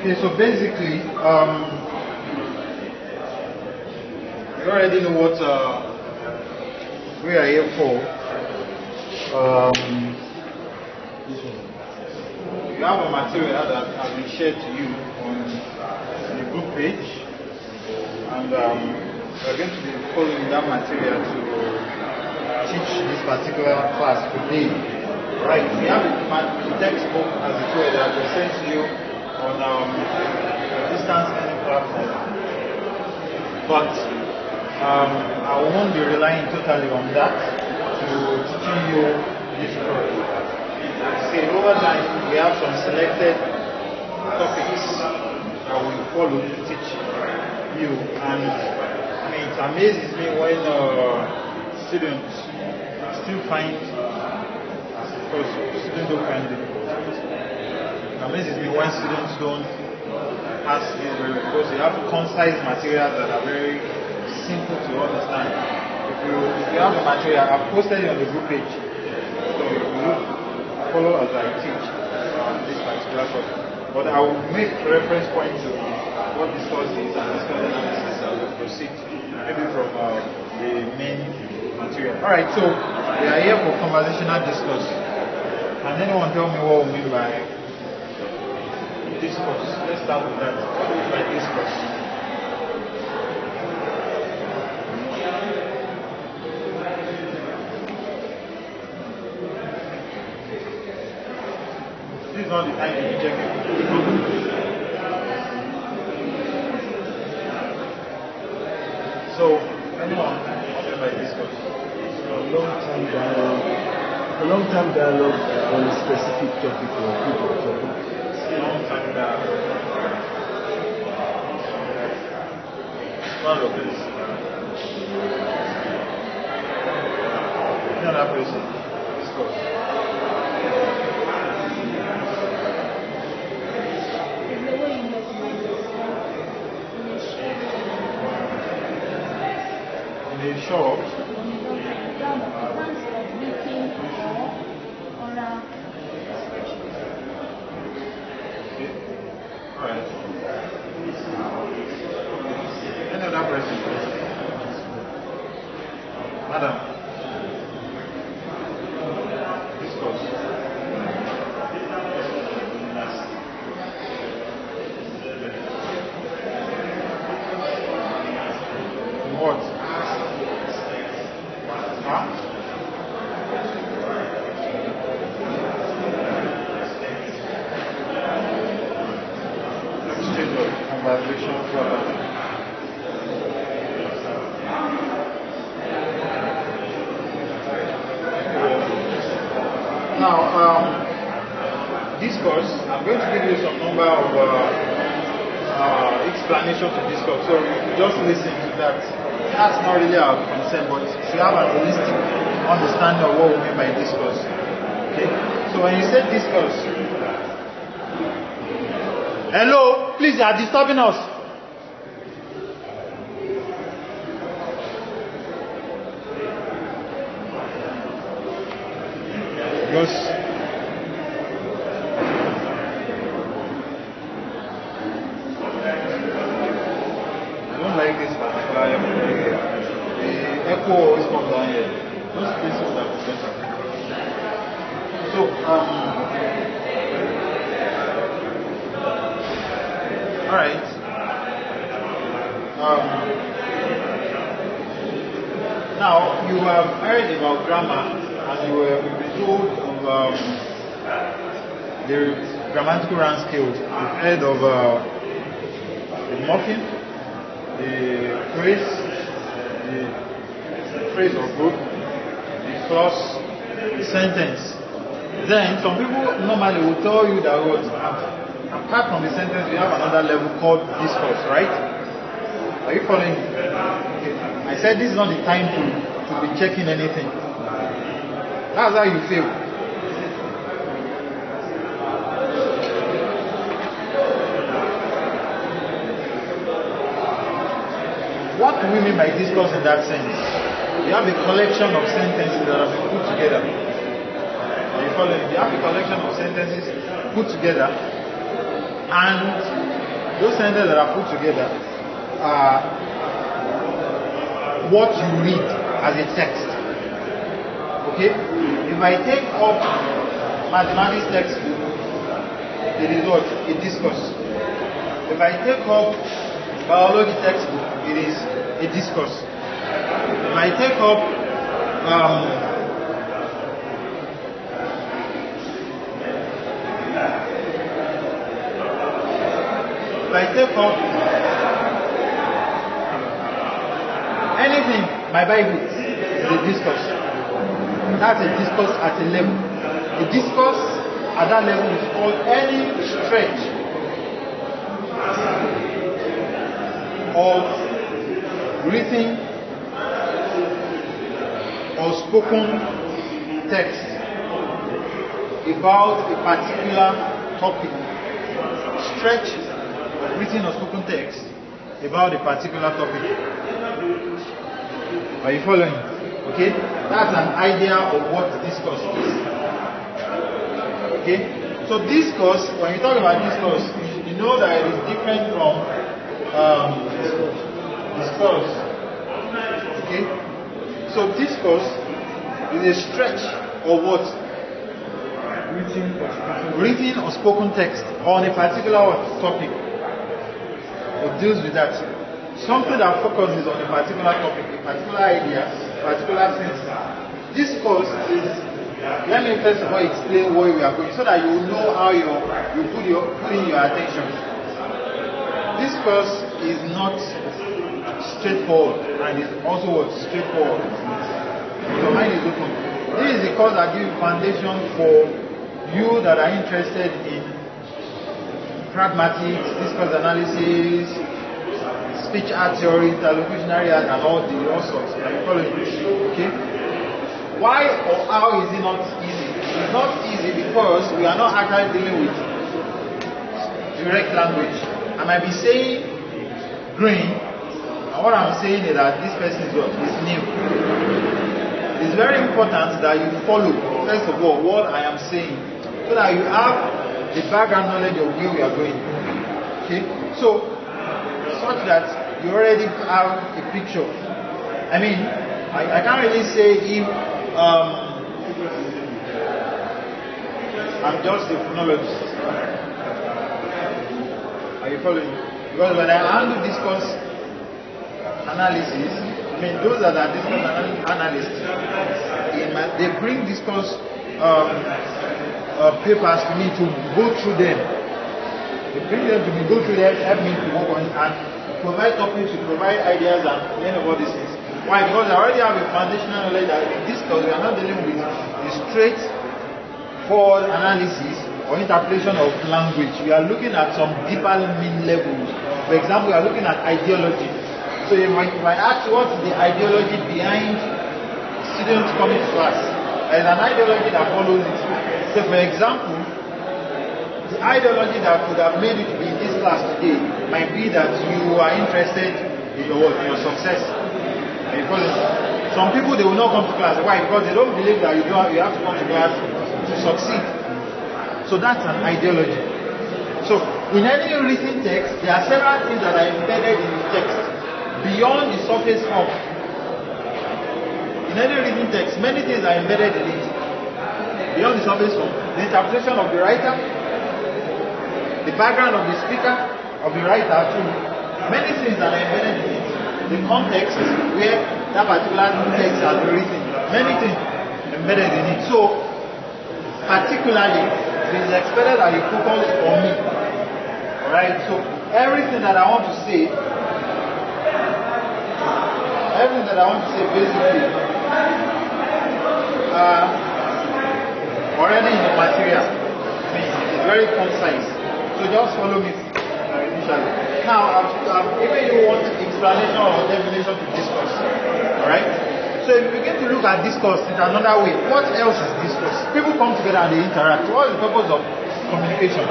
Okay, so basically, you already know what we are here for. You have a material that has been shared to you on the group page, and we are going to be following that material to teach this particular class today. Right, we have the textbook as it were that was sent to you on distance learning platform, but I won't be relying totally on that to teaching you this course. See, over time we have some selected topics that we follow to teach you, and I mean it amazes me when students still find, because students don't find it difficult. It amazes me when students don't ask this very, because they have concise materials that are very simple to understand. If you have a material, I've posted it on the group page, so you follow as I teach this particular course. But I will make reference point to what this course is and discuss analysis as we proceed, maybe from the main material. Alright, so we are here for conversational discourse. Can anyone tell me what we mean by discourse? Let's start with that. What do we mean by discourse? This is not the time to be checking. So, anyone, what do you mean by discourse? A long-term dialogue on a specific topic or group of topics. Long-term dialogue. One of this. Another person. Discourse. In a shop. Alright. Any other person? Madam. Discourse. What? Huh? Conversation further. Now, discourse, I'm going to give you some number of explanations to discourse. So you just listen to that. That's not really our concern, but you have a holistic understanding of what we mean by discourse. Okay? So when you say discourse, hello, please, you are disturbing us. Because I don't like this particular area. The echo always comes down here. Those places are better. So, alright. Now, you have heard about grammar, and you will be told of the grammatical rank scales. You've heard of the morpheme, the phrase or group, the clause, the sentence. Then, some people normally will tell you that apart from the sentence, we have another level called discourse, right? Are you following? Okay. I said this is not the time to be checking anything. That's how you feel. What do we mean by discourse in that sense? You have a collection of sentences that have been put together. Are you following? You have a collection of sentences put together, And those sentences that are put together are what you read as a text. Okay? If I take up mathematics textbook, it is what? A discourse. If I take up biology textbook, it is a discourse. If I take up anything, my Bible is a discourse. That's a discourse at a level. A discourse at that level is called any stretch of written or spoken text about a particular topic. Stretch of written or spoken text about a particular topic. Are you following? Okay? That's an idea of what discourse is. Okay? So discourse, when you talk about discourse, you know that it is different from discourse. Okay? So discourse is a stretch of what? Written or spoken text on a particular topic. It deals with that. Something that focuses on a particular topic, a particular idea, a particular sense. Discourse is, let me first of all explain where we are going so that you will know how you put in your attention. Discourse is not straightforward and is also what? Straightforward. Your mind is open. This is the course that gives foundation for you that are interested in pragmatics, discourse analysis, speech art theory, interlocutionary art, and all sorts. Are you following? Okay? Why or how is it not easy? It's not easy because we are not actually dealing with direct language. I might be saying green, and what I'm saying is that this person is new. It's very important that you follow, first of all, what I am saying, so that you have the background knowledge of where we are going. Okay? So, such that you already have a picture. I mean, I can't really say if I'm just a phonologist. Are you following? Because when I handle discourse analysis, I mean those that are discourse analysts, they bring discourse papers to me to go through them. They bring them to me, go through them, help me to work on it, and provide topics, to provide ideas, and many of all these things. Why? Because I already have a foundational knowledge that in discourse we are not dealing with the straightforward analysis or interpretation of language. We are looking at some deeper meaning levels. For example, we are looking at ideology. So if I ask what is the ideology behind students coming to class, there is an ideology that follows it. So for example, the ideology that could have made you to be in this class today might be that you are interested in your success. Because some people, they will not come to class. Why? Because they don't believe that you have to come to class to succeed. So that's an ideology. So in any written text, there are several things that are embedded in the text beyond the surface form. In any written text, many things are embedded in it beyond the surface form. The interpretation of the writer, the background of the speaker, of the writer too. Many things that are embedded in it. The context where that particular text has been written. Many things embedded in it. So, particularly, it is expected that you focus on me. Alright, so everything that I want to say basically already in the material. I mean, it's very concise. So just follow me initially. Now, I've given you one explanation or definition to discourse. Alright? So if you begin to look at discourse in another way, what else is discourse? People come together and they interact. What is the purpose of communication?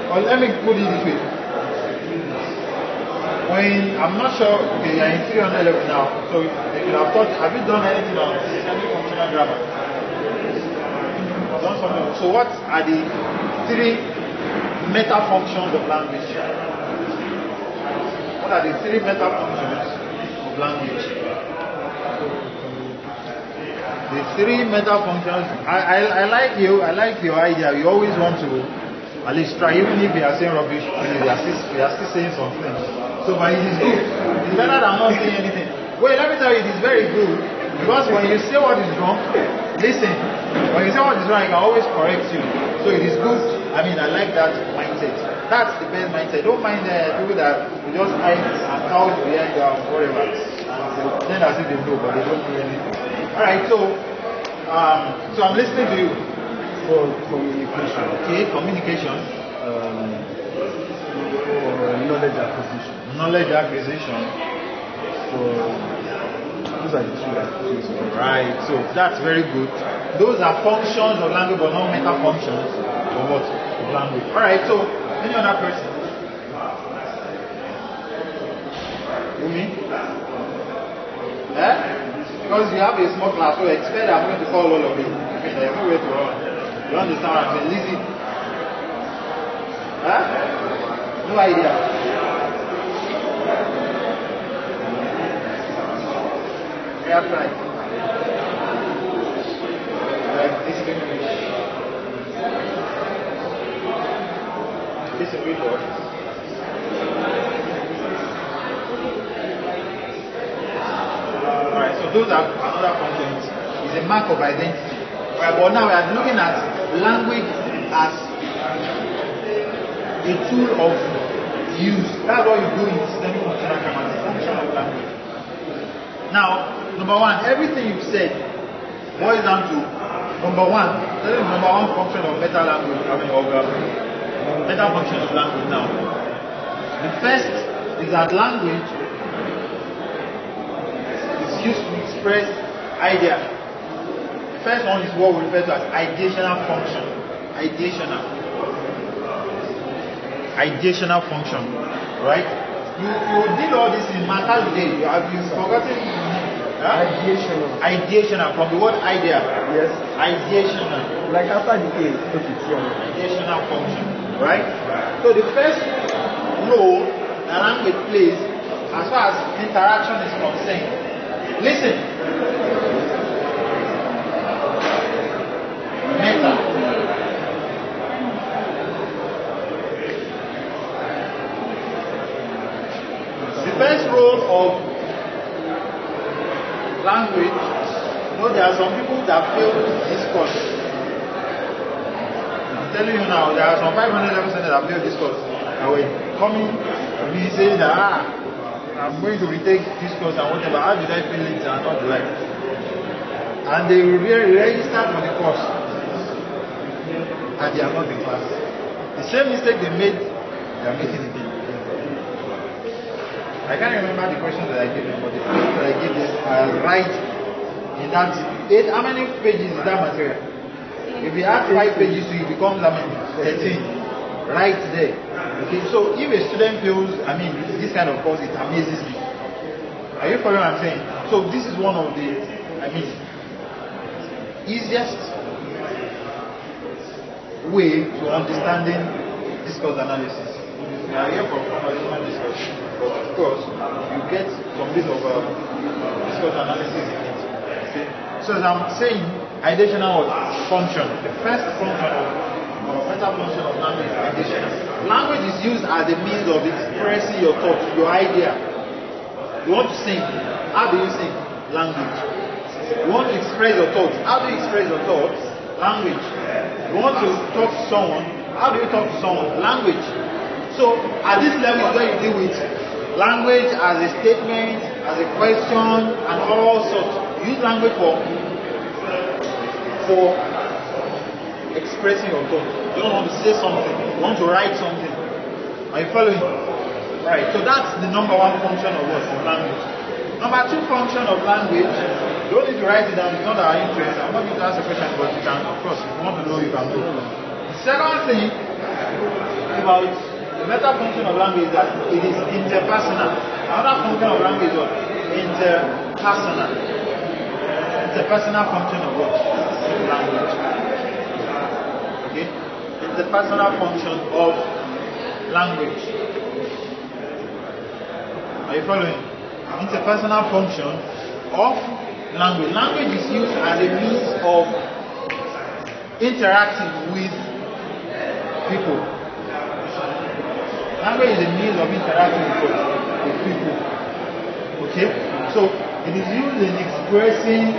Well, let me put it this way. When, I'm not sure, okay, you're in 300 level now, so you have thought, have you done anything on semi-functional grammar? Done something. So what are the three meta functions of language? What are the 3 meta functions of language? The 3 meta functions. I like your idea. You always want to at least try, even if you are saying rubbish, you are still saying something. So, but it is good. It's better than not saying anything. Well, let me tell you, it is very good, because when you say what is wrong, listen. When you say what is wrong, I can always correct you. So it is good. I mean, I like that mindset. That's the best mindset. Don't mind people that just hide and couch behind you or whatever, and pretend as if they know, but they don't know anything. All right. So I'm listening to you. For communication. Okay, communication. For knowledge acquisition. Knowledge acquisition. Those are the 2 Right, so that's very good. Those are functions of language, but not meta functions of what? Of language. Alright, so any other person? You mean? Because you have a small class, so expect I'm going to call all of you. Okay, there's no way to run. You understand what I'm saying? Lizzie? No idea. Yeah, right. Like distinguish. Distinguish what? Alright, so those are another functions. It's a mark of identity. Right, but now we are looking at language as a tool of use. That's what you do in systemic functional grammar, the function of language. Now, number 1, everything you've said boils down to number 1. That is number 1 function of meta language. Meta function of language. Now, the first is that language is used to express idea. First one is what we refer to as ideational function. Ideational function, right? You did all this in matter today. You have forgotten. Ideational from the word idea. Yes. Ideational. Like after the A, ideational function, right? So the first role that language plays, as far as interaction is concerned, listen. Meta. The first role of language, there are some people that fail discourse. I'm telling you now, there are some 500 students that fail discourse. And when coming to me saying that I'm going to retake discourse and whatever, how did I feel it and not the like? And they will register for the course. And they are not in class. The same mistake they made, they are making again. I can't remember the question that I gave them, but the question that I gave them, I write in that 8. How many pages is that material? If you add 5 pages to it, it becomes 13. Right there. Okay, so if a student feels, this kind of course, it amazes me. Are you following what I'm saying? So this is one of the, easiest way to understanding discourse analysis. We are here for conversational discourse, but of course, you get some bit of discourse analysis in it. Okay? So as I'm saying, ideational function. The first function of meta function of language is ideational. Language is used as a means of expressing your thoughts, your idea. You want to sing. How do you sing? Language. You want to express your thoughts. How do you express your thoughts? Language. You want to talk to someone. How do you talk to someone? Language. So at this level is where you deal with language as a statement, as a question, and all sorts. You use language for expressing your thoughts. You don't want to say something. You want to write something. Are you following? Right. So that's the number 1 function of what? Of language. Number 2 function of language. You don't need to write it down. It's not our interest. I'm not going to ask a question, but you can, of course, if you want to know, you can know. The second thing about the meta function of language is that it is interpersonal. Another function of language is what? Interpersonal. Interpersonal function of what? Language. Okay? Interpersonal function of language. Are you following? Interpersonal function of language. Language is used as a means of interacting with people. Language is a means of interacting with people. Okay? So it is used in expressing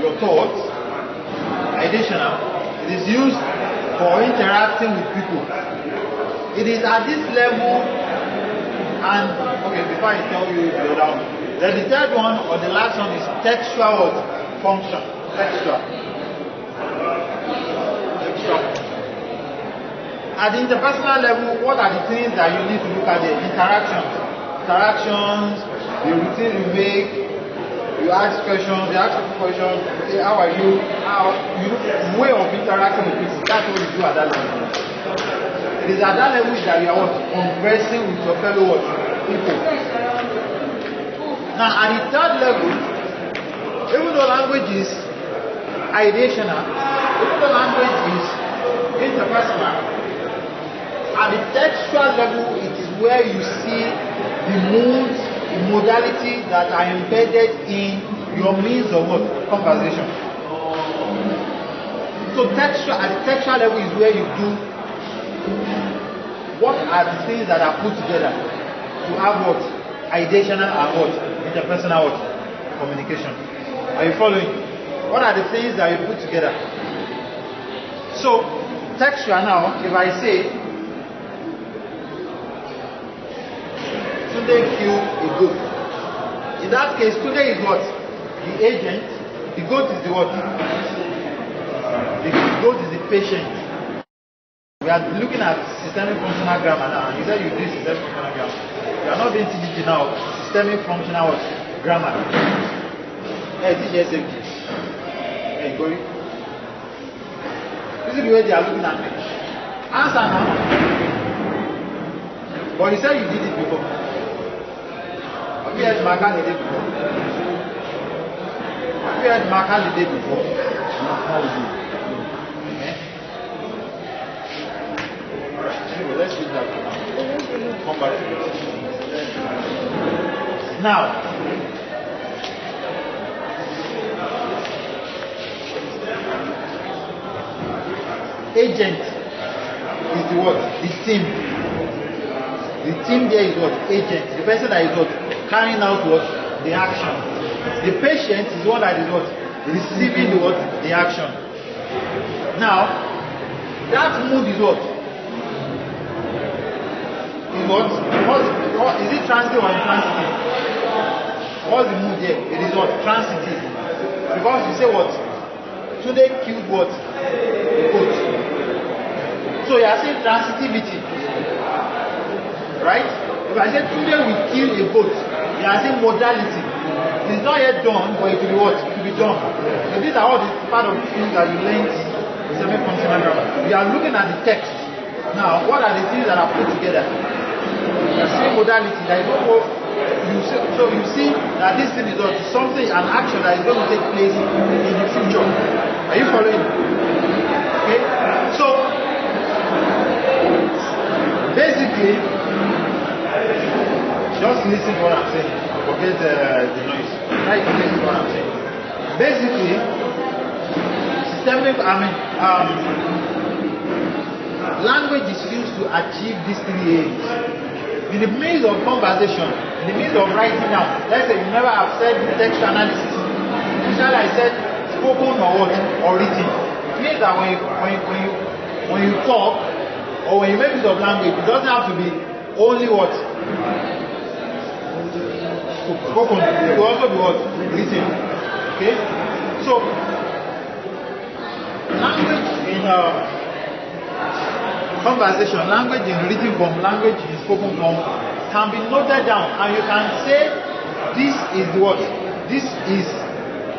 your thoughts. Additional, it is used for interacting with people. It is at this level, and okay, before I tell you the other one, then the third one or the last one is textual function. Textual. At the interpersonal level, what are the things that you need to look at? The interactions, the routine you make. You ask questions, they ask you questions, say how are you, way of interacting with people. That's what you do at that level. It is at that level that you are conversing with your fellow people. Now at the third level, even though language is ideational, even though language is interpersonal, at the textual level it is where you see the moods, the modality that are embedded in your means of what? Conversation. So at the textual level is where you do what are the things that are put together to have what? Ideational and what? Interpersonal what? Communication. Are you following? What are the things that you put together? So textual now, if I say Tunde killed a goat. In that case, Tunde is what? The agent. The goat is the what? The goat is the patient. We are looking at systemic functional grammar now, and you said you did systemic functional grammar. You are not doing TDG now. Systemic functional what? Grammar. Hey, TGSMG. Hey, go. This is the way they are looking at me. Answer now. But you said you did it before. Have you heard Markan the day before? Have you heard Markan the day before? Okay. Anyway, let's leave that for now. Come back to it. Now, agent is the what? The team. The team there is what? Agent. The person that is what? Carrying out what? The action. The patient is one that is what? Receiving the what? The action. Now, that mood is what? Is what? Is it transitive or intransitive? What's the mood there? It is what? Transitive. Because you say what? Tunde killed what? The goat. So you are saying transitivity. Right? If I say Tunde will kill a goat, you are saying modality. It is not yet done, but it will be what? It will be done. So these are all the part of the things that you learned in semi-functional grammar. We are looking at the text. Now, what are the things that are put together? You are saying modality. There is no so you see that this thing is what? Something, an action that is going to take place in the future. Are you following? Okay? So, basically, just listen to what I'm saying. Forget the noise. Try to listen to what I'm saying. Basically, language is used to achieve these three aims. In the midst of conversation, in the midst of writing down, let's say you never have said text analysis. Initially I said spoken or what? Or written. It means that when you talk, or when you make use of language, it doesn't have to be only what? Spoken. It will also be what? Written. Okay? So, language in conversation, language in written form, language in spoken form can be noted down, and you can say this is what? This is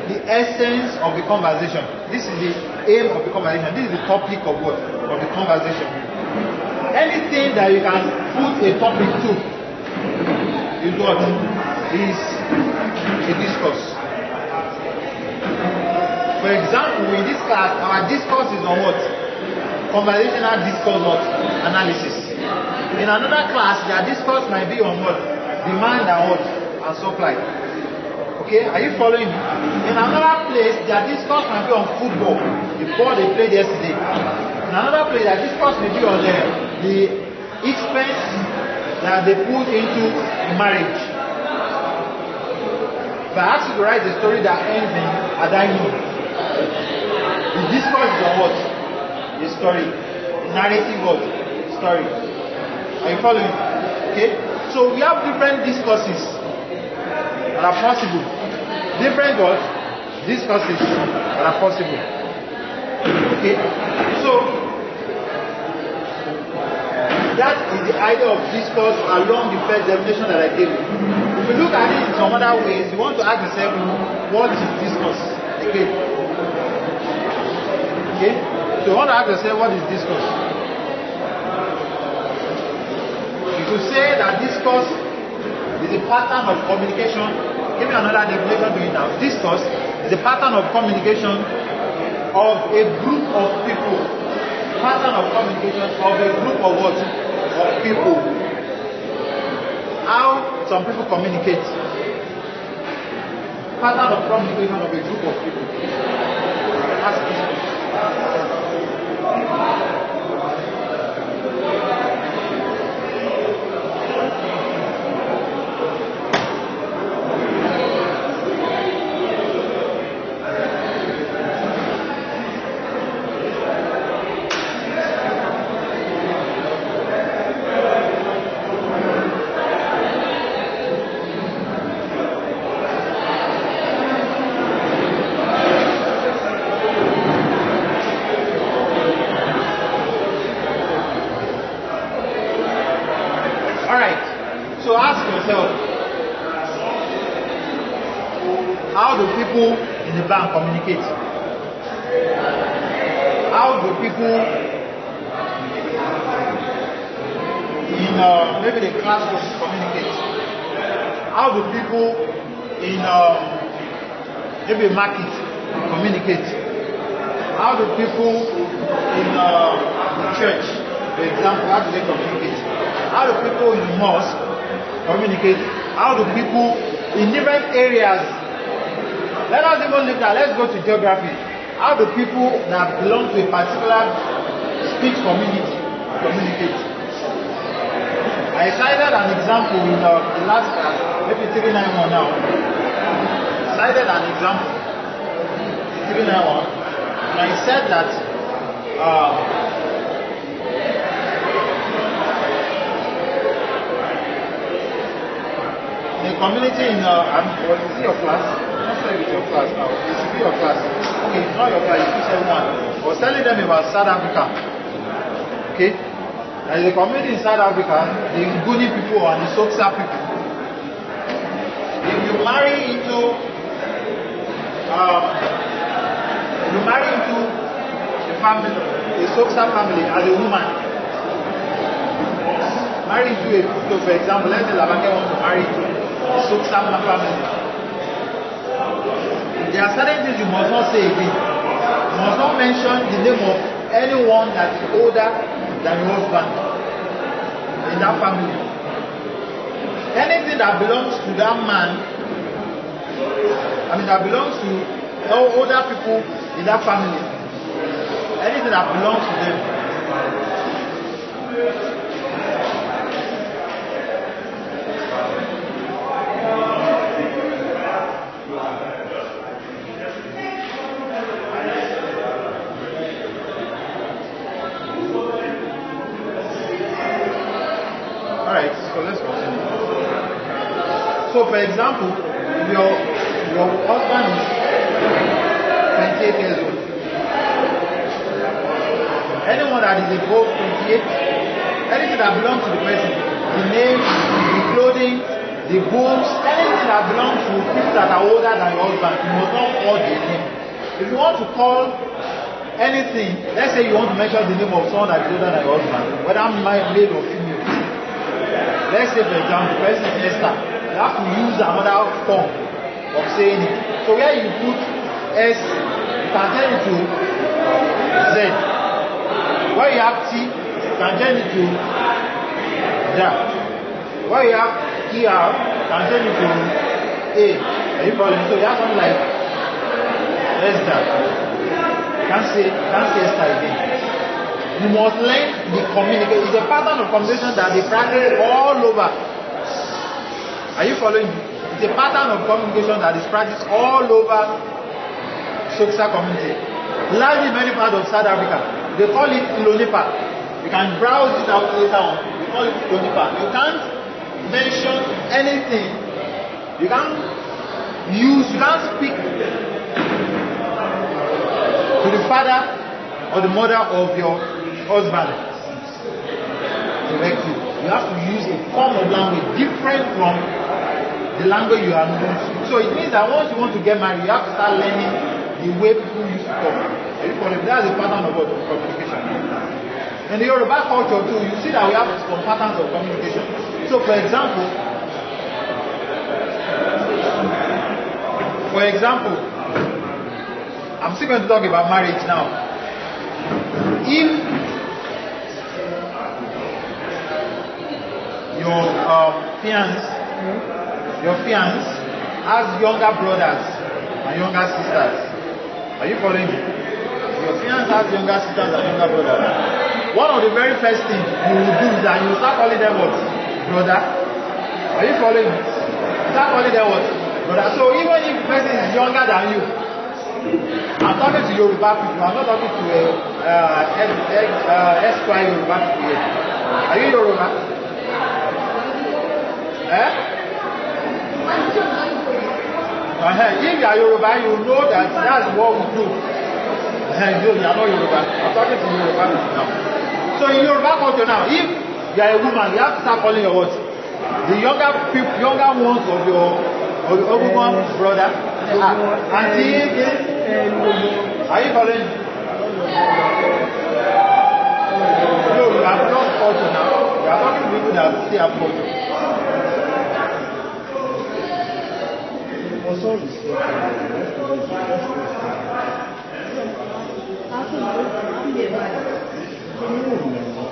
the essence of the conversation. This is the aim of the conversation. This is the topic of what? Of the conversation. Anything that you can put a topic to is what? Is a discourse. For example, in this class, our discourse is on what? conversational discourse analysis. In another class, their discourse might be on what? Demand and what? And supply. Okay, are you following me? In another place, their discourse might be on football, the ball they played yesterday. In another place, their discourse may be on the expense that they put into marriage. If I ask you to write a story that ends in Adani, the discourse is on what? The story. The narrative what? Story. Are you following? Okay? So we have different discourses that are possible. Different what? Discourses that are possible. Okay? So that is the idea of discourse along the first definition that I gave you. If you look at it in some other ways, you want to ask yourself, what is discourse? Okay? Okay? So you want to ask yourself, what is discourse? You could say that discourse is a pattern of communication. Give me another definition to it now. Discourse is a pattern of communication of a group of people. Pattern of communication of a group of what? Of people. How some people communicate. Pattern of communication of a group of people. That's discourse. So ask yourself, how do people in the bank communicate? How do people in maybe the classroom communicate? How do people in maybe market communicate? How do people in the church, for example, how do they communicate? How do people in the mosque communicate? How do people in different areas? Let us even look at, let's go to geography. How do people that belong to a particular speech community communicate? I cited an example in the last class, maybe 391 now. I cited an example, 391, and I said that the community in what is your class? I'm not saying it's your class now. It should be your class. Okay, it's not your class, it's one. I was telling them about South Africa. Okay? There is a community in South Africa, the Nguni people and the Soksa people. If you marry into a family, a Soksa family as a woman, marry into a, so for example, let's say Labake wants to marry into Soksa family. There are certain things you must not say again. You must not mention the name of anyone that is older than your husband in that family. Anything that belongs to that man, that belongs to older people in that family, anything that belongs to them. Alright, so let's continue. So for example, your husband is 28 years old. Anyone that is above 28, anything that belongs to the person, the name, the clothing, the books, anything that belongs to people that are older than your husband, you must not call the name. If you want to call anything, let's say you want to mention the name of someone that is older than your husband, whether male or female. Let's say for example, the person is Esther. You have to use another form of saying it. So where you put S, you can turn it to Z. Where you have T, you can turn it to da. Where you have ER, you can turn it to A. Are you following? So you have something like Esther. Can't say Esther again. You must learn the communication. It's a pattern of communication that they practice all over. Are you following me? It's a pattern of communication that is practiced all over Xhosa community. Largely many parts of South Africa. They call it Ilonipa. You can browse it out later on. They call it Ilonipa. You can't mention anything. You can't speak to the father or the mother of your husband directly. You have to use a form of language different from the language you are known to. So it means that once you want to get married, you have to start learning the way people used to talk. That's a pattern of communication. In the Yoruba culture too, you see that we have some patterns of communication. So for example, I'm still going to talk about marriage now. If your fiance has younger brothers and younger sisters, are you following me? Your fiance has younger sisters and younger brothers. One of the very first things you will do is that you will start calling them what? Brother. Are you following me? Start calling them what? Brother. So even if the person is younger than you, I'm talking to Yoruba people. I'm not talking to Esquire Yoruba people here. Are you Yoruba? If you are Yoruba, you know that that's what we do. You are not Yoruba. I'm talking to Yoruba people now. So in Yoruba culture now, if you are a woman, you have to start calling your what? The younger ones of your Oguman brother. Auntie, are you following? No, you have lost culture now. You are talking to people that still have culture. Also,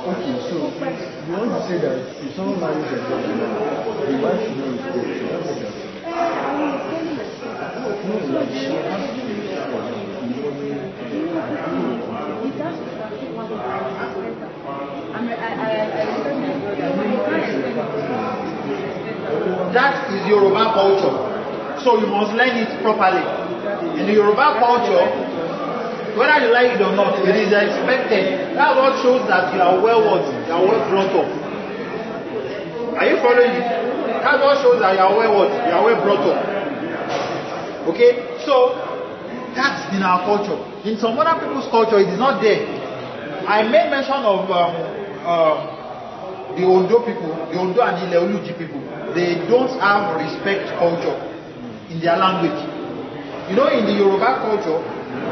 okay, so you want to say that if someone marries a girl, the wife should not respect. No, like she has to be that is Yoruba culture. So you must learn it properly. In the Yoruba culture, whether you like it or not, it is expected. That's what shows that you are well brought up. Are you following me? That's what shows that you are well brought up. Okay? So that's in our culture. In some other people's culture, it is not there. I made mention of the Ondo people, the Ondo and Ile-Oluji people. They don't have respect culture in their language. You know, in the Yoruba culture,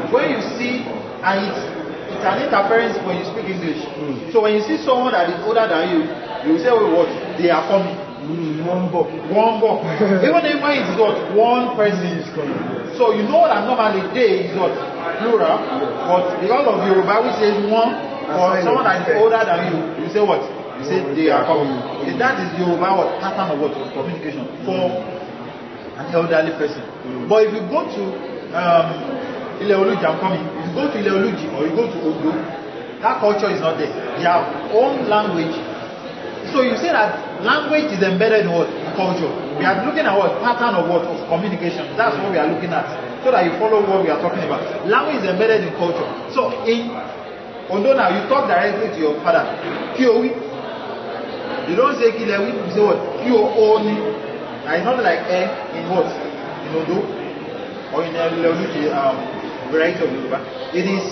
when you see, and it's an interference when you speak English. So when you see someone that is older than you, you will say, well, what? They are coming. One book. Even if when it is what? One person is coming. So you know that normally they is what? Plural. But because of Yoruba, we say one, or someone that is older than you, you say what? You say they are coming. Okay, that is Yoruba pattern of what? Communication for an elderly person. But if you go to Ile-Oluji, I'm coming. If you go to Ile-Oluji or you go to Ondo, that culture is not there. Their own language. So you say that language is embedded in what? In culture. We are looking at what? Pattern of what? Of communication. That's what we are looking at. So that you follow what we are talking about. Language is embedded in culture. So in Ondo now, you talk directly to your father. Kiowi. You don't say Kilewi, you say what? Kio-oni. It's not like in what? In Ondo or in Ile-Oluji variety of Yoruba. It is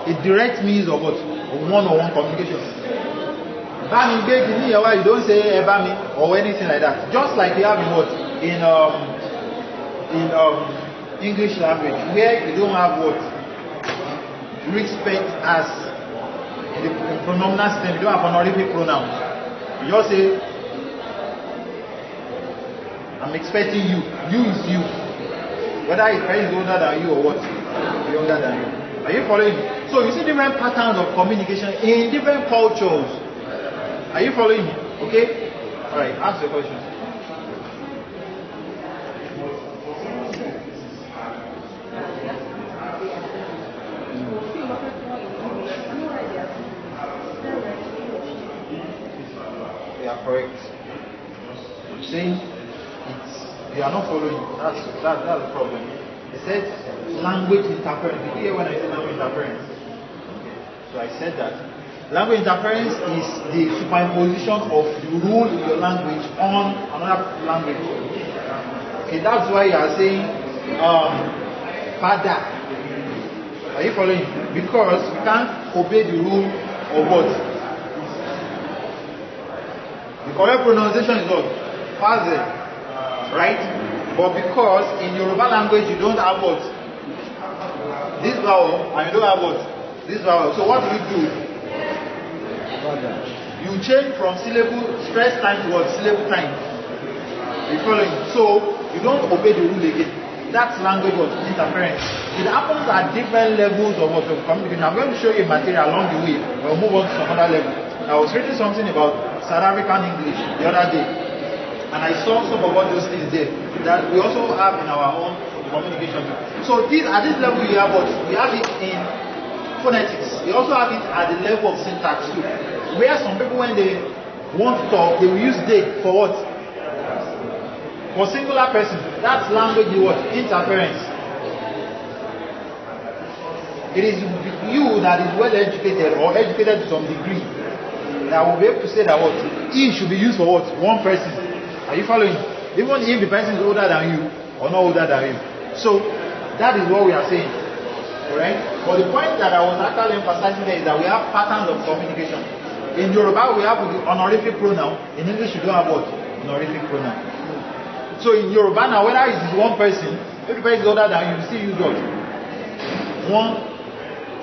a direct means of what? One-on-one communication. Bami begi ni yawa, you don't say ebami or anything like that. Just like you have in what? In English language, where you don't have what? Respect as in the pronominal system, you don't have honorific pronouns. You just say, I'm expecting you. You is you. Whether his friend is older than you or what? Younger than you. Are you following me? So you see different patterns of communication in different cultures. Are you following me? Okay? Alright, ask your question. Yeah, correct. I'm saying you are not following. That's the problem. They said language interference. Did you hear when I said language interference? Okay. So I said that language interference is the superimposition of the rule in your language on another language. Okay, that's why you are saying father. Are you following? Because you can't obey the rule of what? The correct pronunciation is what? Father. Right? But because in Yoruba language you don't have what? This vowel, and you don't have what? This vowel. So what do you do? You change from syllable stress time to what? Syllable time. You following? So you don't obey the rule again. That's language what? Interference. It happens at different levels of what? Of communication. I'm going to show you a material along the way. We'll move on to some other level. I was reading something about South African English the other day. And I saw some of what those things there that we also have in our own communication. So at this level we have what? We have it in phonetics. We also have it at the level of syntax too. Where some people when they want to talk, they will use they for what? For singular person. That's language what? Interference. It is you that is well educated or educated to some degree that will be able to say that what? He should be used for what? One person. Are you following? Even if the person is older than you or not older than you. So that is what we are saying. Alright? But the point that I was actually emphasizing there is that we have patterns of communication. In Yoruba we have the honorific pronoun. In English you don't have what? Honorific pronoun. So in Yoruba now, whether it is one person, if the person is older than you, you still use what? One.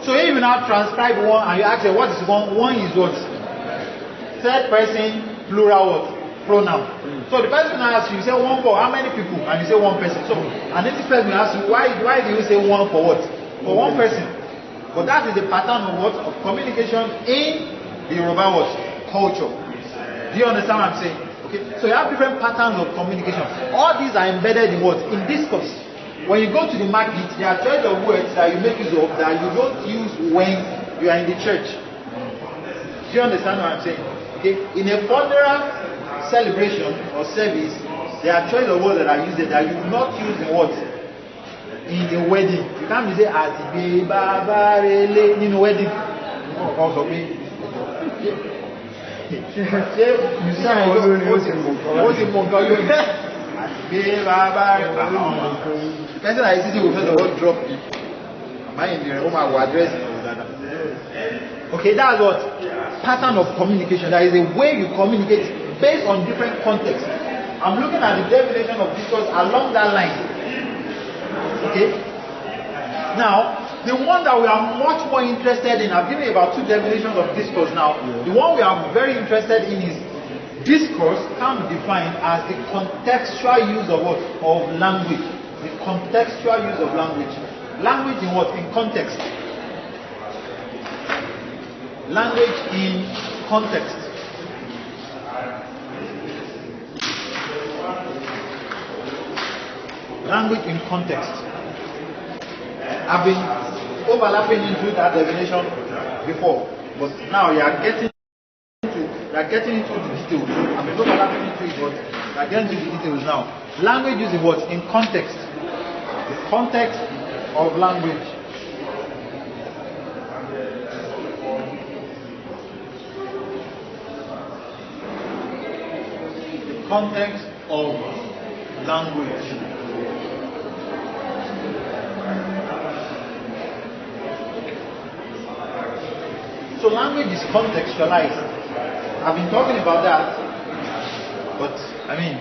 So if you now transcribe one and you ask them what is one? One is what? Third person plural what? Pronoun. So the person asks you, you say one for how many people? And you say one person. So and then this person will ask you, why do you say one for what? For one person. But that is the pattern of what? Of communication in the Yoruba what? Culture. Do you understand what I'm saying? Okay. So you have different patterns of communication. All these are embedded in what? In discourse. When you go to the market, there are choice of words that you make use of that you don't use when you are in the church. Do you understand what I'm saying? Okay. In a funeral celebration or service, there are choice of words that are used that you do not use in what? In a wedding. You can't say Atibe Babarele in a wedding. Also me. You say what's in Mongolia? Atibe Babarele. The person I see will first of all drop it. Am I in the room? I will address it. Okay, that's what? Pattern of communication. That is a way you communicate based on different contexts. I'm looking at the definition of discourse along that line. Okay? Now, the one that we are much more interested in, I've given you about 2 definitions of discourse now. The one we are very interested in is discourse can be defined as the contextual use of what? Of language. The contextual use of language. Language in what? In context. Language in context. Language in context. I've been overlapping into that definition before, but now you are getting into the details. I've been overlapping into it, but you are getting into the details now. Language is what? In context. The context of language. The context of language. So language is contextualized. I've been talking about that, but I mean,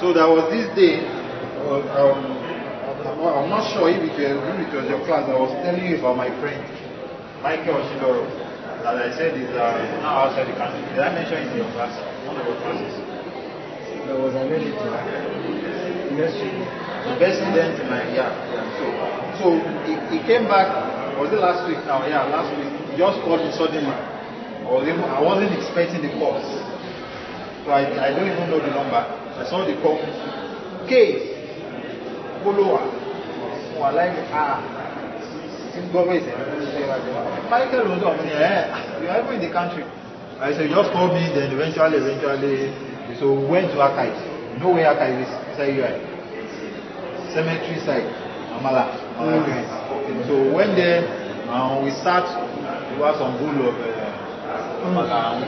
so there was this day, I'm not sure if it was your class, I was telling you about my friend, Michael Oshidoro, that I said is now outside the country. Did I mention it in your class? One of your classes? No, send it to next week. The best student in my So he came back. Was it last week now? Yeah, last week. He just called me suddenly. I wasn't expecting the call. So I don't even know the number. I saw the call. Case. Follower. So I like Michael was up. You are even in the country. I said, just call me, then eventually. So we went to archives. You know where archives is? Inside UI. Cemetery side. Amala. So we went there, we start to have some goal of we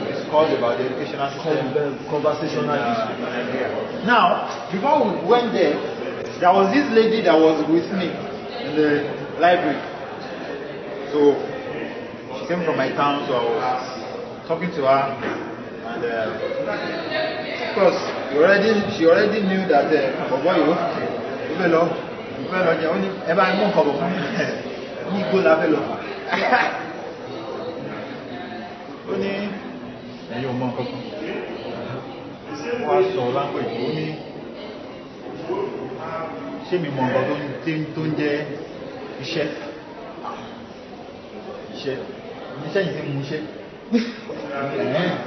discussed about the educational system. Conversational discourse. Now, before we went there was this lady that was with me in the library. So she came from my town, so I was talking to her, and of course she already knew that ṣé mi mọ̀ nǹkan tó ń jẹ́ iṣẹ́ yìí ti mú iṣẹ́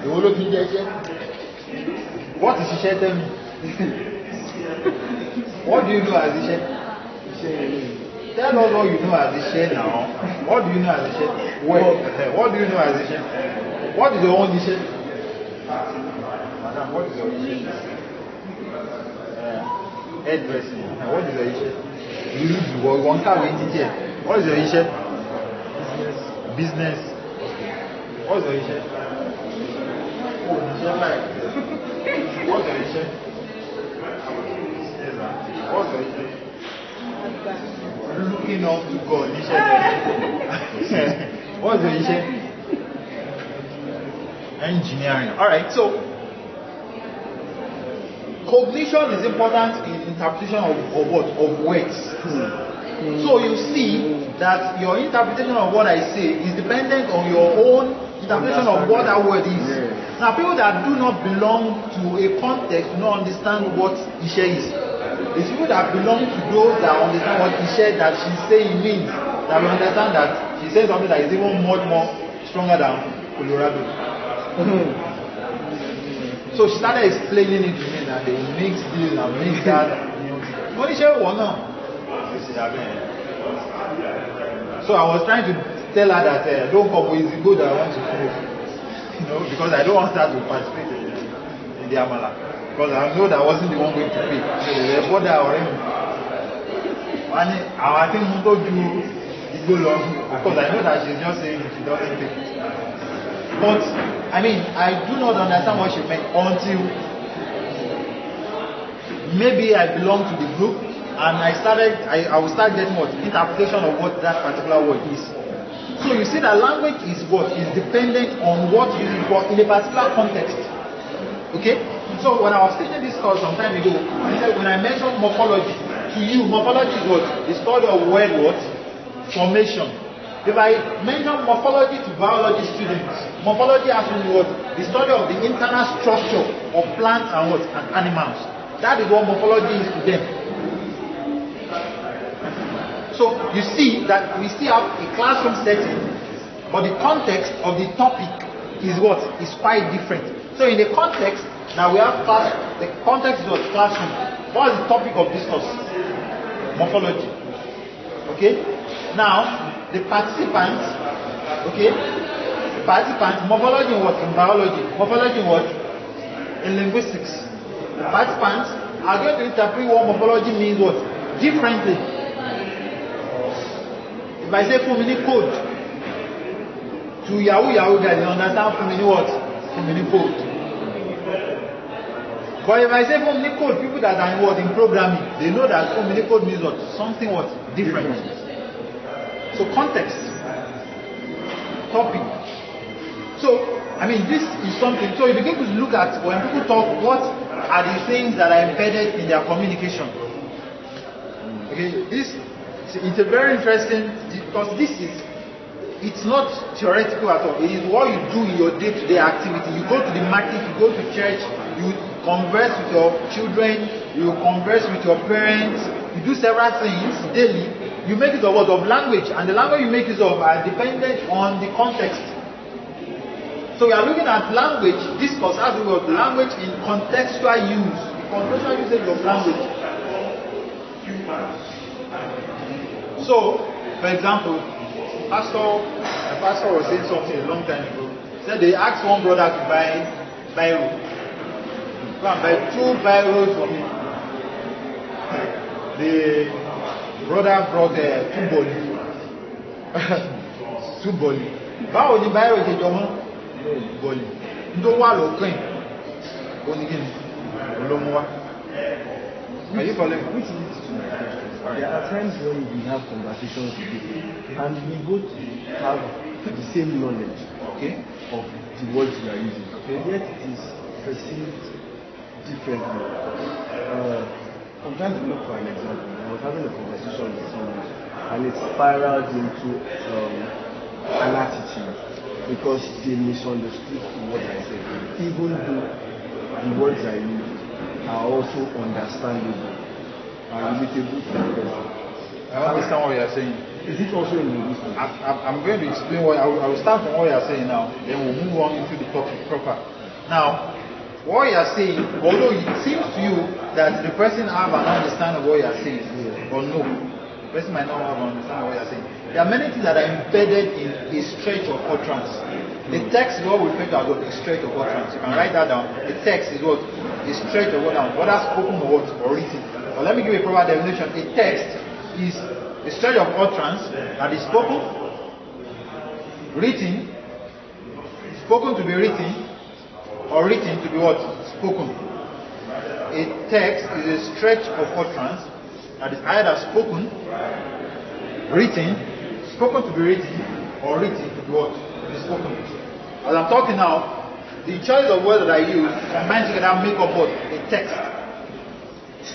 èwo ló fi ń jẹ́ iṣẹ́. What is iṣẹ́? Tell me. What do you know as iṣẹ́? Tell us what you know as iṣẹ́ now. What do you know as iṣẹ́? What do you know as iṣẹ́? What is your own iṣẹ́? Madam, what is your iṣẹ́? Hairdressing. What is your iṣẹ́? One car with teacher. What is your iṣẹ́? Business. What's your iṣẹ́? What's your iṣẹ́? What's your iṣẹ́? Looking up to God. What's your iṣẹ́? Engineering. Alright, so cognition is important in interpretation of what? Of words. So you see that your interpretation of what I say is dependent on your own interpretation of what that word is. Now, people that do not belong to a context do not understand what Ishe is. It's people that belong to those that understand what Ishe that she's saying means, that we understand that she says something that is even much more stronger than Colorado. So she started explaining it to me that they mix this and mix that. So I was trying to tell her that don't come with the good that I want to prove. Because I don't want her to participate in the Amala. Because I know that I wasn't the one going to pay. So they bought that already. And I think we go do it go long. Because I know that she's just saying she doesn't take it. But I mean, I do not understand what she meant until maybe I belong to the group and I will start getting what interpretation of what that particular word is. So you see that language is what is dependent on what you use for in a particular context. Okay? So when I was taking this course some time ago, when I mentioned morphology, to you, morphology is what? The study of word what? Formation. If I mention morphology to biology students, morphology has been what? The study of the internal structure of plants and what? And animals. That is what morphology is to them. So you see that we still have a classroom setting, but the context of the topic is what? Is quite different. So in the context, now we have class, the context is what? Classroom. What is the topic of discourse? Morphology. Okay? Now, the participants, okay? The participants, morphology in what? In biology. Morphology in what? In linguistics. The participants are going to interpret what morphology means what? Differently. If I say Fumini code to Yahoo guys, you understand Fumini what? Fumini code. But if I say Fumini code, people that are in what? In programming, they know that Fumini code means what? Something what? Different. So context, topic. So, I mean, this is something. So you begin to look at when people talk, what are the things that are embedded in their communication? Okay, it's a very interesting, because it's not theoretical at all. It is what you do in your day-to-day activity. You go to the market, you go to church, converse with your children, you converse with your parents, you do several things daily. You make use of what? Of language, and the language you make use of are dependent on the context. So we are looking at language, discourse as well, language in contextual use, contextual usage of language. So, for example, a pastor was saying something a long time ago. Said they asked one brother to buy biro. Go and buy 2 biros for me. The brother brought 2 bolly. 2 bolly. Báwo ni biro ṣe jọ mọ́? Bolly. Ndo wà lópin. Ó ní kíni? Olómú wá. Are you following? Which leads to my question. There are times when we have conversations with people and we both have the same knowledge, okay, of the words we are using, okay, yet it is perceived differently. I'm trying to look for an example. I was having a conversation with someone and it spiraled into an attitude because they misunderstood what I said, even though the words I used are also understandable and relatable to the person. I understand what you are saying. Is it also in linguistics? I'm going to explain what I will start from what you are saying now, then we'll move on into the topic proper. Now, what you are saying, although it seems to you that the person have an understanding of what you are saying, or no, the person might not have an understanding of what you are saying. There are many things that are embedded in a stretch of utterance. The text is what we refer to as a stretch of utterance. You can write that down. The text is what? A stretch of utterance. Whether spoken or what? Or written. But let me give you a proper definition. A text is a stretch of utterance that is spoken, written, spoken to be written, or written to be what? Spoken. A text is a stretch of utterance that is either spoken, written, spoken to be written, or written to be what? To be spoken. As I'm talking now, the choice of words that I use combined together make up what? A text.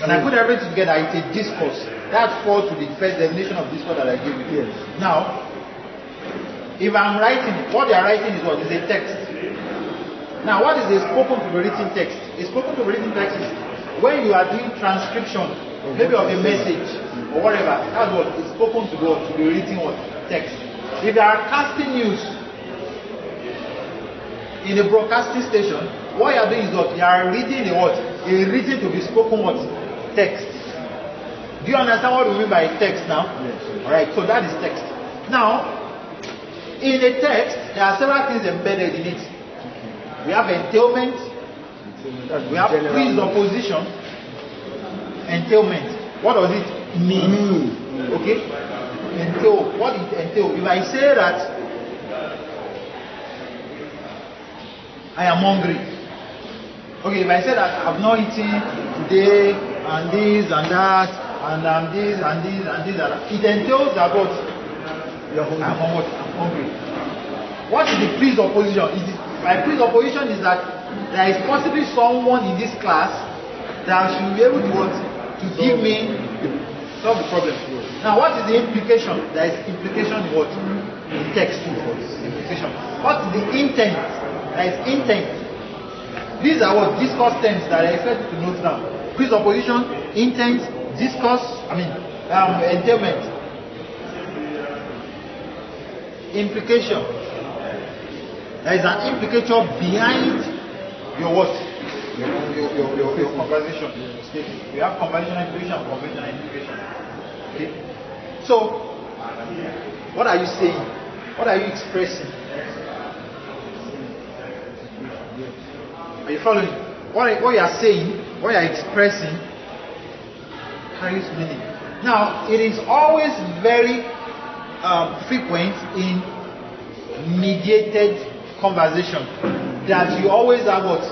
When I put everything together, it's a discourse. That falls to the first definition of discourse that I gave you. Yes. Now, if I'm writing, what they are writing is what? Is a text. Now, what is a spoken to be written text? A spoken to be written text is when you are doing transcription, maybe of a message or whatever. That's what is spoken to be written what? Text. If you are casting news in a broadcasting station, what you are doing is what? You are reading a what? A written to be spoken what? Text. Do you understand what we mean by text now? Yes. Alright, so that is text. Now, in a text, there are several things embedded in it. We have entailment, we have presupposition, entailment. What does it mean? Okay? Entail. What is entail? If I say that I am hungry, okay, if I say that I have not eaten today, and this and that, and this and this and this and that, it entails that what? I'm hungry. What is the presupposition? My presupposition is that there is possibly someone in this class that should be able to give me solve the problem. Now, what is the implication? There is implication in what? In text. Implication. What is the intent? There is intent. These are what discourse terms that I expect you to note down. Presupposition, intent, discourse, entailment. Implication. There is an implication behind your what? Your conversation. We have conventional implication and conventional implication. Okay? So, what are you saying? What are you expressing? Are you following? What you are saying, what you are expressing, carries meaning. Now, it is always very frequent in mediated conversation that you always have what?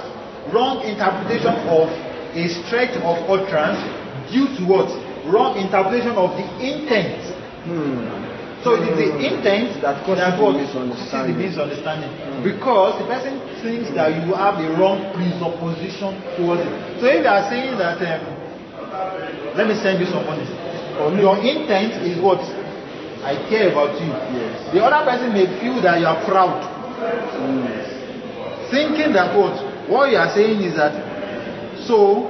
Wrong interpretation of a stretch of utterance due to what? Wrong interpretation of the intent. So it is the intent that causes the misunderstanding. Because the person thinks that you have the wrong presupposition towards it. So if you are saying that, let me send you some money, your intent is what? I care about you. Yes. The other person may feel that you are proud. Thinking that what you are saying is that So,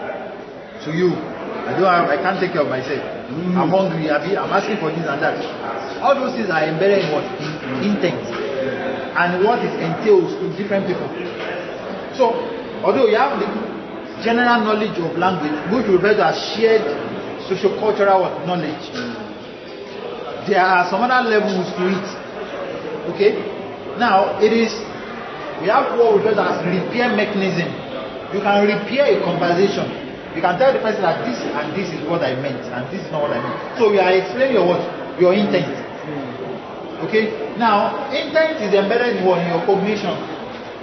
to you, I can't take care of myself. I'm hungry, I'm asking for this and that. All those things are embedded in what? In intent. And what it entails to different people. So, although you have the general knowledge of language, which we refer to as shared socio-cultural knowledge, there are some other levels to it. Okay? Now, we have what we refer to as repair mechanism. You can repair a conversation. You can tell the person that this and this is what I meant, and this is not what I meant. So, you are explaining your intent. Okay? Now, intent is embedded in your cognition.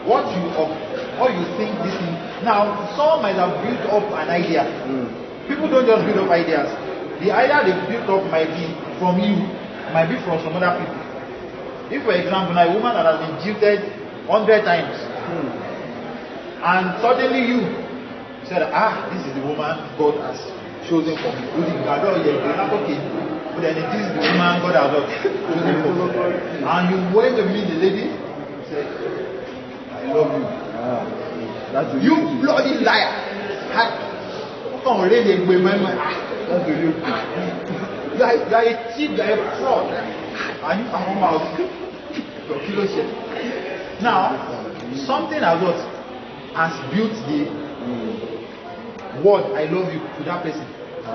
What you think this thing. Now, someone might have built up an idea. People don't just build up ideas. The idea they built up might be from you, might be from some other people. If, for example, a woman that has been jilted 100 times, and suddenly you said, this is the woman God has chosen for me. Okay. But then this is the woman God has chosen for me. And you went to meet the lady, said, I love you. You bloody liar. You are a thief, you are a fraud. And you come out. Now, something has built the word I love you to that person.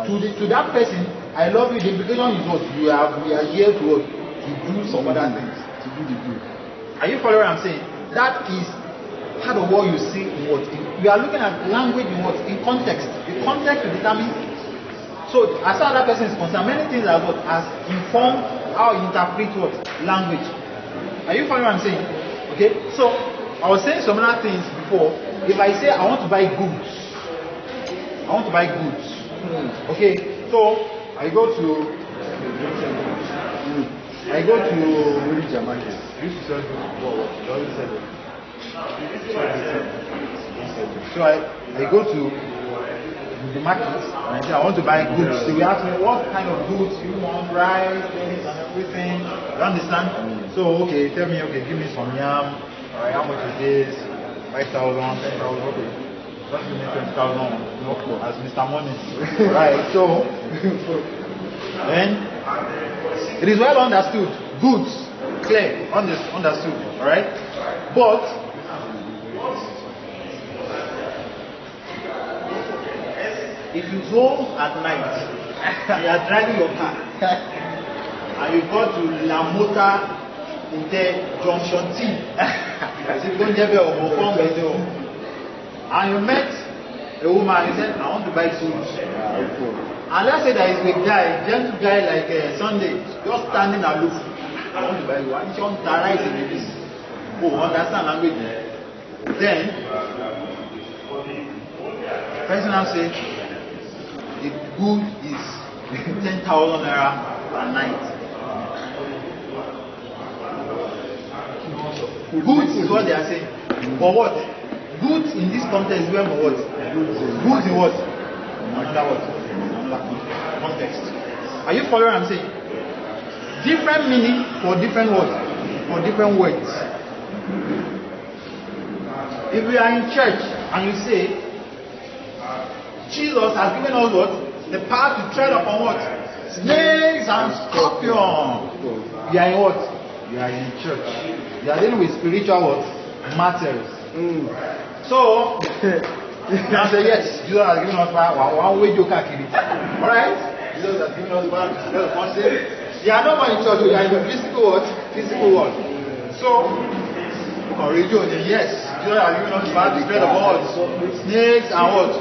To that person, I love you. The implication is what? We are here to do some other things. To do the good. Are you following what I'm saying? That is part of what you see in what? We are looking at language in what? In context. The context will determine. So, as far as that person is concerned, many things are what has informed how you interpret what? Language. Are you following what I'm saying? Okay? So, I was saying some other things before. If I say I want to buy goods, okay? So, I go to market. So I go to the market and I say I want to buy goods. So we ask me what kind of goods you want, rice, things and everything. You understand? So tell me, give me some yam. Alright, how much is this? 5,000, 10,000, okay. Just give me 20,000 as Mr. Money. Right, so then it is well understood. Goods, clear, understood. Alright? But if you go at night, you are driving your car and you go to La Mota Junction T and you met a woman and said, I want to buy food. And let's say there is a guy, gentle guy like Sunday, just standing aloof. I want to buy one. He wants to rise in this. Understand language. Then, the person now say, the good is 10,000 naira per night. Goods is what they are saying. For what? Goods in this context is where for what? Goods in what? Another what? Another context. Are you following what I'm saying? Different meaning for different words. For different words. If we are in church and you say, Jesus has given us what? The power to tread upon what? Snakes and scorpions. You are in what? You are in church. You are dealing with spiritual what? Matters. So, you say yes, Jesus has given us power. One way you can kill it. Alright? Jesus has given us power to tread upon snakes. You are not more in church, you are in the physical world. So, on radio, yes, Jesus has given us power to tread upon snakes and what?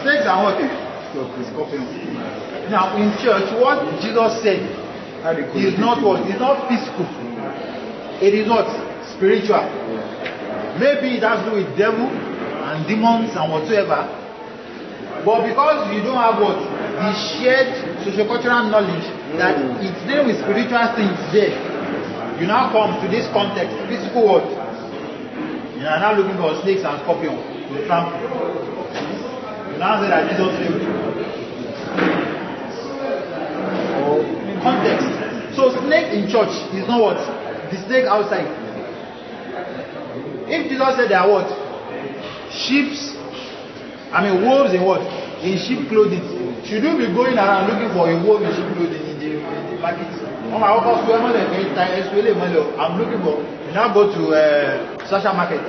Snakes and what? Now, in church, what Jesus said is not what? It's not physical. It is not spiritual. Maybe it has to do with devil and demons and whatsoever. But because you don't have what? The shared socio-cultural knowledge that it's dealing with spiritual things there. You now come to this context, physical world. You are now looking for snakes and scorpions to trample. You now say that Jesus lived. Context. So snake in church is not what? the snake outside. If Jesus said there are what? Wolves in what? In sheep clothing. Should you be going around looking for a wolf in sheep clothing in the market? I'm looking for. You now go to social market.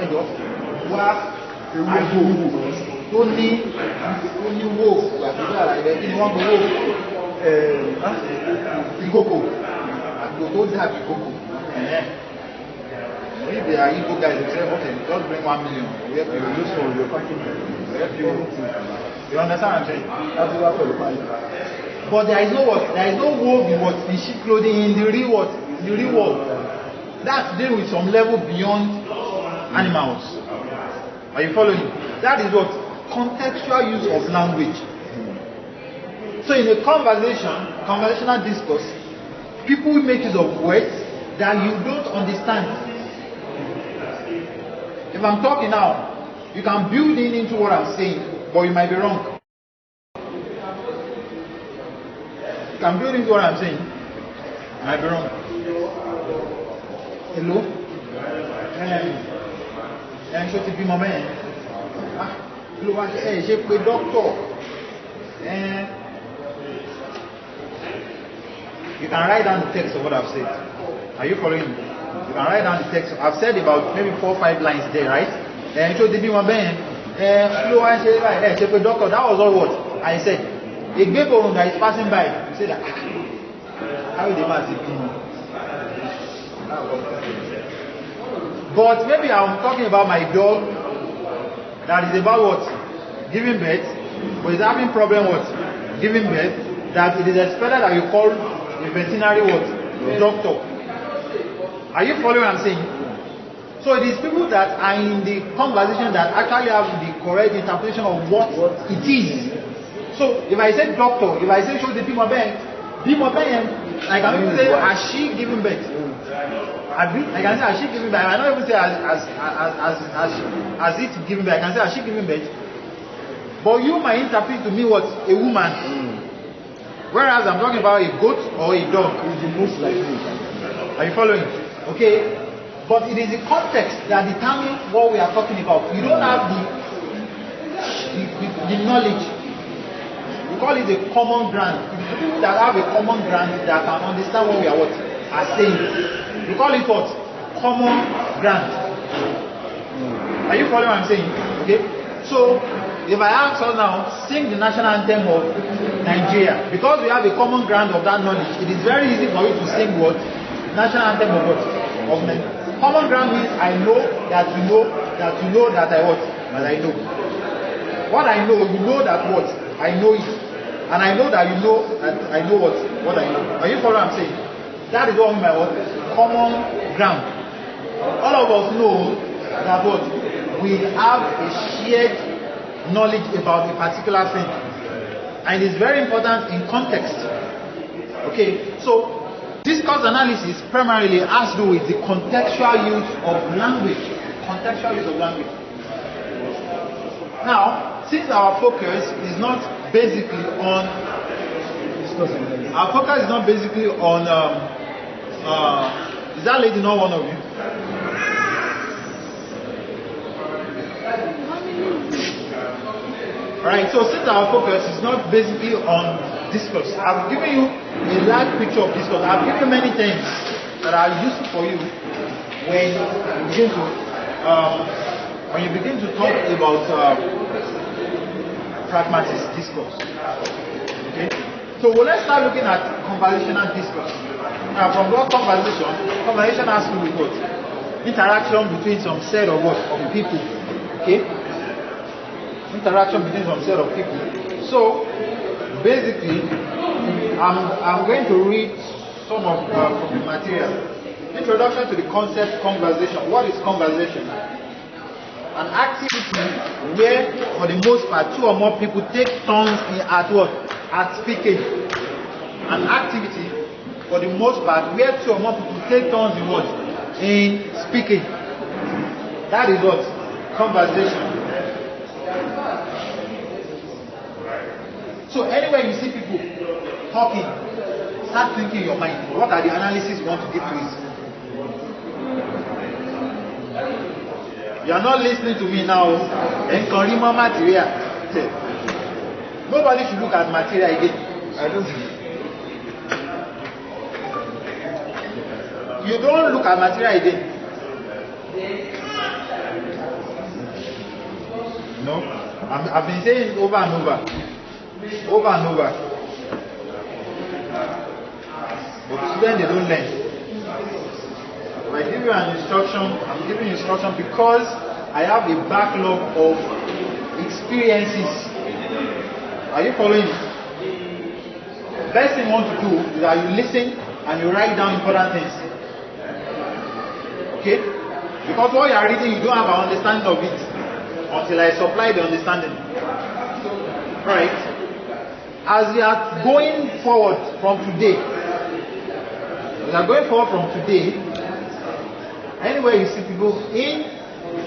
Only wolf. If they are Igbo guys, they say, okay, just bring 1 million. We have to use for your packing. You understand what I'm saying? But there is no what? There is no wolf in what? In sheep clothing in the real what? In the real world. That's dealing with some level beyond animals. Are you following? That is what? Contextual use of language. So in a conversational discourse, people will make use of words that you don't understand. If I'm talking now, you can build into what I'm saying, but you might be wrong. You can build into what I'm saying, you might be wrong. Hello? Show to be my man. Doctor. You can write down the text of what I've said. Are you following me? You can write down the text. I've said about maybe 4 or 5 lines there, right? So the one ben, doctor. That was all what I said. A people that is passing by, you say that. How is the man sleeping? But maybe I'm talking about my dog. That is about what? Giving birth. But it's having problem what? Giving birth. That it is expected that you call a veterinary what? Doctor. Are you following what I'm saying? So it is people that are in the conversation that actually have the correct interpretation of what it is. So if I say doctor, if I say show the people ben, I can even say has she given birth? I can say has she given birth? I don't even say has it given birth. I can say has she given birth? But you might interpret to me what? A woman. Whereas I'm talking about a goat or a dog. Is the most likely. Are you following? Okay. But it is the context that determines what we are talking about. You don't have the knowledge. We call it a common ground. The people that have a common ground that can understand what we are saying. We call it what? Common ground. Are you following what I'm saying? Okay. So if I ask us now, sing the national anthem of Nigeria, because we have a common ground of that knowledge, it is very easy for you to sing what? National anthem of what? Of Nigeria. Common ground means I know that you know that you know that I what? That I know. What I know, you know that what? I know it. And I know that you know that I know what I know. Are you following what I'm saying? That is what I mean by what? Common ground. All of us know that what? We have a shared knowledge about a particular thing. And it is very important in context. Okay, so discourse analysis primarily has to do with the contextual use of language. Contextual use of language. Now, since our focus is not basically on is that lady not one of you? Alright, so since our focus is not basically on discourse, I've given you a large picture of discourse. I've given you many things that are useful for you when you begin to talk about pragmatic discourse. Okay? So let's start looking at conversational discourse. Now, from what conversation has to do with what? Interaction between some set of what? Of people. Okay? Interaction between some set of people. So basically, I'm going to read some of from the material. Introduction to the concept conversation. What is conversation? An activity where, for the most part, 2 or more people take turns at what? At speaking. An activity, for the most part, where 2 or more people take turns in what? In speaking. That is what? Conversation. So anywhere you see people talking, start thinking in your mind, what are the analysis you want to give to it? You are not listening to me now. Encouragement material. Nobody should look at material again. I don't. You don't look at material again. No, I've been saying it over and over. Over and over. But students, they don't learn. When I give you an instruction, I'm giving instruction because I have a backlog of experiences. Are you following me? Best thing you want to do is that you listen and you write down important things. Okay? Because what you are reading, you don't have an understanding of it until I supply the understanding. Right? As we are going forward from today, anywhere you see people in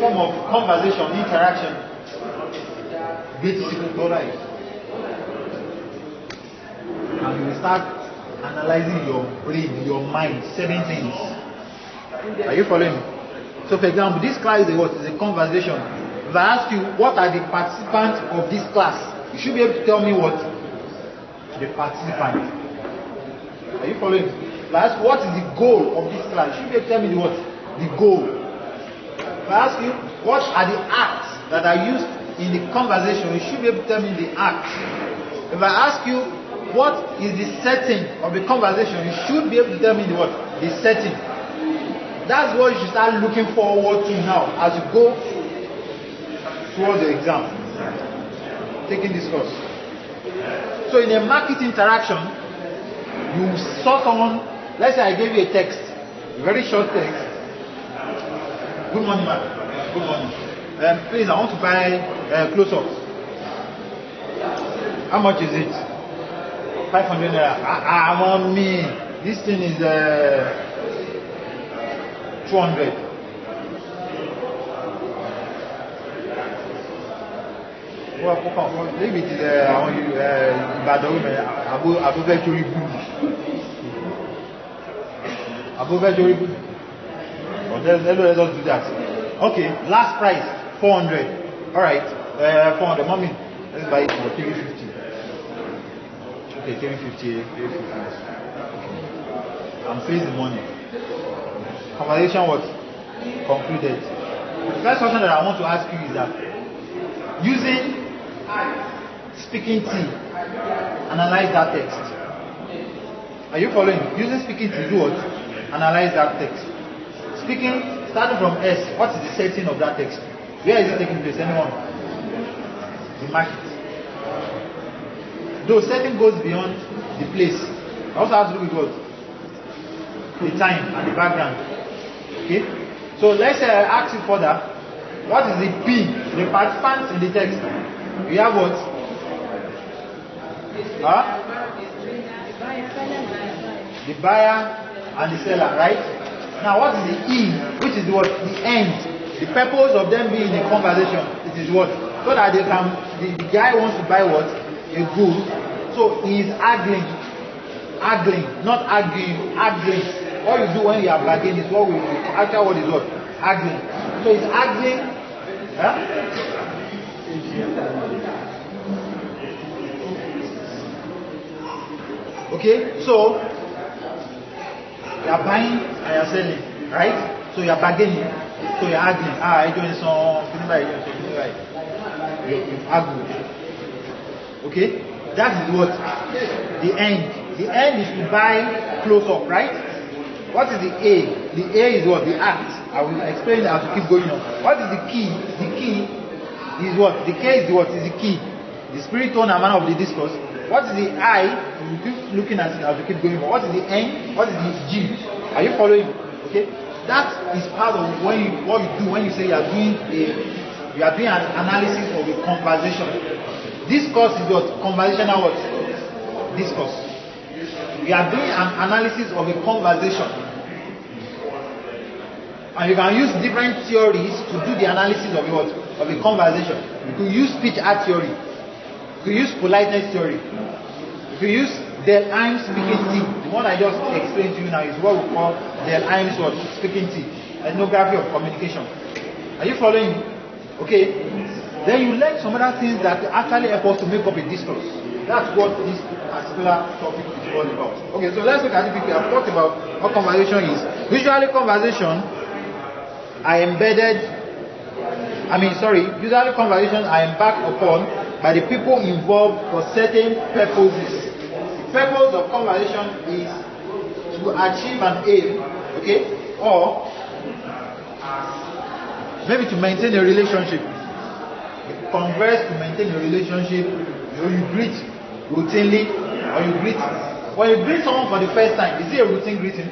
form of conversation, interaction, and you will start analyzing your brain, your mind, certain things. Are you following me? So, for example, this class is a conversation. If I ask you, what are the participants of this class? You should be able to tell me what? The participants. Are you following me? If I ask, what is the goal of this class? You should be able to tell me the what? The goal. If I ask you, what are the acts that are used in the conversation? You should be able to tell me the acts. If I ask you, what is the setting of the conversation? You should be able to tell me the what? The setting. That's what you should start looking forward to now as you go towards the exam. Taking this course. So in a market interaction, you saw someone, let's say I gave you a text, a very short text. Good morning, ma'am. Good morning. Please, I want to buy close-ups. How much is it? 500 naira. I want me. This thing is 200. Well, maybe it is Ibadan women. Above very good. Let us do that. Okay, last price 400. Alright, 400. Mommy, let's buy it for 350. Okay, 350. I'm facing money. Conversation was concluded. The first question that I want to ask you is that using speaking T, analyze that text. Are you following? Using speaking T, do what? Analyze that text. Speaking, starting from S, what is the setting of that text? Where is it taking place? Anyone? The market. Though setting goes beyond the place. It also has to do with what? The time and the background. Okay? So let's ask you further. What is the P? The participants in the text. We have what? The buyer and the seller, right? Now what is the E? Which is what? The end. The purpose of them being in a conversation. It is what? So that they can, the guy wants to buy what? A good. So he is arguing, not arguing, arguing. What you do when you are bargaining is what we actually what is what? Arguing. So he's arguing. Okay, so you are buying and you are selling, right? So you are bargaining, so you are arguing. I doing something right. You argue. Okay, that is what the end. The end is to buy close up, right? What is the A? The A is what? The act. I will explain that as we keep going on. What is the key? The key is what? The K is what? Is the key. The spirit, tone, and manner of the discourse. What is the I? We keep looking at it as we keep going on. What is the N? What is the G? Are you following? Okay? That is part of what you do when you say you are doing an analysis of a conversation. Discourse is what? Conversational what? Discourse. We are doing an analysis of a conversation. And you can use different theories to do the analysis of what? Of a conversation. You could use speech art theory. You could use politeness theory. You could use Del Imes speaking T. The one I just explained to you now is what we call Del Imes what? Speaking T. ethnography of communication. Are you following me? Okay. Then you learn some other things that actually help us to make up a discourse. That's what this particular topic is all about. Okay, so let's look at it quickly. I've talked about what conversation is. Usually conversations are embarked upon by the people involved for certain purposes. The purpose of conversation is to achieve an aim, okay, or maybe to maintain a relationship. You converse to maintain a relationship. You greet routinely, or you greet. When you greet someone for the first time, is it a routine greeting?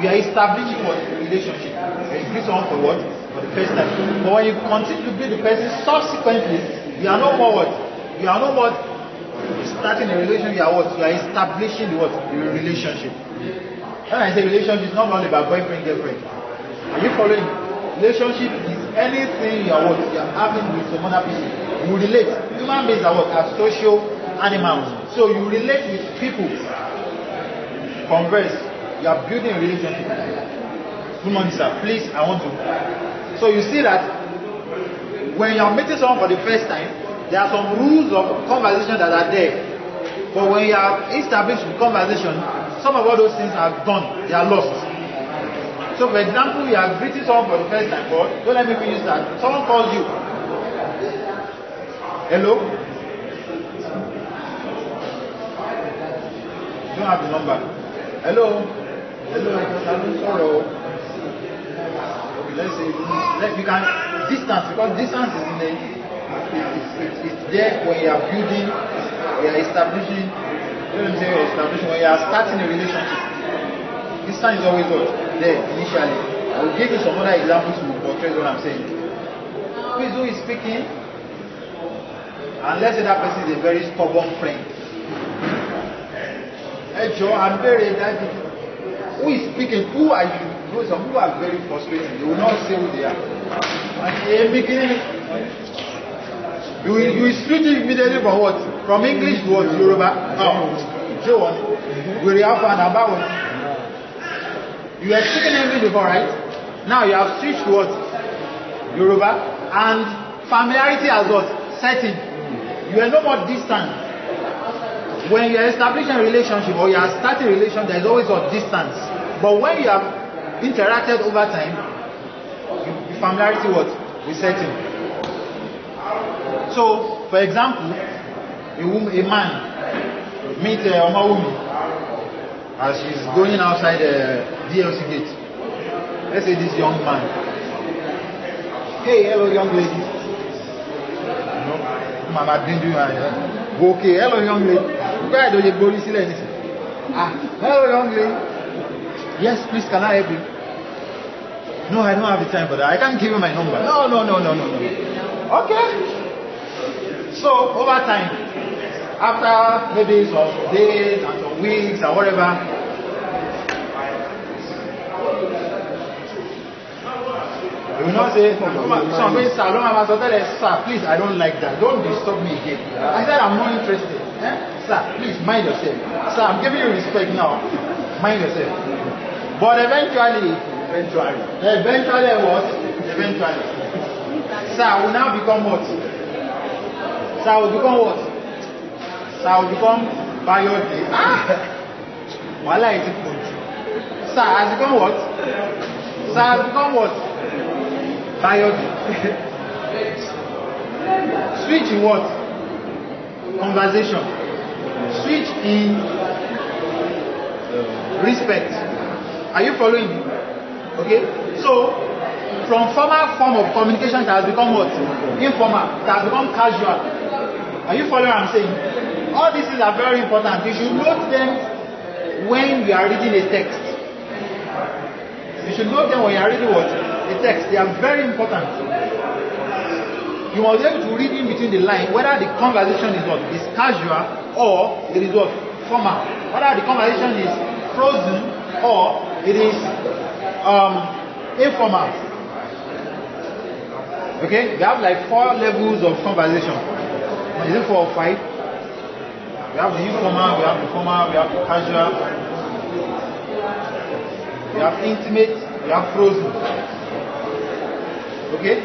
You are establishing what? A relationship. You greet someone for what? For the first time. But when you continue to greet the person subsequently, you are no more what? You are no more starting a relationship. You are what? You are establishing the what? The relationship. When I say relationship, it's not only about boyfriend, girlfriend. Are you following? Relationship is anything you are what? You are having with some other people. You relate. Human beings are what? Are social animals. So you relate with people. Converse. You are building a relationship. Good morning, sir. Please, I want to. So you see that when you are meeting someone for the first time, there are some rules of conversation that are there. But when you are established with conversation, some of all those things are gone. They are lost. So for example, you are greeting someone for the first time, but don't let me finish that. Someone calls you. Hello? You don't have the number. Hello? Hello, sorry. Okay, let's say you can distance, because distance is in the it's there when you are building, when you are establishing, when you are starting a relationship. Distance is always there initially. I will give you some other examples to portray what I'm saying. Who is speaking? And let's say that person is a very stubborn friend. Hey Joe, I'm very excited. Who is speaking? Who are you? You know, some people are very frustrated. They will not say who they are. And in the beginning, you will switch immediately from what? From English to what? Yoruba. Joe, we have found about what? You were speaking English before, right? Now you have switched to what? Yoruba. And familiarity has what? Setting. You are no more distant. When you are establishing a relationship or you are starting a relationship, there is always a distance. But when you have interacted over time, the familiarity what? Will set in. So, for example, a man meet a woman as she's going outside the DLC gate. Let's say this young man. Hey, hello, young lady. No, Mama didn't do okay, hello, young lady. Where do you go? Hello, young lady. Yes, please, can I help you? No, I don't have the time for that. I can't give you my number. No. Okay. So, over time, after maybe some days and some weeks or whatever, you will not say, sir, please, I don't like that. Don't disturb me again. I said, I'm not interested. Sir, please, mind yourself. Sir, I'm giving you respect now. Mind yourself. But eventually what? Sir, will now become what? Sir, will become what? Sir, will become biology. Wala is it good? Sir, has become what? Sir, has become what? Biology. Switch in what? Conversation. Switch in respect. Are you following me? Okay? So, from formal form of communication, it has become what? Informal. It has become casual. Are you following what I'm saying? All these things are very important. You should note them when you are reading a text. You should note them when you are reading what? A text. They are very important. You must be able to read in between the lines whether the conversation is what? Is casual or it is what? Formal. Whether the conversation is frozen or it is informal. Okay? We have like 4 levels of conversation. Is it 4 or 5? We have the informal, we have the formal, we have the casual, we have intimate, you have frozen. Okay?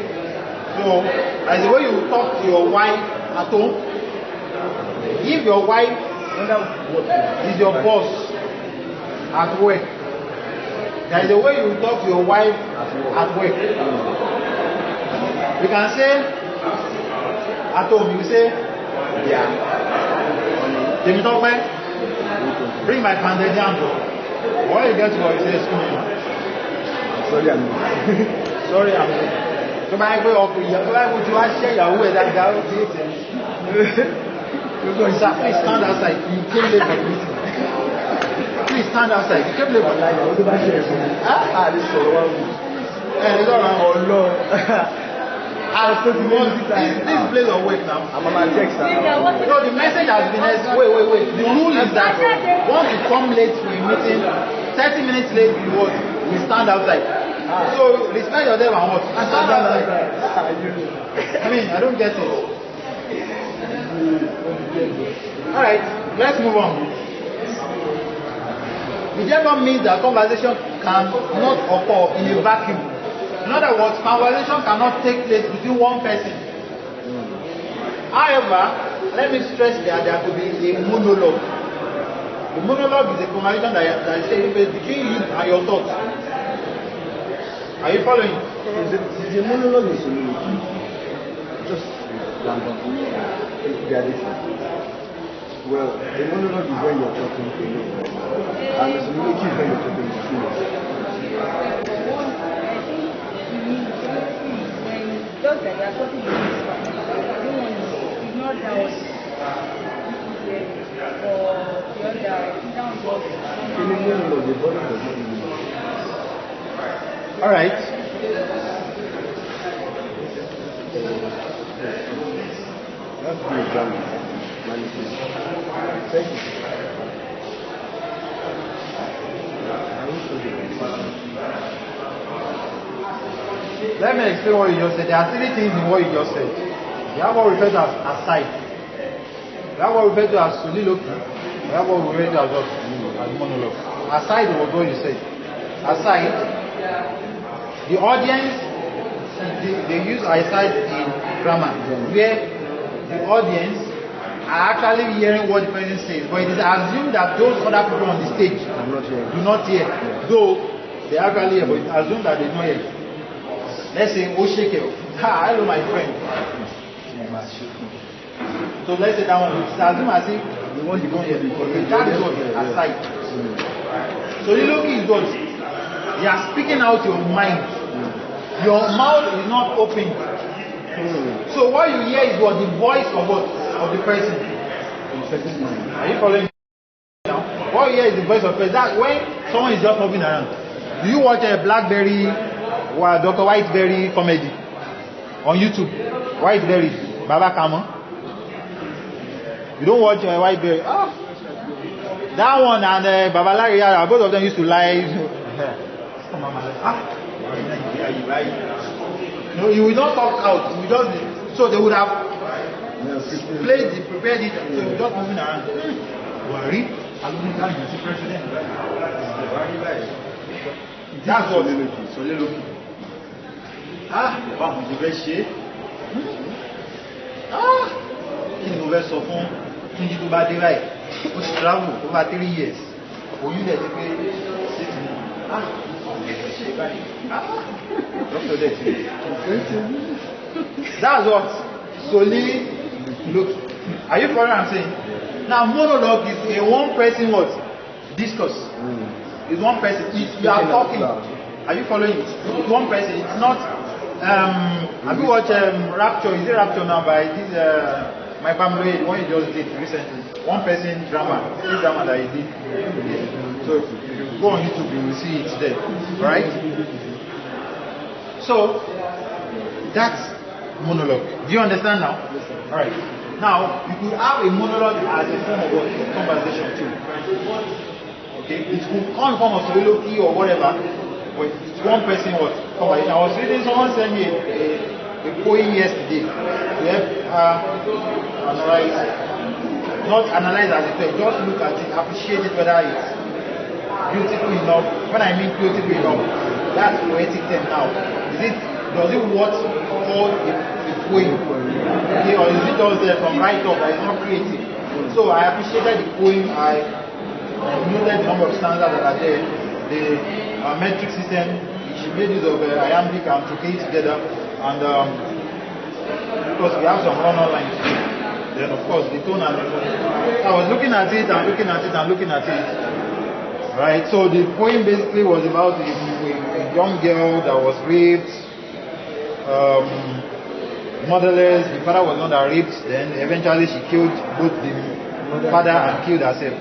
So, as the way you talk to your wife at home, if your wife is your boss at work, there is a way you talk to your wife at work. You can say, at home, you say, yeah. Bring my pounded jam. When you get to work, you say, excuse me. Sorry, I'm sorry, I'm so my way of you share your way that guy. Please stand outside. You came late for the meeting. Please stand outside. You came late for the meeting. This is all right. Oh Lord. This place of work now. I'm on my text now. No, the message has been wait. The rule is that once you come late for a meeting, 30 minutes late we stand outside. So respect yourself and what? And stand outside. I mean, I don't get it. Alright, let's move on. The German means that conversation cannot occur in a vacuum. In other words, conversation cannot take place between one person. However, let me stress that there could be a monologue. The monologue is a conversation that is taking place between you and your thoughts. Are you following? The monologue is just random. Well, the monologue is when you're talking to you, and the soliloquy is when you're talking to you. Just that you are talking to this one, you don't want to ignore that one. Or the other, all right. That's the example. Thank you. Let me explain what you just said. There are three things in what you just said. You have what we refer to as aside. You have what we refer to as soliloquy. You have what we refer to as monologue. Aside was what you said. Aside, the audience, they use aside in grammar, where the audience are actually hearing what the person says, but it is assumed that those other people on the stage do not hear. Though they actually hear, but it's assumed that they don't hear. Let's say, Osheke, hello my friend. So let's say that one, it's assumed as if the one you don't hear, because that is what aside. So the look is what? You are speaking out your mind. Your mouth is not open. So what you hear is what? The voice of what? Of the person. Are you following now? What you hear is the voice of the person. That's when someone is just moving around. Do you watch a Blackberry or Dr. Whiteberry comedy on YouTube? Whiteberry, Baba Kama. You don't watch Whiteberry. That one and Baba Larry, both of them used to lie. No, you will not talk out. You just so they would have prepared it, so you just moving around. Worry, that's what soliloquy. Bon, je vais chier. Qui nous veut so fun? Qui dit to ba dey right? We travel over 3 years. For you that pay 6 months. That's what soliloquy. Are you following what I'm saying? Now monologue is a one person what? Discourse. It's one person. You are talking. Are you following it? It's one person. It's not have you watched Rapture? Is it Rapture now by this my family, the one you just did recently? One person drama. This drama that he did. So if you go on YouTube you will see it there. Right? So that's monologue. Do you understand now? Alright. Now you could have a monologue as a form of conversation too. Okay? It could come in form of soliloquy or whatever, but it's one person what conversation. I was reading, someone sent me a poem yesterday to help analyze, not analyze as a thing, just look at it, appreciate it, whether it's beautiful enough. When I mean beautiful enough, that's poetic term now. Does it what called a poem? Okay, or is it just from right up that is not creative? So I appreciated the poem. I noted the number of stanzas that are there. The metric system, she made use of iambic and trocade together, and because we have some run-on lines. Then of course the tone and I was looking at it and looking at it and looking at it. Right, so the poem basically was about a young girl that was raped, motherless. The father was not that raped. Then eventually she killed both the father and killed herself.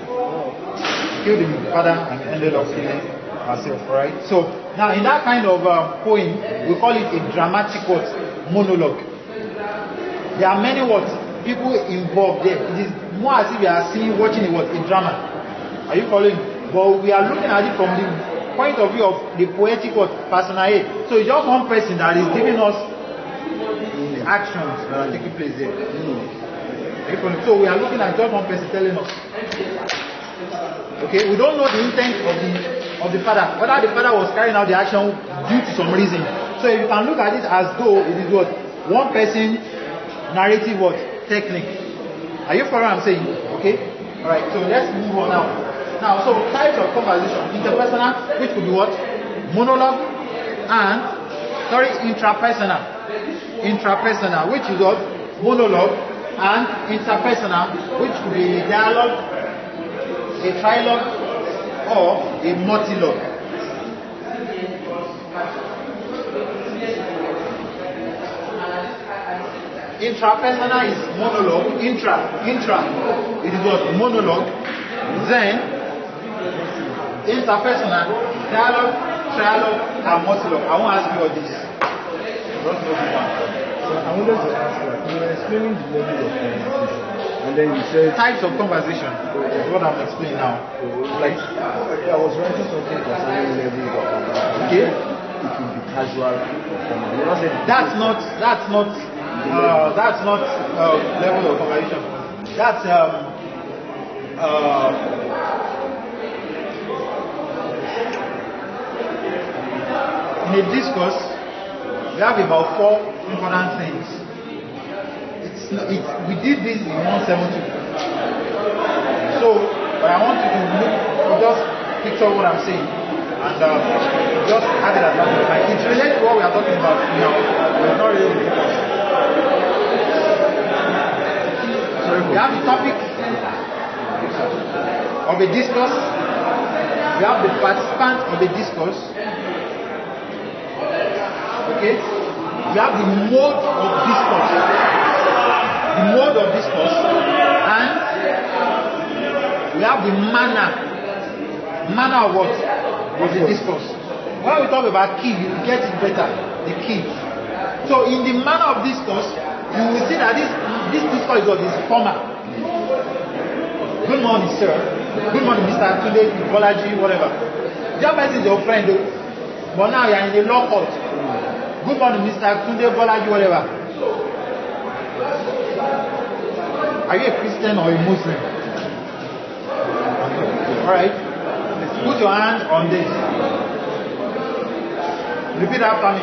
Killed the father and ended up killing herself. Right. So now in that kind of poem, we call it a dramatic what? Monologue. There are many words, people involved there. It is more as if you are watching a drama. Are you following? But we are looking at it from the point of view of the poetic personae. So it's just one person that is giving us the actions that are taking place there. So we are looking at just one person telling us. Okay, we don't know the intent of the father, whether the father was carrying out the action due to some reason. So if you can look at it as though it is what one person narrative technique. Are you following what I'm saying? Okay? Alright, so let's move on now. Now, so types of conversation. Interpersonal, which could be what? Monologue and intrapersonal. Intrapersonal, which is what? Monologue, and interpersonal, which could be a dialogue, a trilogue, or a multilogue. Intrapersonal is monologue. Intra, it is what? Monologue. Then, interpersonal, dialogue, trialogue, and multilogue. I won't ask you all this. Don't know this one. I wanted to ask you, you were explaining the level of conversation, and then you said types of conversation. Is what I'm explaining now. Like, I was writing something concerning level of conversation. Okay. It will be casual. That's not level of conversation. That's in a discourse, we have about 4 important things. We did this in 172. So, but I want you to just picture what I'm saying and just add it as one of mine. It relates to what we are talking about now. We're not really focused. We have the topic of a discourse. We have the participant of a discourse. Okay? We have the mode of discourse. The mode of discourse. And we have the manner. Manner of what? Of the discourse. When we talk about key, you get it better. The key. So in the manner of discourse, you will see that this discourse is formal. Good morning, sir. Good morning, Mr. Tunde, Bolaji, whatever. That person is your friend, but now you are in a law court. Good morning, Mr. Tunde, Bolaji, whatever. Are you a Christian or a Muslim? Alright. Put your hand on this. Repeat after me.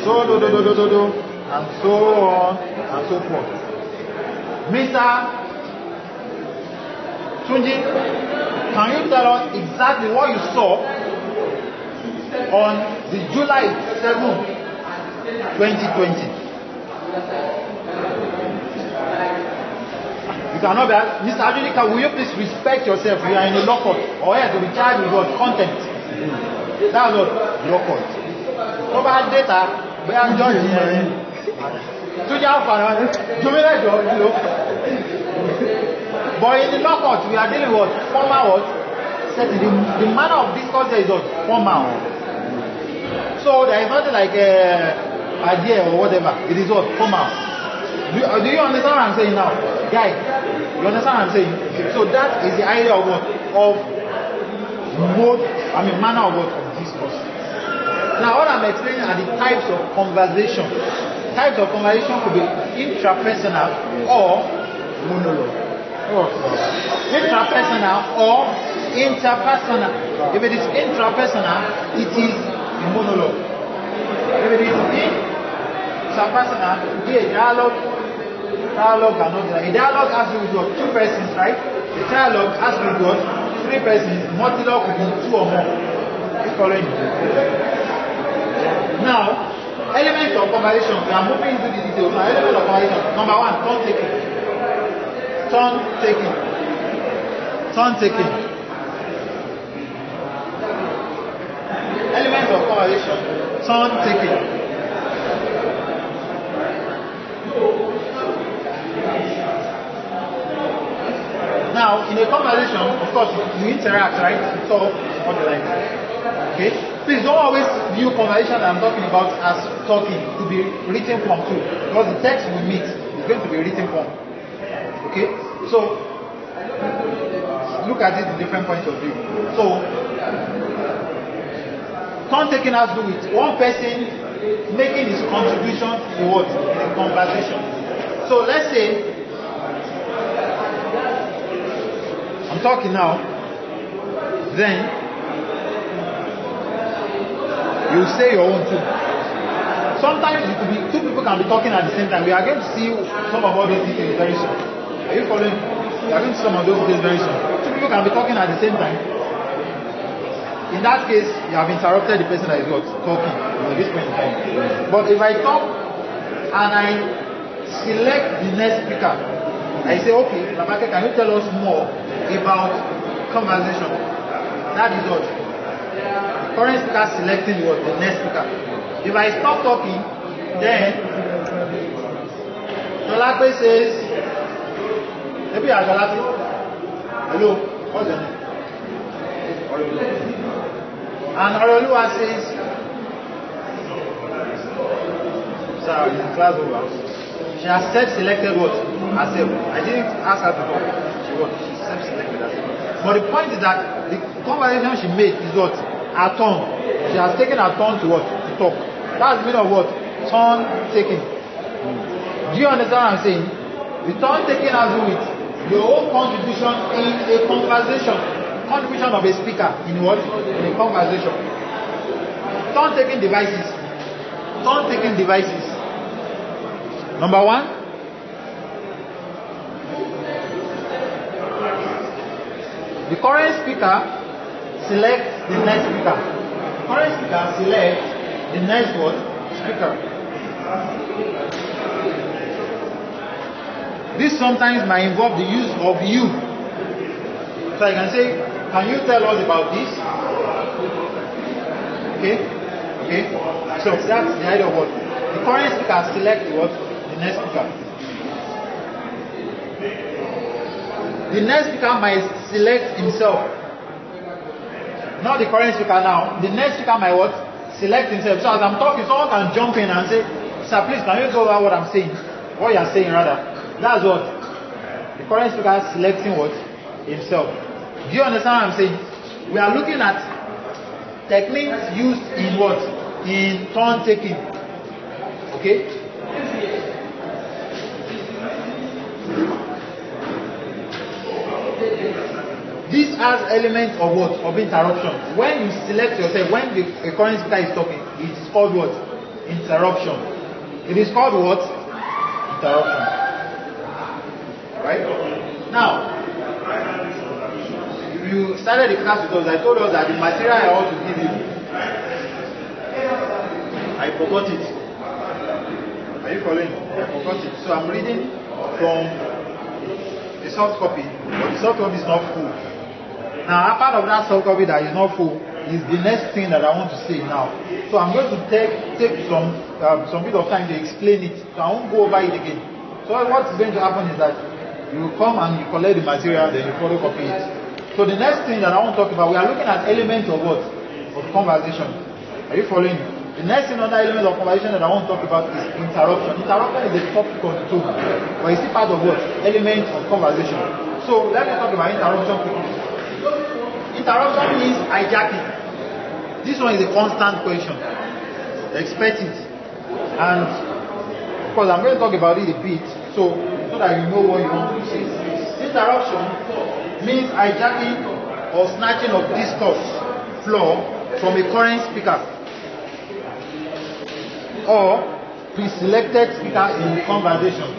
So do, and so on and so forth. Mr. Tunji, can you tell us exactly what you saw on the July 7, 2020? You cannot be asked, Mr. Ajunika, will you please respect yourself? You are in a law court, or else to be charged with what? Contempt. That's what law court. Over data, we are judging. But in the law court, we are dealing with formal what? The manner of discourse there is what? Formal. So there is nothing like idea or whatever. It is what? Formal. Do you understand what I'm saying now? Guys, you understand what I'm saying? So that is the idea of what? Of mode, manner of what? Of discourse. Now what I'm explaining are the types of conversation. Types of conversation could be intrapersonal or monologue. intrapersonal or interpersonal. If it is intrapersonal, it is a monologue. If it is interpersonal, it will be a dialogue. Dialogue cannot be like a dialogue has to do with what? Two persons, right? A dialogue has to do with what? Three persons. Monologue will be two or more. It's following. Now, elements of conversation. We are moving into the details. Now, elements of conversation. Number one, turn taking. Turn taking. Turn taking. Elements of conversation. Turn taking. Now, in a conversation, of course, you interact, right? You talk, what you like. Okay? Please don't always view conversation that I'm talking about as talking to be written form too, because the text we meet is going to be written form. Okay? So, look at it in different points of view. So, turn taking has to do with one person making his contribution to what? In a conversation. So, let's say, I'm talking now, then you say your own too. Sometimes it could be two people can be talking at the same time. We are going to see some of all those details very soon. Are you following? We are going to see some of those details very soon. Two people can be talking at the same time. In that case, you have interrupted the person that is what? Talking at this point in time. But if I talk and I select the next speaker, I say, okay, Labake, can you tell us more about conversation? That is what? Current speaker selecting what? The next speaker. If I stop talking, then Jolape says, maybe I Jolape. Hello, what's your name? And Oroluwa says, sir, in class over. She has self-selected what? Herself. I didn't ask her to talk. She self-selected herself. But the point is that the conversation she made is what? Her turn. She has taken her turn to what? To talk. That's the meaning of what? Turn taking. Do you understand what I'm saying? The turn taking has to do with your own contribution in a conversation. Contribution of a speaker in what? In a conversation. Turn taking devices. Turn taking devices. Number one. The current speaker select the next speaker. The current speaker select the next what? Speaker. This sometimes might involve the use of you. So I can say, can you tell us about this? Okay? Okay? So that's the idea of what? The current speaker select what? The next speaker. The next speaker might select himself. Not the current speaker now. The next speaker might what? Select himself. So as I'm talking, someone can jump in and say, sir, please, can you go over what I'm saying? What you are saying rather. That's what? The current speaker is selecting what? Himself. Do you understand what I'm saying? We are looking at techniques used in what? In turn taking. Okay? This has elements of what? Of interruption. When you select yourself, when the current speaker is talking, it is called what? Interruption. It is called what? Interruption. Right? Now, if you started the class with us, I told us that the material I ought to give you, I forgot it. Are you following? I forgot it. So I'm reading from the soft copy, but the soft copy is not full. Now, a part of that soft copy that is not full is the next thing that I want to say now. So I'm going to take some bit of time to explain it. So I won't go over it again. So what's going to happen is that you come and you collect the material, then you photocopy it. So the next thing that I want to talk about, we are looking at elements of what? Of conversation. Are you following? The next another element of conversation that I want to talk about is interruption. Interruption is a topic on its own, but it's still part of what? Element of conversation. So let me talk about interruption quickly. Interruption means hijacking. This one is a constant question. Expect it. And of course I'm going to talk about it a bit so that you know what you want to say. Interruption means hijacking or snatching of discourse flow from a current speaker or pre-selected speaker in conversation.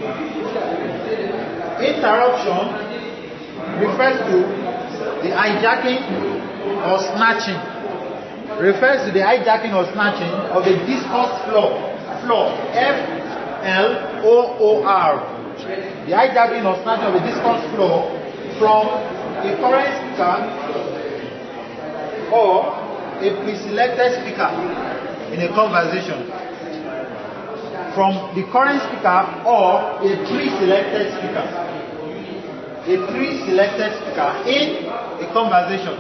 Interruption refers to the hijacking or snatching. Refers to the hijacking or snatching of the discourse flow. F-L-O-O-R. The hijacking or snatching of the discourse flow from a current speaker or a pre-selected speaker in a conversation. From the current speaker or a pre-selected speaker. A pre-selected speaker in a conversation.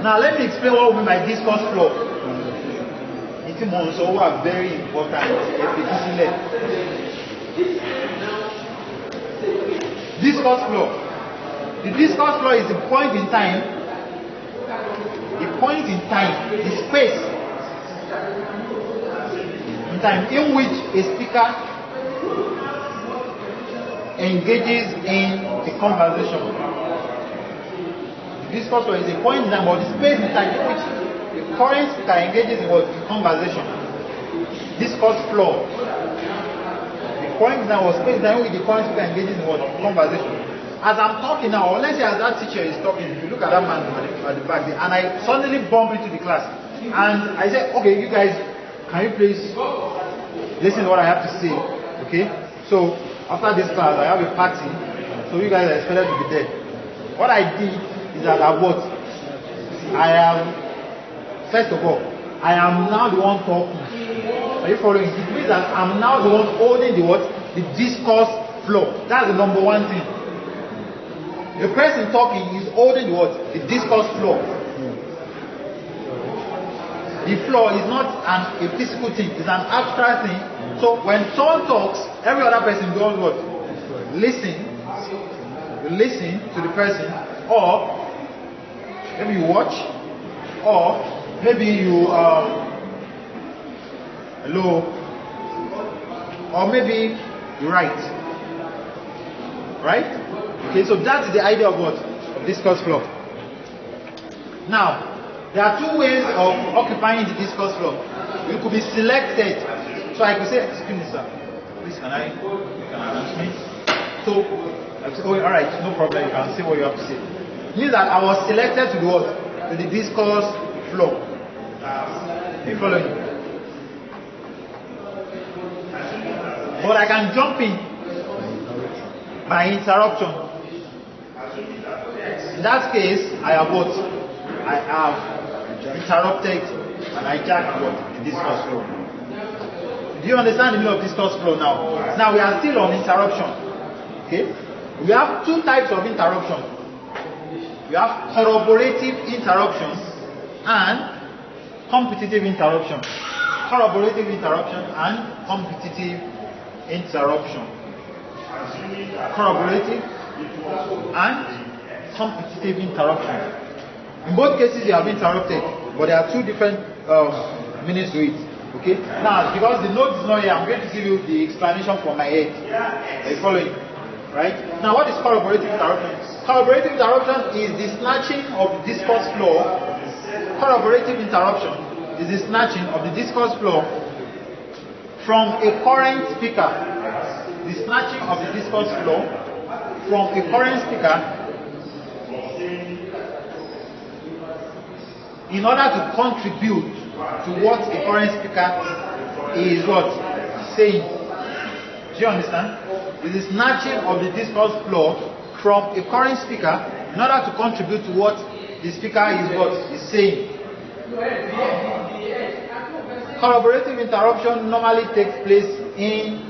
Now let me explain what we mean by discourse flow. It's also very important. Discourse flow. The discourse flow is the point in time, the space in time in which a speaker engages in a conversation. Discourse flow is a point in time or the space in time in which the current speaker engages in what? Conversation. Discourse flow. The point in time or space in time in which the current speaker engages in what? Conversation. As I'm talking now, or let's say as that teacher is talking, if you look at that man at the back there, and I suddenly bump into the class, and I say, okay, you guys, can you please listen to what I have to say? Okay? So, after this class, I have a party, so you guys are expected to be there. What I did is that I am, first of all, I am now the one talking. Are you following? It means that I'm now the one holding the what? The discourse flow. That's the number one thing. The person talking is holding the what? The discourse flow. The flow is not a physical thing, it's an abstract thing. So when someone talks, every other person does what? Listen. You listen to the person, or maybe you watch, or maybe you hello, or maybe you write. Right? Okay, so that is the idea of what? Of discourse flow. Now, there are two ways of occupying the discourse flow. You could be selected. So I could say, excuse me, sir, please can I announce me? So I say, oh, alright, no problem, you can say what you have to say. It means that I was selected to the what? To the discourse flow. Are you following? But I can jump in by interruption. In that case, I have what? I have interrupted and hijacked what? The discourse flow. Do you understand the meaning of discourse flow now? Now we are still on interruption. Okay? We have two types of interruption. We have corroborative interruption and competitive interruption. Corroborative interruption and competitive interruption. Corroborative and competitive interruption. In both cases you have interrupted, but there are two different meanings to it. Okay? Now, because the note is not here, I'm going to give you the explanation from my head. Are you following? Right? Now, what is corroborative interruption? Corroborative interruption is the snatching of the discourse flow. Corroborative interruption is the snatching of the discourse flow from a current speaker. The snatching of the discourse flow from a current speaker in order to contribute to what a current speaker is what? Saying. Do you understand? It is snatching of the discourse flow from a current speaker in order to contribute to what the speaker is what? Is saying. Corroborative interruption normally takes place in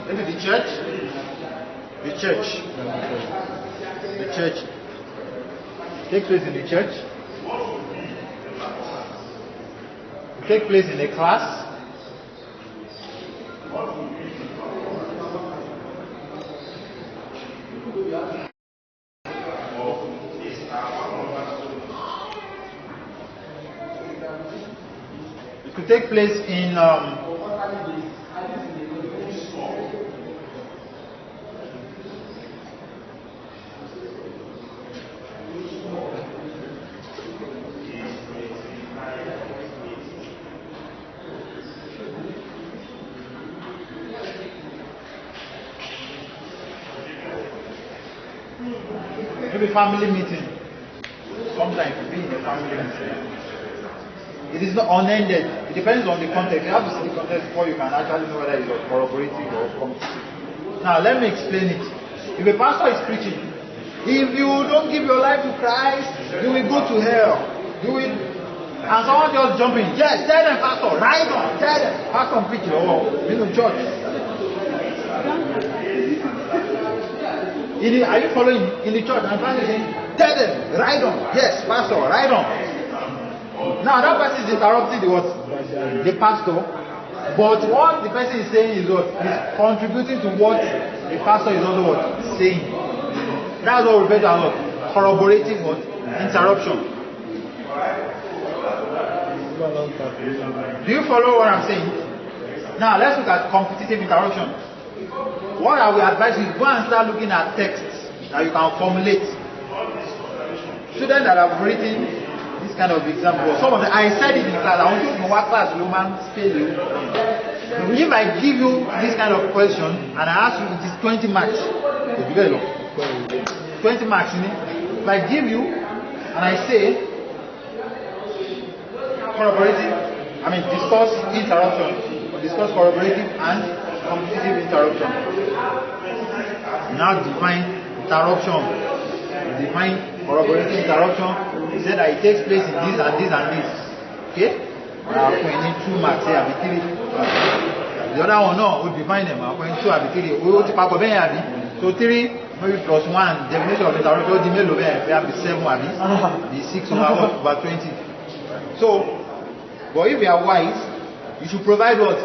maybe the church, The church. The church. Take place in the church. Take place in a class. It could take place in maybe family meeting. Sometimes it be in a family meeting. It is not unended. It depends on the context. You have to see the context before you can actually know whether it's corroborative or competitive. Now let me explain it. If a pastor is preaching, if you don't give your life to Christ, you will go to hell. You will, and someone just jump in. Yes, tell them, pastor, right on, tell them. Pastor preaching or church. Are you following in the church? I'm trying to say, tell them, right on. Yes, pastor, right on. Now that person is interrupting the what? The pastor. But what the person is saying is what? Is contributing to what the pastor is also what? Saying. That's what we refer to as what? Corroborating what? Interruption. Do you follow what I'm saying? Now let's look at competitive interruption. What I will advise you is go and start looking at texts that you can formulate. Students that have written this kind of example, some of them, I said it in class, I want to know what class Roman spell you. If I give you this kind of question and I ask you it is 20 marks, it's very long. 20 marks, if I give you and I say discuss interruption, discuss corroborative and competitive interruption. Now define interruption. Define corroborative interruption. He said that it takes place in this and this and this. Okay? We need 2 marks here, I'll be 3. The other one, no, we'll define them. I'll point 2, I'll be 3. We will take up so 3, maybe plus 1. Definition of interruption, the middle over here, we have the 7, the 6 over 20. So, but if we are wise, you should provide what?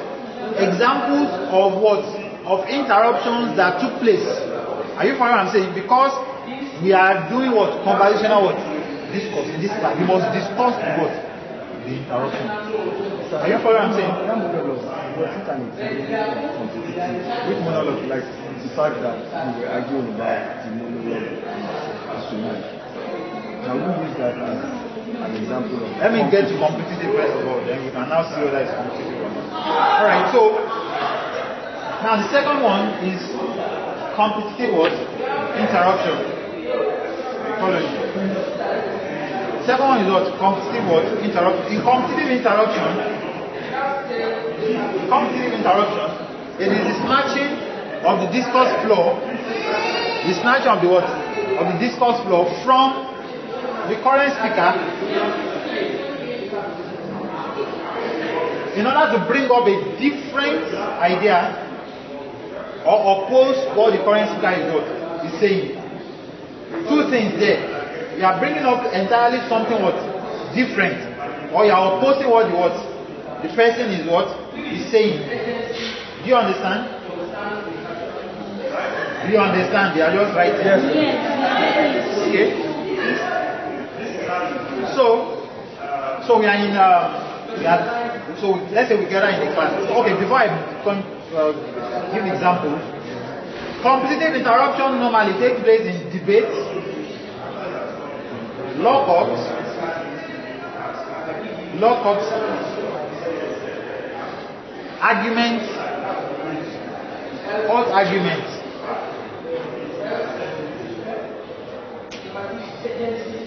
Examples of what? Of interruptions that took place. Are you following what I'm saying? Because we are doing what? Conversational what? Discourse. In this class, we must discuss the what? The interruption. Are you following what I'm saying? Which monologue? Like the fact that we were arguing about the monologue and instrument. Can we use that as an example of... Let me get to competitive first of all, then we can now see whether it's competitive or not. Alright, so now the second one is competitive what? Interruption. Following. Second one is what? Competitive what? Interruption. In competitive interruption, it is the snatching of the discourse flow, the snatching of the what? Of the discourse flow from the current speaker in order to bring up a different idea or oppose what the current speaker is saying. 2 things there. You are bringing up entirely something what different, or you are opposing what the person is what is saying. Do you understand? Do you understand? They are just right there. Okay. So we are in so let's say we gather in the class. Okay, before I give examples, competitive interruption normally takes place in debates, lockups, arguments, hot arguments.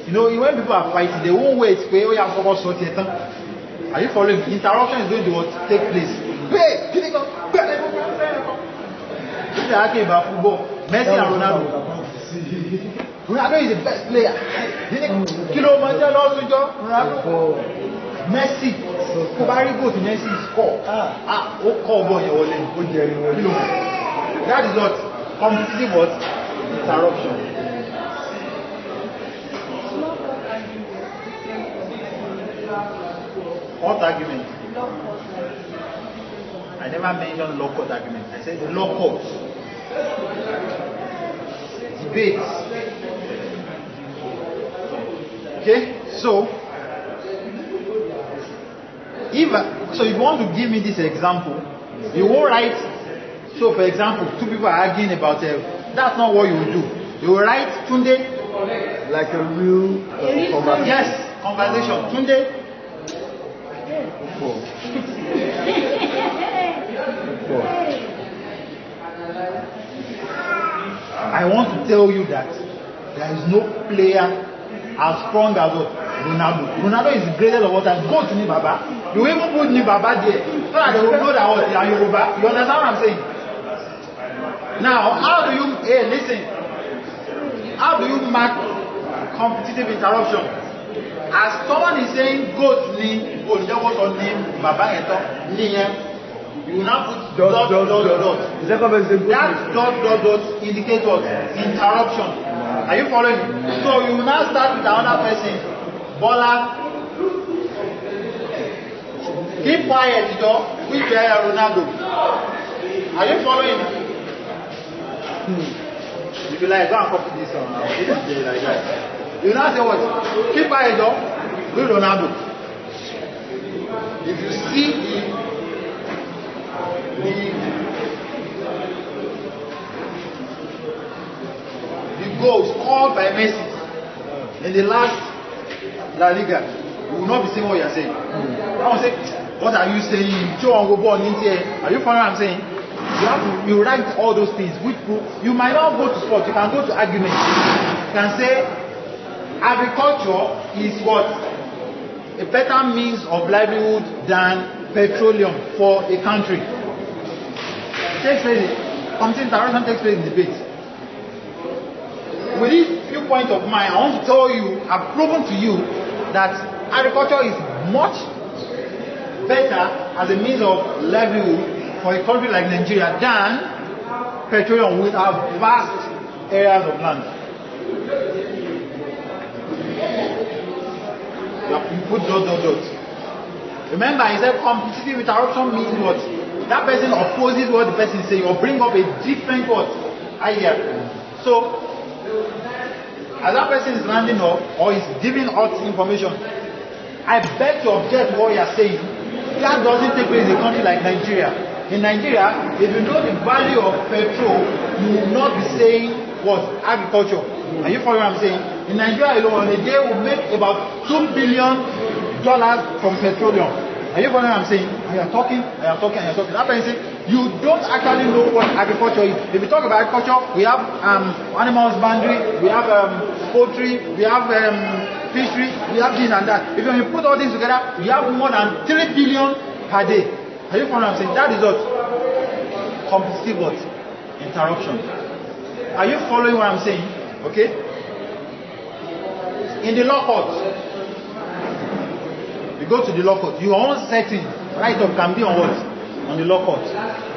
You know, when people are fighting, they won't wait for you have focus on it. Are you following? Interruption is going to take place. Hey, if they are talking about football, Messi and Ronaldo. Ronaldo is the best player. Ronaldo, Messi, go to Messi score. That is what Competitive what? Interruption. What argument? I never mentioned law court argument. I said the law court. Debates. Okay? So if you want to give me this example, you will write. So for example, two people are arguing about that's not what you will do. You will write Tunde. Like a real conversation. Yes, conversation. Tunde. I want to tell you that there is no player as strong as Ronaldo. Ronaldo is the greatest of all time. Go to Nibaba. You even put Nibaba there so that they will know that what they are Yoruba. You understand what I'm saying? Now, how do you listen? How do you mark competitive interruption? As someone is saying go to ni, what's your name? Baba Eto, you will now put dot. That dot indicates what? Interruption. Are you following? So you will now start with another person. Bola. Keep quiet, which player Ronaldo? Are you following? If you like, go and copy this one. Like that. You now say what? Keep quiet, with Ronaldo. If you see the goals scored by Messi in the last La Liga, you will not be saying what you are saying. I will say, what are you saying? Are you following what I'm saying? You write all those things which prove you might not go to sport, you can go to argument. You can say agriculture is what? A better means of livelihood than petroleum for a country. It takes place, interruption takes place in debate. With these few points of mine, I want to tell you, I've proven to you that agriculture is much better as a means of livelihood for a country like Nigeria than petroleum with our vast areas of land. You put dot. Remember, I said competitive interruption means what? That person opposes what the person is saying or bring up a different what? Idea. So, as that person is landing up or is giving out information, I beg to object to what you are saying. That doesn't take place in a country like Nigeria. In Nigeria, if you know the value of petrol, you will not be saying what? Agriculture. Are you following what I'm saying? In Nigeria alone, on a day we make about $2 billion from petroleum. Are you following what I'm saying? And you're talking. That person says, you don't actually know what agriculture is. If we talk about agriculture, we have animal husbandry, we have poultry, we have fishery, we have this and that. If you put all these together, you have more than 3 billion per day. Are you following what I'm saying? That is what? Competitive what? Interruption. Are you following what I'm saying? Okay? In the law court, you go to the law court, your own setting, right up can be on what? On the law court.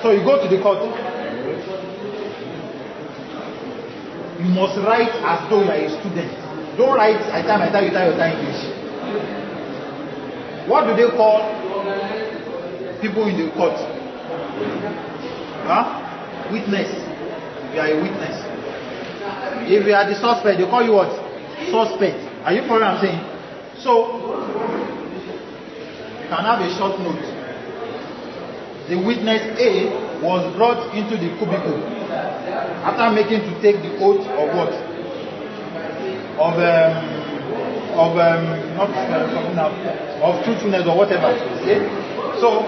So you go to the court, you must write as though you are a student. Don't write, I tell you English. What do they call people in the court? Witness. If you are a witness. If you are the suspect, they call you what? Suspect. Are you following what I'm saying? So, you can have a short note. The witness A was brought into the cubicle after making to take the oath of what? Of truthfulness or whatever. Okay? So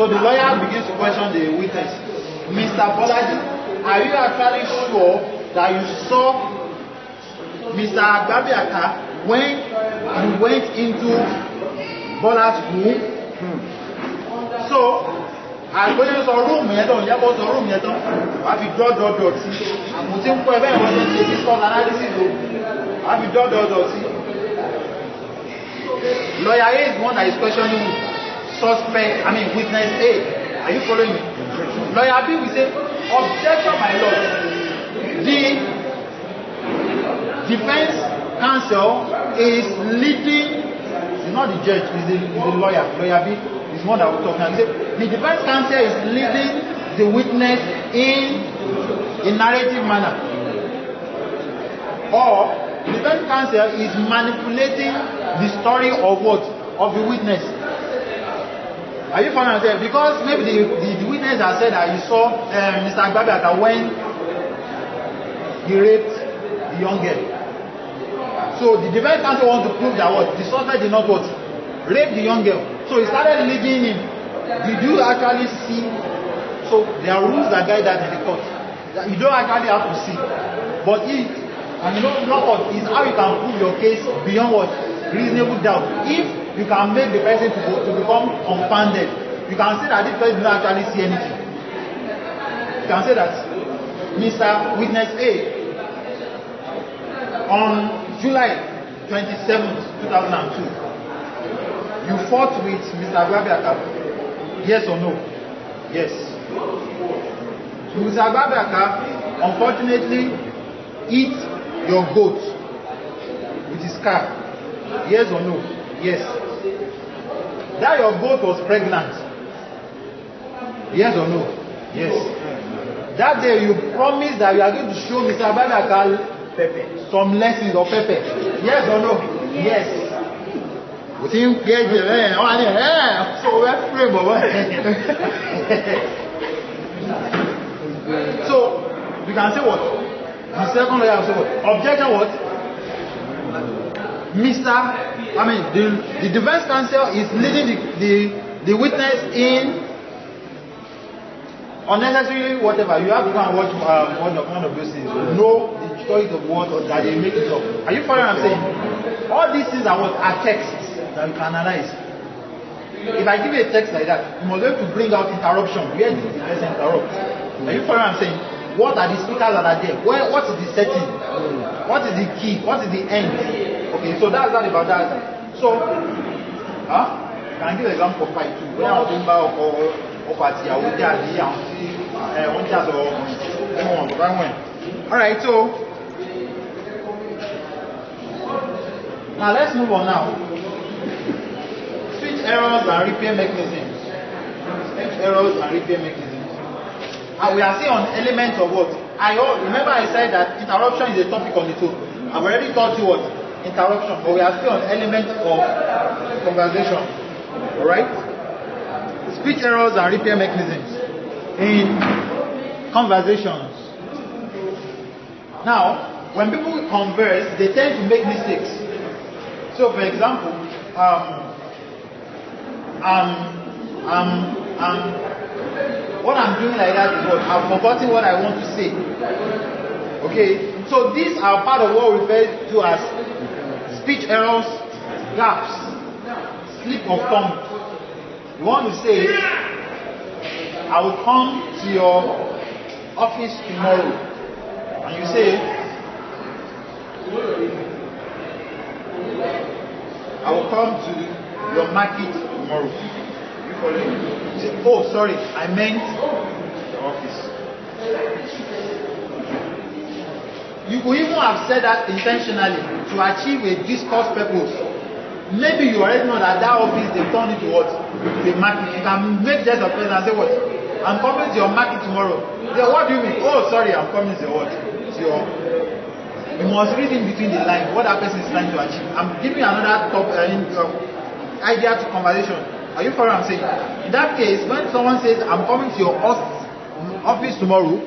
the lawyer begins to question the witness. Mr. Bolaji, are you actually sure that you saw Mr. Agbabiaka when you went into Bola's room? So, àgbẹ̀yẹ sọ rúùmù yẹn tán, ìyẹ́bọ̀ sọ rúùmù yẹn tán, wà á fi dọ́dọ̀dọ̀ sí. Àmù tí ń kọ́ ẹgbẹ́ ìwọ̀n ṣe discourse analysis o, wà á fi dọ́dọ̀dọ̀ sí. Lawyer A is the one that is questioning witness A. Are you following me? Lawyer B will say, Objection, my lord. The defense counsel is leading, it's not the judge, it's the lawyer. Lawyer B is one that we're talking about. The defense counsel is leading the witness in a narrative manner. Or the defense counsel is manipulating the story of what? Of the witness. Are you following what I'm saying? Because maybe the witness has said that he saw Mr. Agbabiaka when he raped the young girl. So the defense counsel wants to prove that what? The suspect did not what? Rape the young girl. So he started leading him. Did you actually see? So there are rules that guide that in the court. That you don't actually have to see. But if, and you know, law is how you can prove your case beyond what? Reasonable doubt. If you can make the person to become confounded, you can say that this person did not actually see anything. You can say that Mr. Witness A, on July 27th, 2002, you fought with Mr. Agbabiaka. Yes or no? Yes. Mr. Agbabiaka unfortunately eat your goat with his car. Yes or no? Yes. That your goat was pregnant. Yes or no? Yes. That day you promised that you are going to show Mr. Agbabiaka some lessons of pepper. Yes or no? Yes. So we're free, So you can say what? The second lawyer will say what? Objection what? The defense counsel is leading the witness in unnecessarily whatever. You have to go and watch one of those things. Know the choice of words that they make it up. Are you following what I'm saying? All these things are what are texts that you can analyze. If I give you a text like that, you must be able to bring out interruption. Where did the person interrupt? Are you following what I'm saying? What are the speakers that are there? What is the setting? What is the key? What is the end? Okay, so that's not about that. So, can I give an example of 5 2? When I was talking about party, I would get the one chance or anyone. Alright, so now let's move on now. Switch errors and repair mechanisms. Switch errors and repair mechanisms. And we are still on elements of what? Remember I said that interruption is a topic on its own. I've already taught you what? Interruption, but we are still on elements of conversation. Alright? Speech errors and repair mechanisms in conversations. Now, when people converse, they tend to make mistakes. So, for example, what I'm doing like that is what? I've forgotten what I want to say. Okay? So these are part of what we refer to as speech errors, gaps, slip of tongue. You want to say, I will come to your office tomorrow. And you say, I will come to your market tomorrow. You follow me? You say, oh, sorry, I meant the office. You could even have said that intentionally to achieve a discourse purpose. Maybe you already know that office they turn into what? The market. You can make just a person and say what? I'm coming to your market tomorrow. Then what do you mean? Oh, sorry, I'm coming to your what? You must read in between the lines what that person is trying to achieve. I'm giving you another idea to conversation. Are you following what I'm saying? In that case, when someone says, I'm coming to your office tomorrow,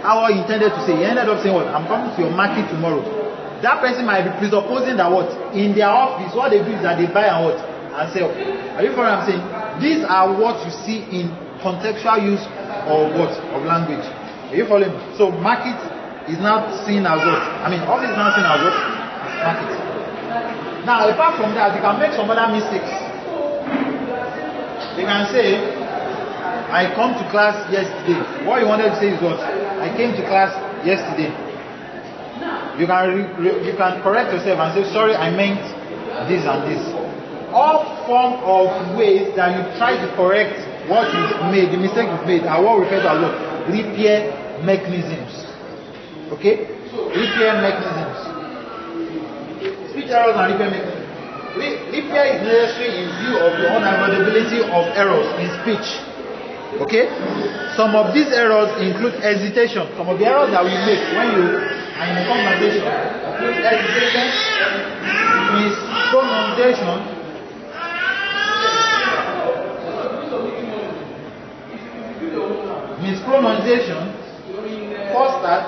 how he intended to say, he ended up saying what? I'm coming to your market tomorrow. That person might be presupposing that what? In their office, what they do is that they buy and what? And sell. Are you following what I'm saying? These are what you see in contextual use of what? Of language. Are you following? So market is not seen as what? Office is not seen as what? Market. Now, apart from that, you can make some other mistakes. You can say, I come to class yesterday. What you wanted to say is what? I came to class yesterday. You can correct yourself and say, sorry, I meant this and this. All form of ways that you try to correct what you've made, the mistake you've made, are what we refer to as what? repair mechanisms. Okay? Repair mechanisms. Speech errors and repair mechanisms. Repair is necessary in view of the unavoidability of errors in speech. Okay? Some of these errors include hesitation. Some of the errors that we make when you are in a conversation include hesitation, mispronunciation, false start,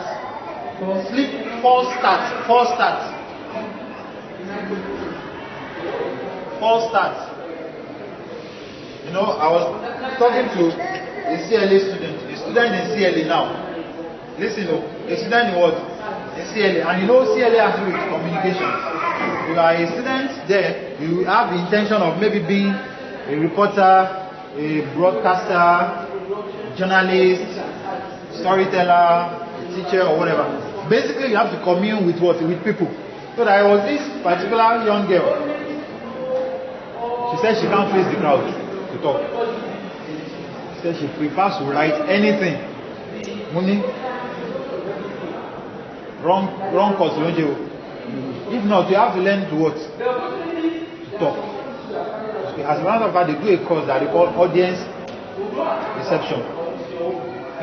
false start. You know, I was talking to a CLA student, in CLA now. Listen, a student in what? In CLA, and you know CLA has to do with communication. You are a student there, you have the intention of maybe being a reporter, a broadcaster, journalist, storyteller, teacher, or whatever. Basically, you have to commune with what? With people. So there was this particular young girl. She said she can't face the crowd to talk. She said she prefers to write anything. Money. Wrong course. If not, you have to learn to what? To talk. As a matter of fact, they do a course that they call audience reception,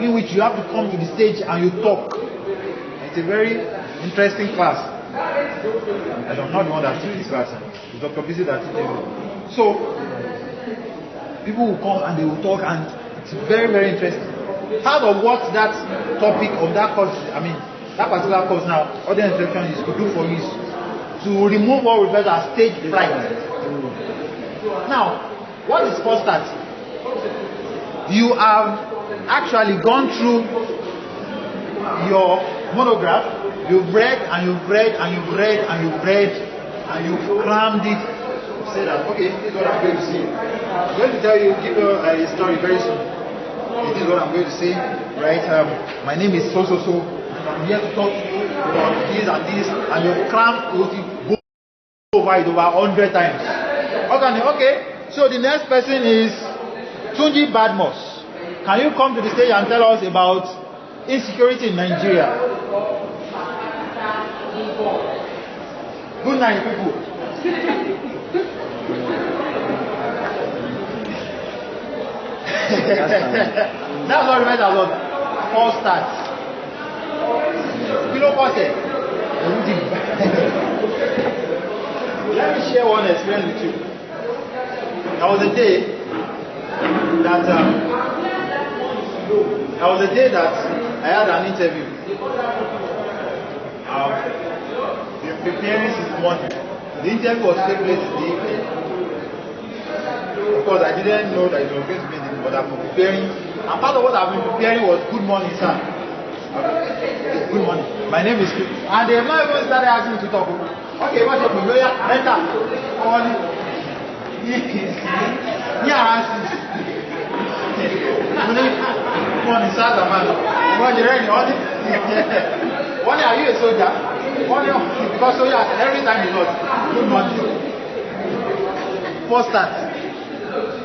in which you have to come to the stage and you talk. It's a very interesting class. I'm not the one that teaches the class. It's Dr. BC that teaches it. So, people will come and they will talk, and it's very, very interesting. Part of what that topic of that course, that particular course now, audience reception, is to do for you is to remove what we refer to as stage fright. Now, what is false start? You have actually gone through your monograph, you've read and you've read and you've read and you've read and you've crammed it. You say that, okay, this is what I'm going to say. I'm going to give you a story very soon. This is what I'm going to say, right? My name is so. I'm here to talk to you about this and this, and you've crammed it over 100 times. Okay, so the next person is Tunji Badmos. Can you come to the stage and tell us about insecurity in Nigeria? Good night, people. That's what we meant about false start. You know what? Let me share one experience with you. There was a day that I had an interview. Been preparing since morning. The interview was taking place in the evening. Of course, I didn't know that it was going to be in the evening, but I've been preparing. And part of what I've been preparing was good morning, sir. Good morning. My name is Chris. And they have not even started asking me to talk. Okay, what's up? Enter. Yeah. Good morning, sir. Are you a soldier? Because soldier, every time you lost. Good morning. First start.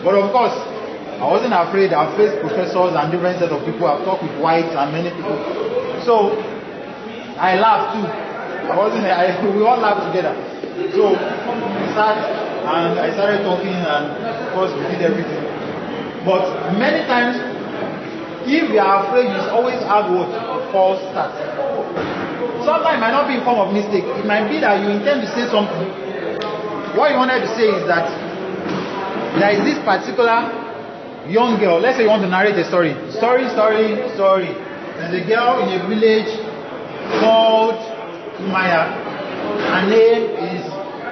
But of course, I wasn't afraid. I've faced professors and different set of people. I've talked with whites and many people. So I laughed too. We all laughed together. So we sat and I started talking, and of course we did everything. But many times, if you are afraid, you always have what? A false start. Sometimes it might not be in form of mistake. It might be that you intend to say something. What you wanted to say is that there is this particular young girl. Let's say you want to narrate a story. Story. There's a girl in a village called Umaya. Her name is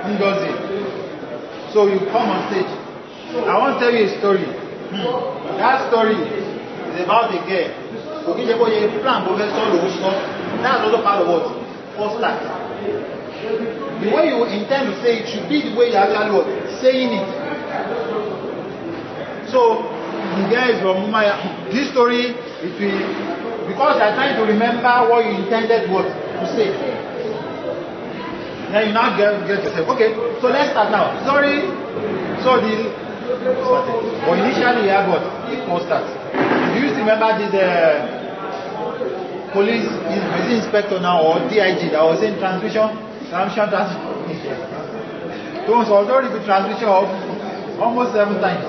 Ngozi. So you come on stage. I want to tell you a story. That story is about a girl. That's also part of what? First start. The way you intend to say it should be the way you actually what? Saying it. So the girl is from Umaya. This story, because you are trying to remember what you intended what to say. Then you now get yourself. Okay, so let's start now. Sorry. So but initially you have what? A false start. Do you still remember this police inspector now or DIG that was saying transmission. So I was already with transmission of almost 7 times.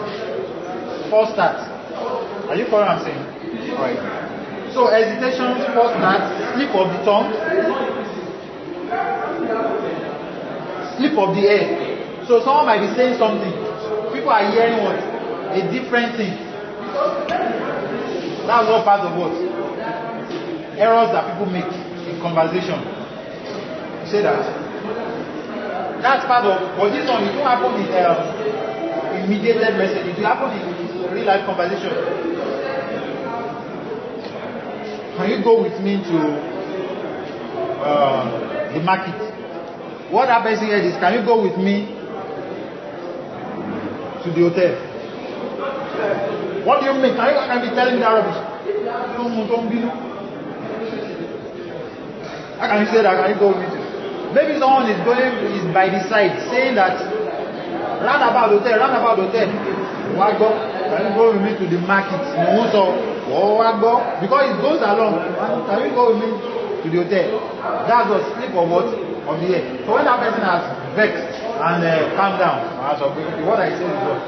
False start. Are you following what I'm saying? Alright. So hesitation, false start, slip of the tongue, slip of the air. So someone might be saying something. People are hearing what? A different thing. That's all part of what? Errors that people make in conversation. You say that? That's part of, but this one, it don't happen in mediated message. It will happen in real life conversation. Can you go with me to the market? What happens here is, can you go with me to the hotel? What do you mean? Can you be telling me that rubbish? How can you say that? Can you go with me? Maybe someone is by the side saying that roundabout hotel. What go? Can you go with me to the market? Because it goes along. Can you go with me to the hotel? That's a slip of what? Of the air. So when that person has vexed and calmed down, what I say is what?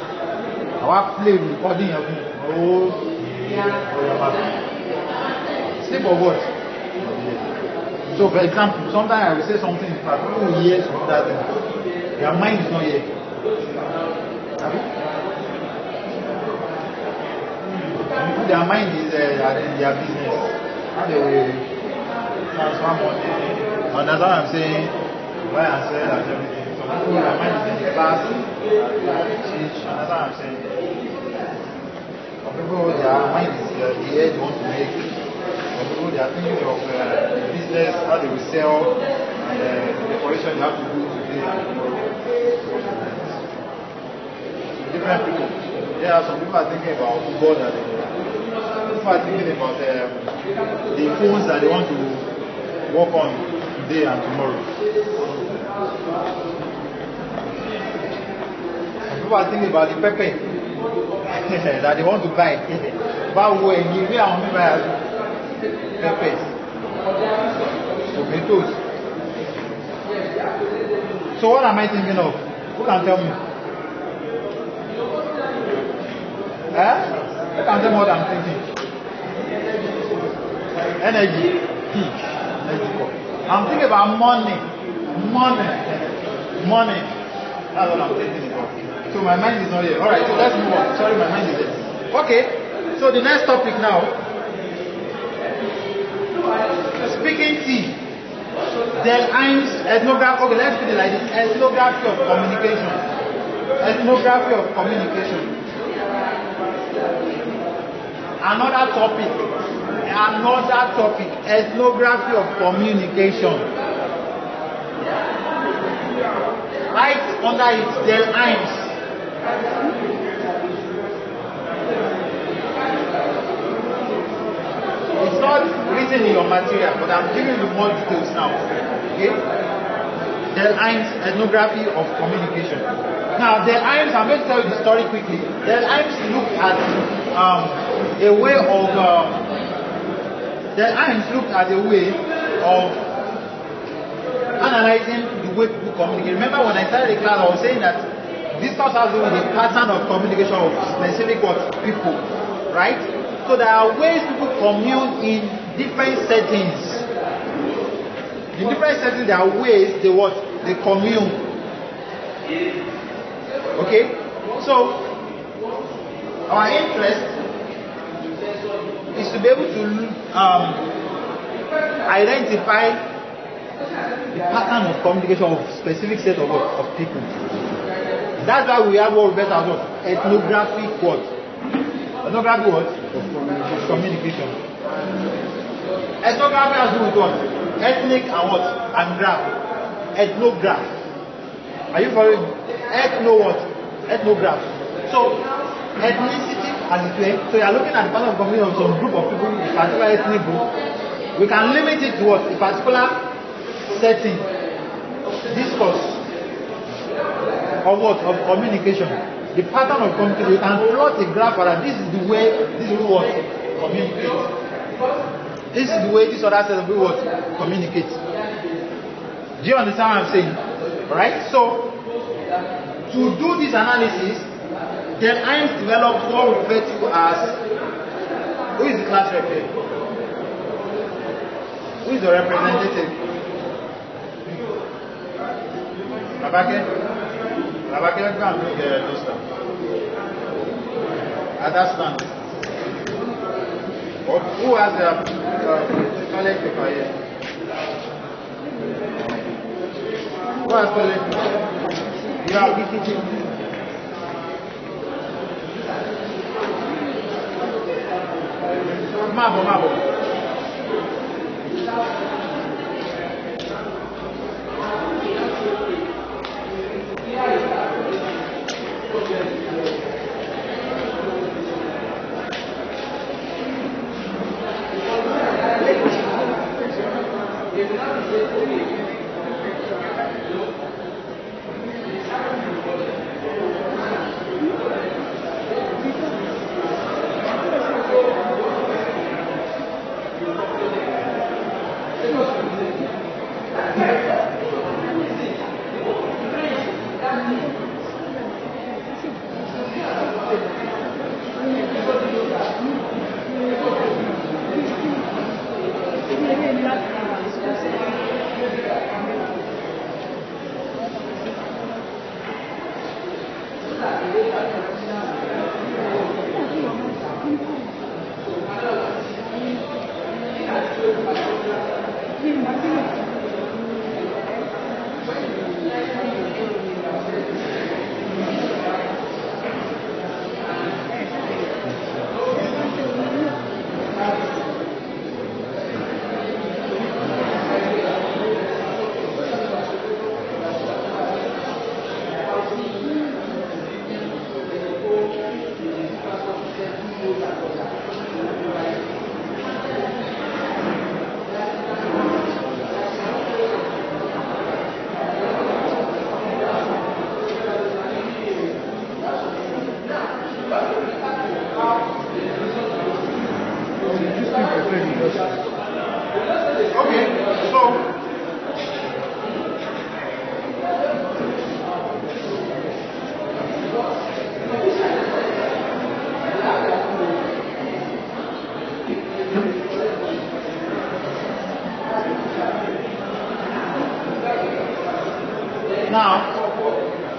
I want to play recording of me. Slip of what? So for example, sometimes I will say something, but people will hear some that their mind is not here. Their mind is in their business. How they will transfer money. And that's what I'm saying. Why I say that everything. Some people, their mind is in the class. Teach. And that's what I'm saying. Some people, their mind is the edge they want to make. Some people, they are thinking of business, how they will sell, and the decoration they have to do today and tomorrow. Different people. There are some people are thinking about football that people are thinking about the phones that they want to work on today and tomorrow. Some people are thinking about the pepper that they want to buy. But when you want to buy peppers, tomatoes. So what am I thinking of? Who can tell me? Who can tell me what I'm thinking? Energy. I'm thinking about money. That's what I'm thinking about. So my mind is not here. Alright, so let's move on. Sorry, my mind is there. Okay, so the next topic now. Speaking T. LIN's ethnography. Okay, let's put it like this. Ethnography of communication. Ethnography of communication. Another topic. Ethnography of communication. Right under it, LIN's. It's not written in your material, but I'm giving you more details now. Okay? LIN's ethnography of communication. Now, LIN's, I'm going to tell you the story quickly. LIN's looked at a way of analyzing the way people communicate. Remember when I started the class, I was saying that discourse has to do with the pattern of communication of specific people, right? So there are ways people commune in different settings. In different settings, there are ways they commune. Okay? So our interest is to be able to identify the pattern of communication of specific set of people. That's why we have what we better as ethnography what? Ethnography what? Of communication. Ethnography has to do with what? Ethnic and what? And graph. Ethnograph. Are you following? Ethno what? Ethnograph. So ethnicity as it were. So you are looking at the pattern of communication of some group of people, a particular ethnic group. We can limit it to what? A particular setting. Discourse. Of what? Of communication. The pattern of communication. You can plot a graph around this is the way what communicate. This is the way this other set of people communicate. Do you understand what I'm saying? Alright? So, to do this analysis, then Heinz developed what we refer to as, who is the class rep here? Who is the representative? Labake, go and bring the toaster. Understand? Who has the toilet paper here? Who has toilet paper? You have Mabo.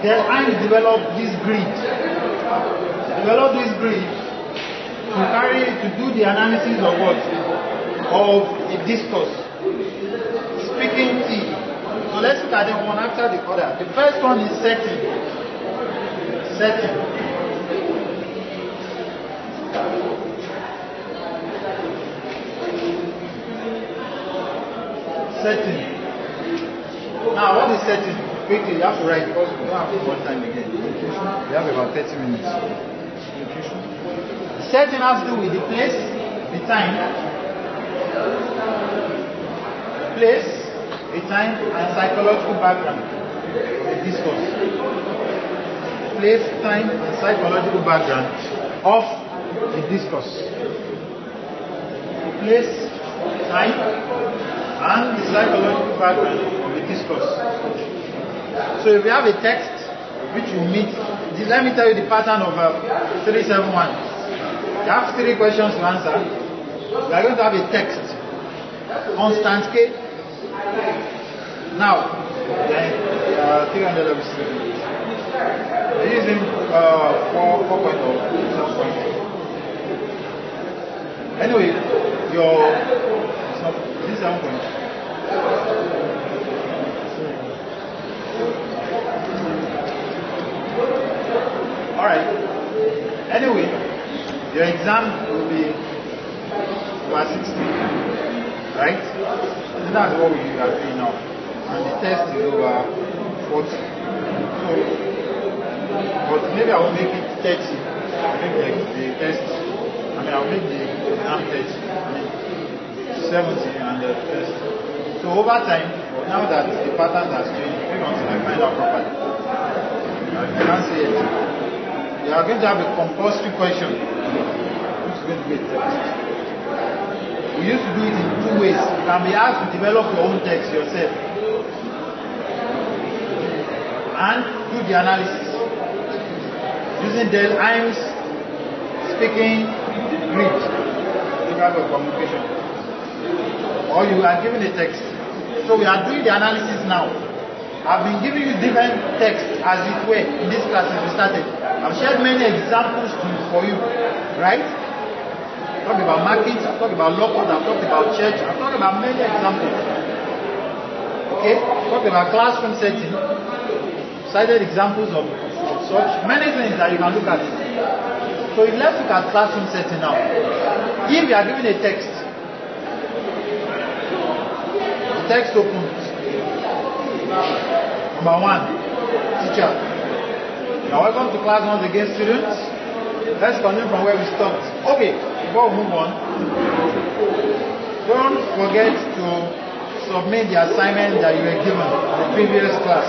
Then Heinz developed this grid. To do the analysis of what? Of a discourse. Speaking T. So let's look at them one after the other. The first one is setting. Setting. Now, what is setting? Quickly, you have to write because we don't have much time again. We have about 30 minutes. Setting has to do with the place, the time, and psychological background of the discourse. Place, time, and psychological background of the discourse. Place, time, and the psychological background of the discourse. So if you have a text which you meet, let me tell you the pattern of 371. You have 3 questions to answer. You are going to have a text. Constant K. Now, 300 of using 4.0. Anyway, this is 7 point. Alright. Anyway, your exam will be over 60. Right? So that's what we are doing now. And the test is over 40. So, but maybe I will make it 30. I'll make the test. I'll make the exam 30. 70 and the test. So over time, now that the patterns are changed, maybe until I find out properly. I can't say it. You are going to have a compulsory question, which is going to be a test. We used to do it in two ways. You can be asked to develop your own text yourself and do the analysis using Del Imes speaking grid type of communication, or you are given a text. So we are doing the analysis now. I've been giving you different texts as it were in this class since we started. I've shared many examples for you, right? I've talked about markets, I've talked about locals, I've talked about church, I've talked about many examples. Okay? I've talked about classroom setting, cited examples of such, many things that you can look at. So let's look at classroom setting now. If you are given a text, the text opens. Number one, teacher. Now welcome to class once again, students. Let's continue from where we stopped. Okay, before we move on, don't forget to submit the assignment that you were given in the previous class.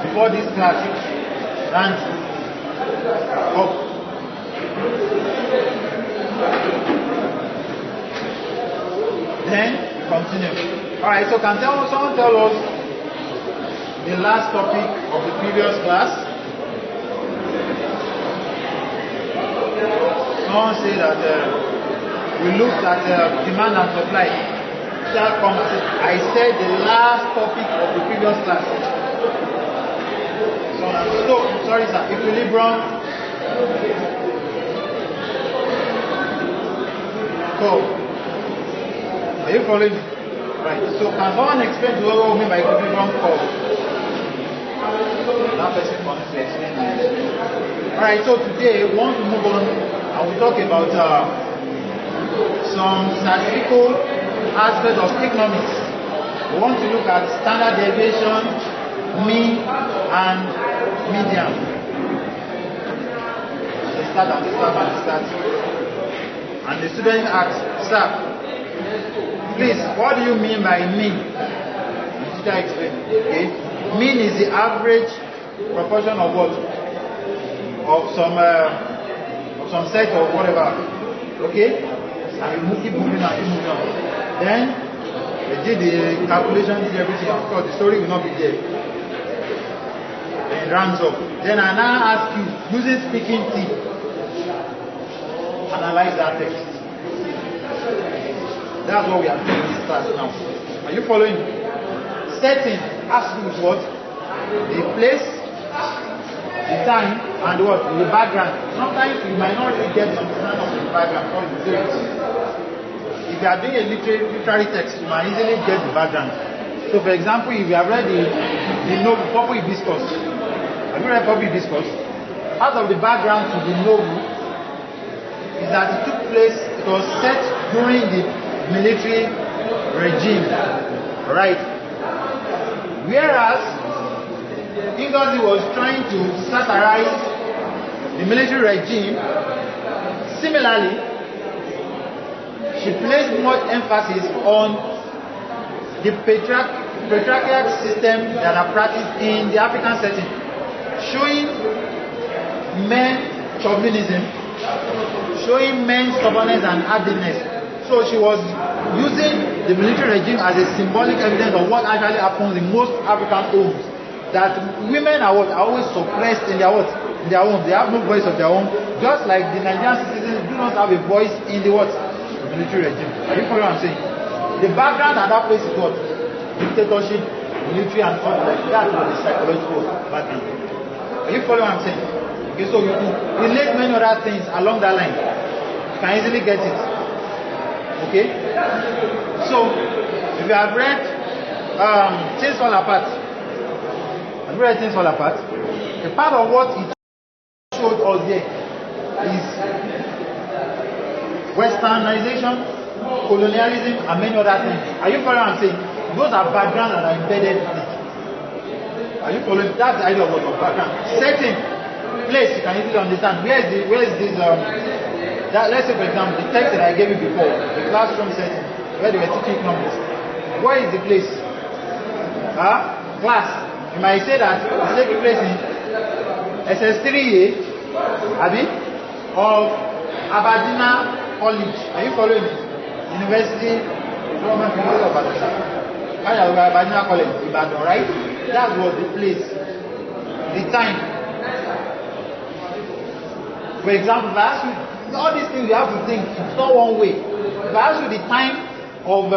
Before this class, and up. Then continue. Alright, so can someone tell us the last topic of the previous class? Someone say that we looked at demand and supply. I said the last topic of the previous class. So sorry sir, equilibrium. So, are you following me? Right, so can someone explain to what we mean by equilibrium curve? That person wants to explain this. Alright, so today we want to move on and we'll talk about some statistical aspects of economics. We want to look at standard deviation, mean, and median. Let's start. And the student asks, sir, please, what do you mean by mean? Teacher explain. Okay. Mean is the average proportion of what? Of some set of whatever. Okay? And you keep moving on. Then they did the calculation, did everything. Of course, the story will not be there. Then it rounds up. Then I now ask you, using speaking T, analyze that text. That's what we are doing in this class now. Are you following? Setting has to do with what? The place, the time, and what? The background. Sometimes you might not really get the understanding of the background before you do it. If you are doing a literary text, you might easily get the background. So for example, if you have read the novel Purple Hibiscus, have you read Purple Hibiscus? Part of the background to the novel is that it took place, it was set during the military regime, right? Whereas Ngozi was trying to satirize the military regime, similarly, she placed much emphasis on the patriarchal system that are practiced in the African setting, showing men chauvinism, showing men stubbornness and hardiness. So she was using the military regime as a symbolic evidence of what actually happens in most African homes. That women are always suppressed in their in their homes. They have no voice of their own. Just like the Nigerian citizens do not have a voice in the The military regime. Are you following what I'm saying? The background at that place is what? Dictatorship, military and all that. That's what the psychological background. Are you following what I'm saying? Okay, so you relate many other things along that line. You can easily get it. Okay? So, if you have read Things Fall Apart, have you read Things Fall Apart? A part of what it showed us there is westernization, colonialism, and many other things. Are you following what I'm saying? Those are backgrounds that are embedded in it. Are you following? That's the idea of what background. Setting, place, you can easily understand. Where is this let's say for example, the text that I gave you before, the classroom setting, where they were teaching economics. Where is the place? Class. You might say that it's taking place in SS3A, of Aberdeen College. Are you following me? University, Government University of Ibadan College, Ibadan, right? That was the place. The time. For example, if I ask you, all these things you have to think, it's not one way. If I ask you the time of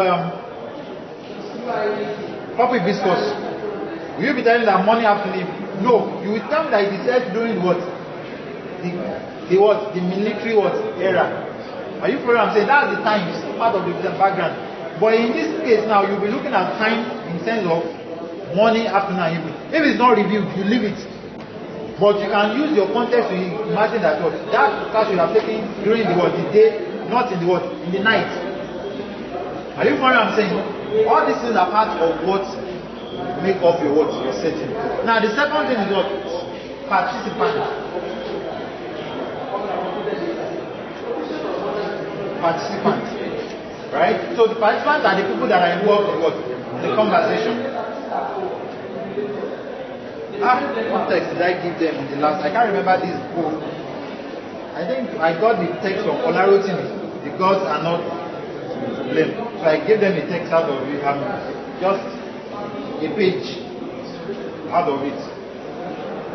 public discourse, will you be telling that money afternoon? No, you will tell me that it is said during what? The military era. Are you following what I'm saying? That's the time, it's part of the background. But in this case now, you'll be looking at time in sense of morning, afternoon, and evening. If it's not reviewed, you leave it. But you can use your context to imagine that that class you have taken during the day, not in the night. Are you following what I'm saying? All these things are part of what make up your setting. Now the second thing is what? Participant. Right? So the participants are the people that are involved in the conversation. What text did I give them in the last? I can't remember this book. I think I got the text from Olarotimi. The gods are not to blame. So I gave them a text out of it. Just a page out of it.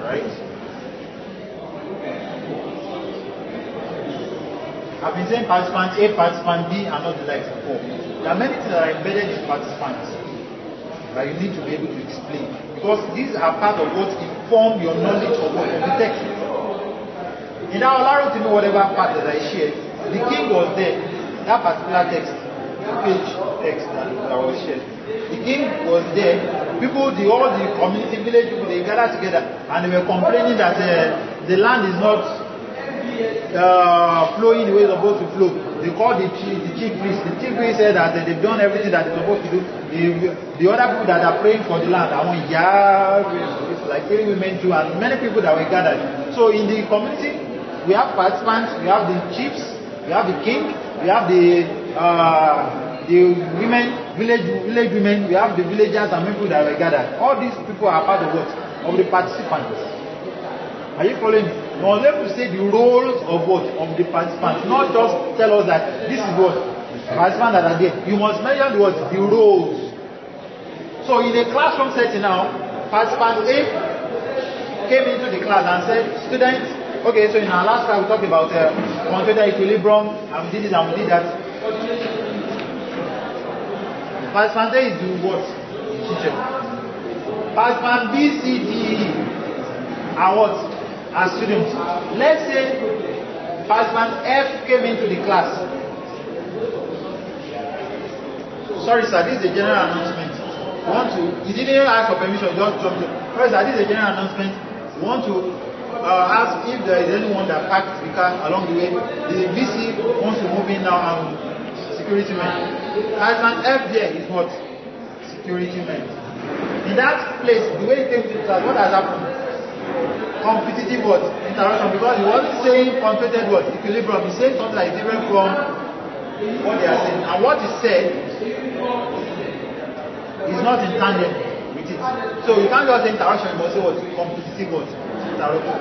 Right? I've been saying participant A, participant B, and not the likes before. There are many things that are embedded in participants that you need to be able to explain. Because these are part of what inform your knowledge of the text. In that Olarotimi, whatever part that I shared, the king was there. That particular text, the page text that was shared. The king was there. People, all the community, village people, they gathered together and they were complaining that the land is not flowing the way it's supposed to flow. They called the chief priest. The chief priest said that they've done everything that they're supposed to do. The other people that are praying for the land, it's like 3 women too, and many people that were gathered. So in the community, we have participants, we have the chiefs, we have the king, we have the women, village women, we have the villagers and people that were gathered. All these people are part of what? Of the participants. Are you following me? You must be able to say the roles of what? Of the participants. Not just tell us that this is what? Participants that are there. You must mention what? The roles. So in a classroom setting now, participant A came into the class and said, students, okay, so in our last class we talked about quantitative equilibrium, and we did this and we did that. Participant A is doing what? Teacher. Participant B, C, D, E are what? As students. Let's say participant F came into the class. Sorry sir, this is a general announcement. You didn't ask for permission, just jumped in. First sir, this is a general announcement. We want to ask if there is anyone that parked the car along the way. The VC wants to move in now and security men. Participant F there is what? Security men. In that place, the way he came to the class, what has happened? Competitive what? Interruption, because he wasn't saying quantitative what? Equilibrium. He's saying something like different from what they are saying. And what he said is not in tandem with it. So you can't just say interruption, you must say what? Competitive what? Interruption.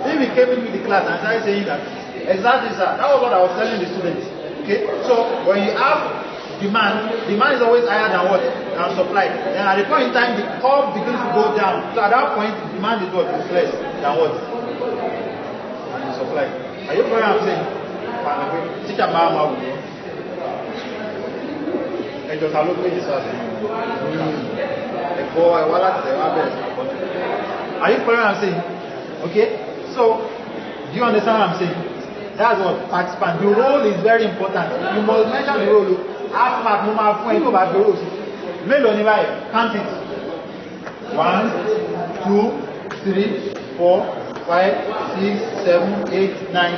If he came into the class and started saying that, exactly sir, that was what I was telling the students. Okay? So when you have demand is always higher than what? Than supply. And at the point in time, the curve begins to go down. So at that point, demand is what? Is less than what? Than supply. Are you following what I'm saying? Teacher Mama will know. And just allow me this as are you following what I'm saying? Okay? So, do you understand what I'm saying? That's what participant. The role is very important. You must mention the role. Half mark, no matter when you go back to rules. Mélòó ni báyìí? Count it. 1, 2, 3, 4, 5, 6, 7, 8, 9.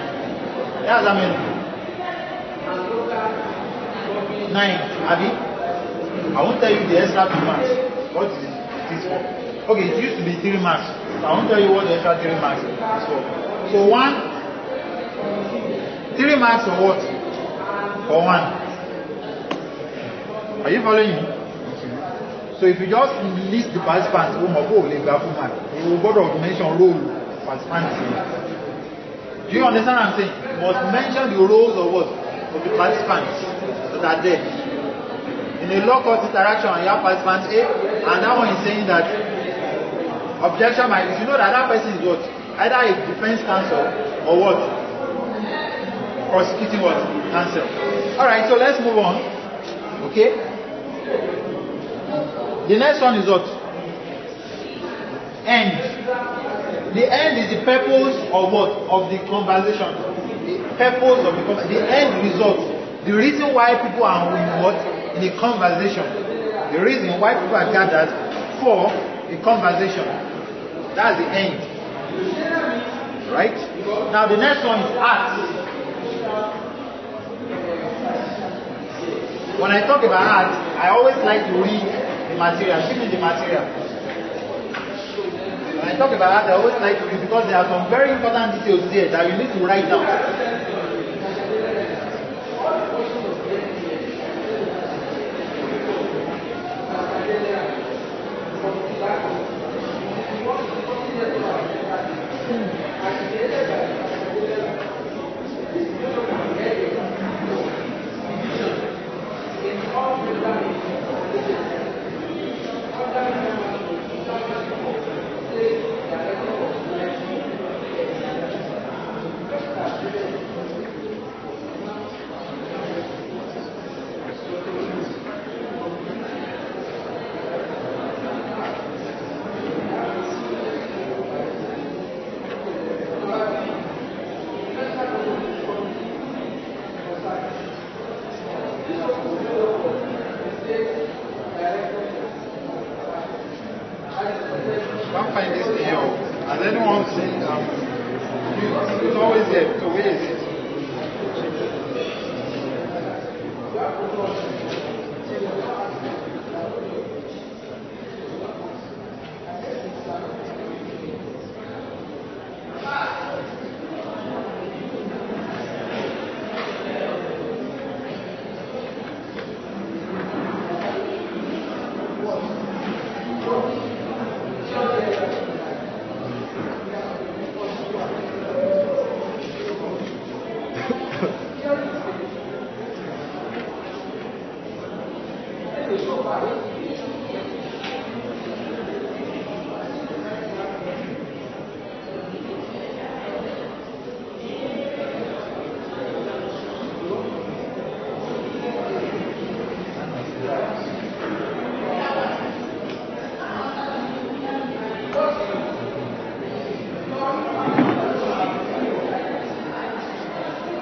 That's how many? 9. Abi? I won't tell you the extra 2 marks. What is this for? Okay, it used to be 3 marks. I won't tell you what the extra 3 marks is for. So 3 marks for what? For 1. Are you following me? So if you just list the participants, you will go to mention role participants. Do you understand what I'm saying? You must mention the roles of what? Of the participants. that are there. In a law court interaction, you have participant A, and that one is saying that objection might, you know that that person is what? Either a defense counsel or what? Prosecuting what? Counsel. Alright, so let's move on. Okay? The next one is what? End. The end is the purpose of what? Of the conversation. The purpose of the end result. The reason why people are in what? In a conversation. The reason why people are gathered for a conversation. That's the end. Right? Now the next one is art. When I talk about art, I always like to read the material. Give me the material. When I talk about art, I always like to read because there are some very important details there that you need to write down.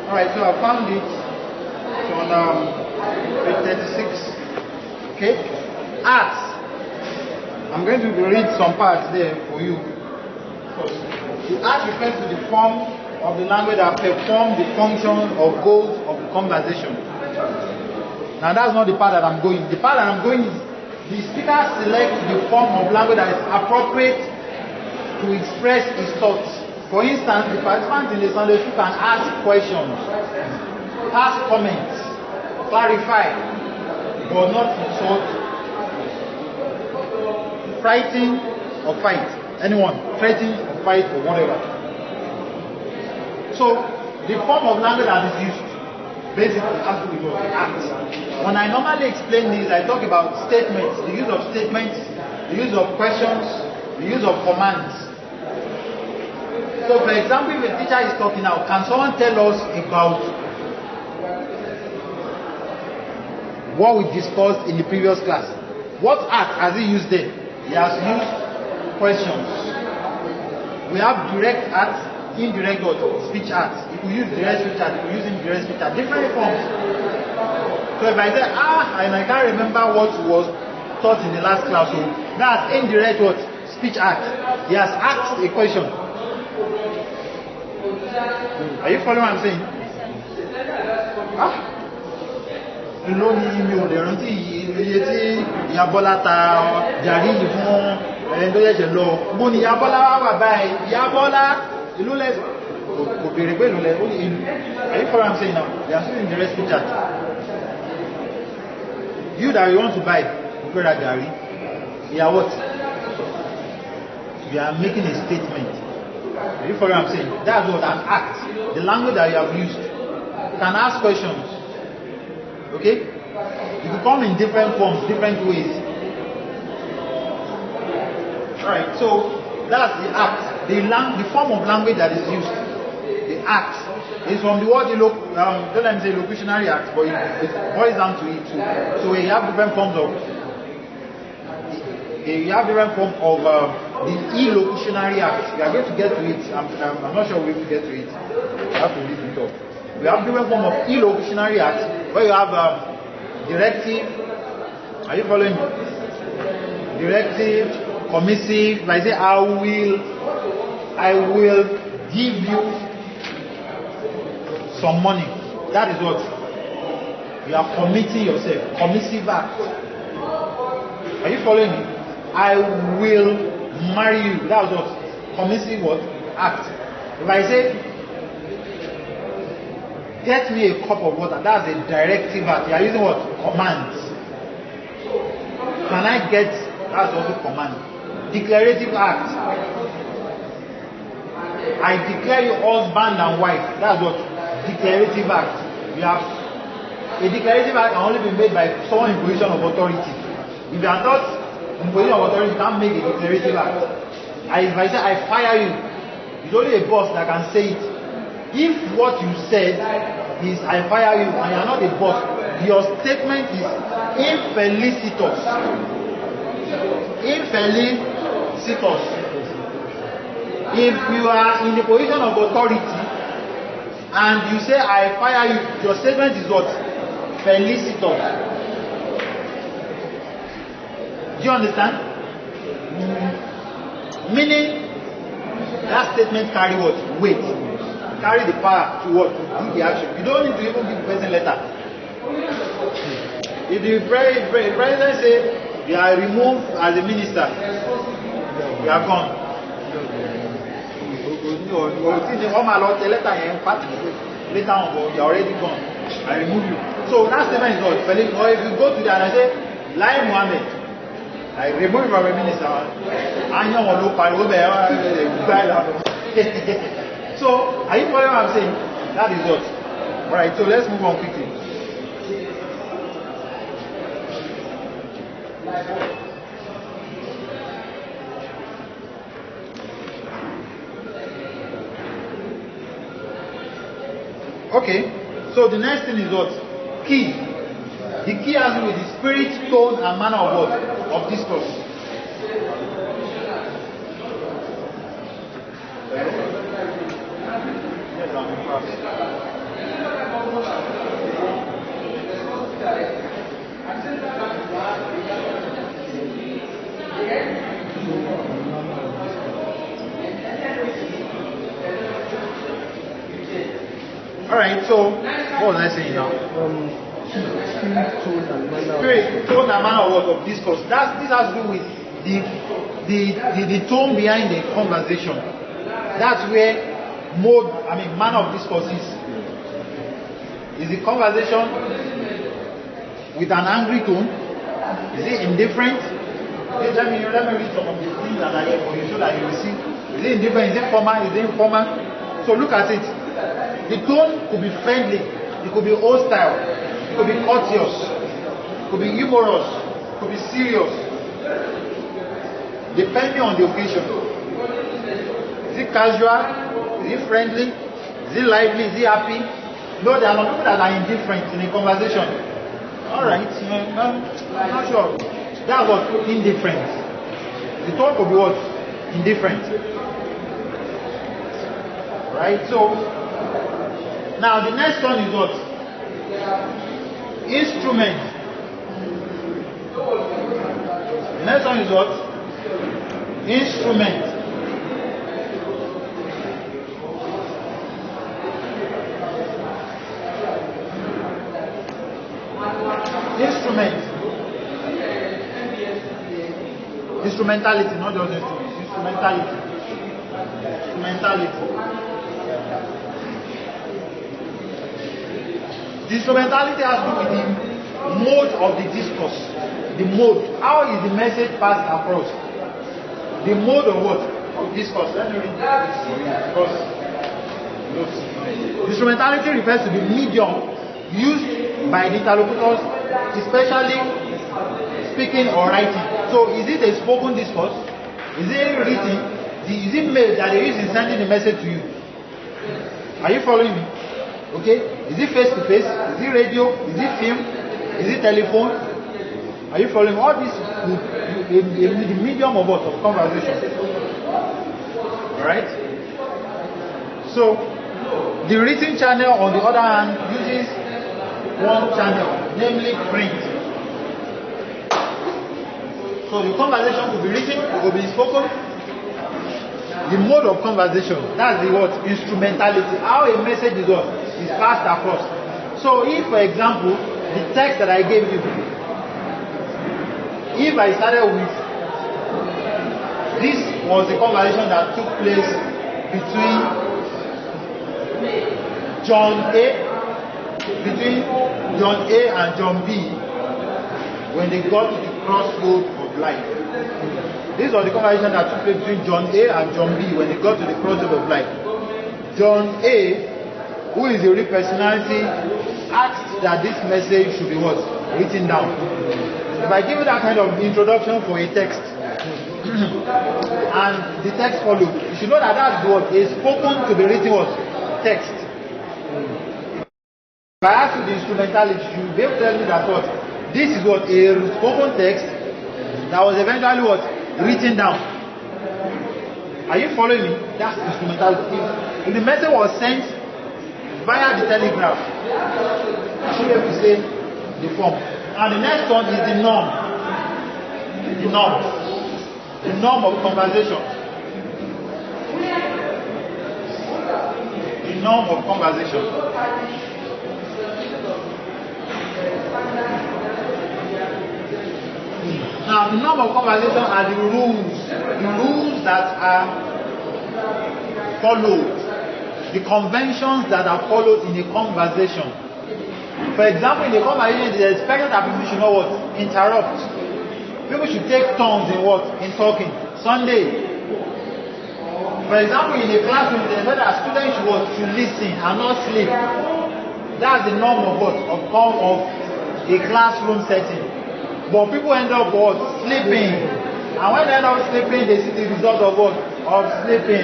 Alright, so I found it on page 36. Okay? Arts. I'm going to read some parts there for you. The art refers to the form of the language that performs the function or goals of the conversation. Now that's not the part that I'm going. The part that I'm going is the speaker selects the form of language that is appropriate to express his thoughts. For instance, the participant in the Sunday school can ask questions, pass comments, clarify, but not insult, frighten or fight. Anyone, threaten or fight or whatever. So, the form of language that is used basically has to be what? Act. When I normally explain this, I talk about statements, the use of statements, the use of questions, the use of commands. So, for example, if a teacher is talking now, can someone tell us about what we discussed in the previous class? What art has he used there? He has used questions. We have direct art, indirect art, speech art. If we use direct speech art, if we use indirect speech art, different forms. So if I say, and I can't remember what was taught in the last class, so that's indirect what? Speech art. He has asked a question. Are you following what I'm saying? Lónìí mi ò lè rántí iye tí ìyá Bọ́lá ta jàrí yìí fún ẹni tó yẹ̀ṣẹ̀ lọ. Bó ni ìyá Bọ́lá wà báyìí? Ìyá Bọ́lá ìlú lẹ̀ kò bèèrè pé ìlú lẹ̀ ó ní ìlú. Are you following what I'm saying now? They are still in the rest speech art. You that you want to buy, you pay that jàrí. You are what? You are making a statement. Are you following what I'm saying? That's what an act. The language that you have used. You can ask questions. Okay? It will come in different forms, different ways. Alright, so that's the act. The form of language that is used, the act, is from the word don't let me say locutionary act, but it boils down to it too. So we have different forms of the elocutionary act. We are going to get to it. I'm not sure we will get to it. We have to leave it up. We have different form of elocutionary act where you have directive. Are you following me? Directive, commissive. If I say I will give you some money. That is what you are committing yourself. Commissive act. Are you following me? I will marry you. That's what commissive what act. If I say get me a cup of water, that's a directive act. You are using what? Commands. Can I get? That's also command. Declarative act. I declare you husband and wife. That's what? Declarative act. You have a declarative act can only be made by someone in position of authority. If you are not in position of authority, you can't make a declarative act. If I say I fire you, it's only a boss that can say it. If what you said is I fire you and you are not a boss, your statement is infelicitous. Infelicitous. If you are in the position of authority and you say I fire you, your statement is what? Felicitous. Do you understand? Meaning that statement carry what? Weight. Carry the power to what? To do the action. You don't need to even give the person letter. If the president say you are removed as a minister, you are gone. Later on, you are already gone. I remove you. So that statement is not valid. Or if you go to that and say, Lai Muhammad, I remove you from a minister. So, are you following what I'm saying? That is what. Alright, so let's move on quickly. Okay, so the next thing is what? Key. The key has to do with the spirit, tone, and manner of what? Of discourse. Yes, I'm in class. Alright, so what was I saying now? Spirit, tone, and manner of discourse. This has to do with the tone behind the conversation. That's where manner of discourse is. Is the conversation with an angry tone? Is it indifferent? Let me read some of the things that are here for you so that you will see. Is it indifferent? Is it formal? Is it informal? So look at it. The tone could be friendly, it could be hostile, it could be courteous, it could be humorous, it could be serious, depending on the occasion. Is it casual? Is it friendly? Is it lively? Is it happy? No, there are not people that are indifferent in a conversation. Alright, I'm not sure. That's what indifferent. The tone could be what? Indifferent. Right, so now the next one is what? Instrument. The next one is what? Instrument. Instrument. Instrumentality, not just instrument. Instrumentality. Instrumentality. The instrumentality has to do with the mode of the discourse. The mode. How is the message passed across? The mode of what? Of discourse. Let me read this for you. Because the instrumentality refers to the medium used by the interlocutors, especially speaking or writing. So is it a spoken discourse? Is it written? Is it mail that they use in sending the message to you? Are you following me? Okay? Is it face to face? Is it radio? Is it film? Is it telephone? Are you following? All this the medium of what? Of conversation. Alright? So the written channel on the other hand uses one channel, namely print. So the conversation could be written, it could be spoken. The mode of conversation, that's the what? Instrumentality. How a message is what? Is passed across. So if, for example, the text that I gave you, if I started with, this was a conversation that took place between John A and John B when they got to the crossroad of life. This was the conversation that took place between John A and John B when they got to the crossroad of life. John A, who is a real personality, asked that this message should be what? Written down. If I give you that kind of introduction for a text, and the text follows, you should know that that's what is spoken to be written what? Text. If I ask you the instrumentality, you will be able to tell me that what? This is what? A spoken text that was eventually what? Written down. Are you following me? That's instrumentality. If the message was sent via the telegraph, I should be able to say the form. And the next one is the norm. The norm. The norm of conversation. The norm of conversation. Now, the norm of conversation are the rules that are followed, the conventions that are followed in a conversation. For example, in a conversation, it is expected that people should not what? Interrupt. People should take turns in what? In talking. Sunday. For example, in a classroom, it is expected that students should what? Should listen and not sleep. That's the norm of what? Of a classroom setting. But people end up what? Sleeping. And when they end up sleeping, they see the result of what? Of sleeping.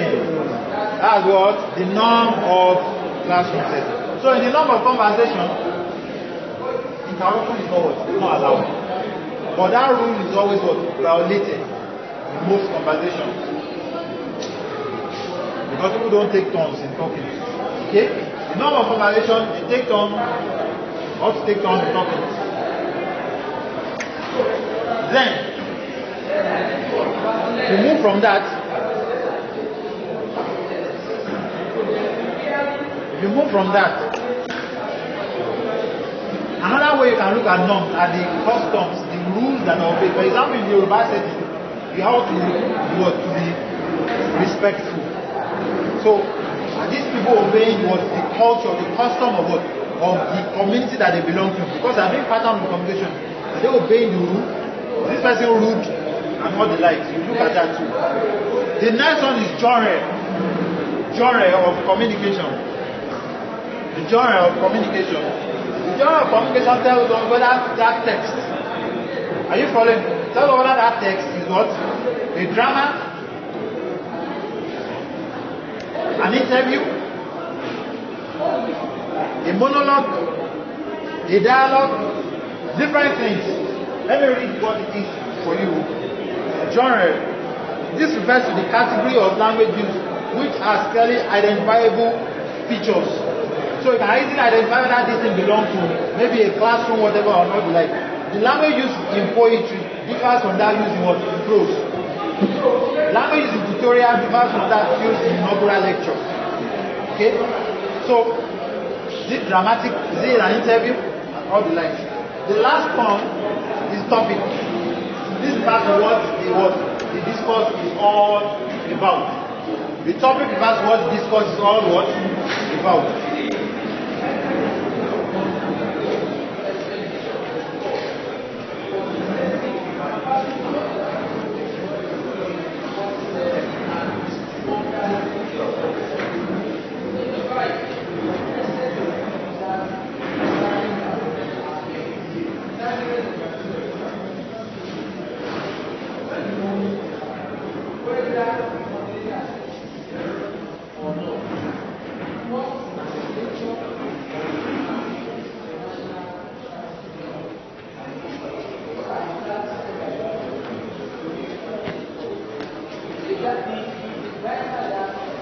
That's what? The norm of classroom setting. So in the norm of conversation, interruption is not what? It's not allowed. But that rule is always what? Violated in most conversations. Because people don't take turns in talking. Okay? The norm of conversation, they take turns, or to take turns in talking. Then, to move from that, another way you can look at norms are the customs, the rules that are obeyed. For example, in the Yoruba setting, you have to be respectful. So, these people obeying what the culture, the custom of the community that they belong to. Because I think pattern of communication, they obeying the rule. This person rude and all the likes. You look at that too. The next one is genre of communication. The genre of communication. The genre of communication tells us whether that text. Are you following? Tells us whether that text is what? A drama, an interview, a monologue, a dialogue, different things. Let me read what it is for you. Genre. This refers to the category of language used which has clearly identifiable features. So you can easily identify whether this thing belongs to maybe a classroom, whatever, or not like. The language used in poetry differs from that used in what? In prose. Language used in tutorial differs from that used in inaugural lecture. Okay? So, is it dramatic? Is it an interview? And all the likes. The last one is topic. This is part of what the discourse is all about. The topic refers to what the discourse is all what? About.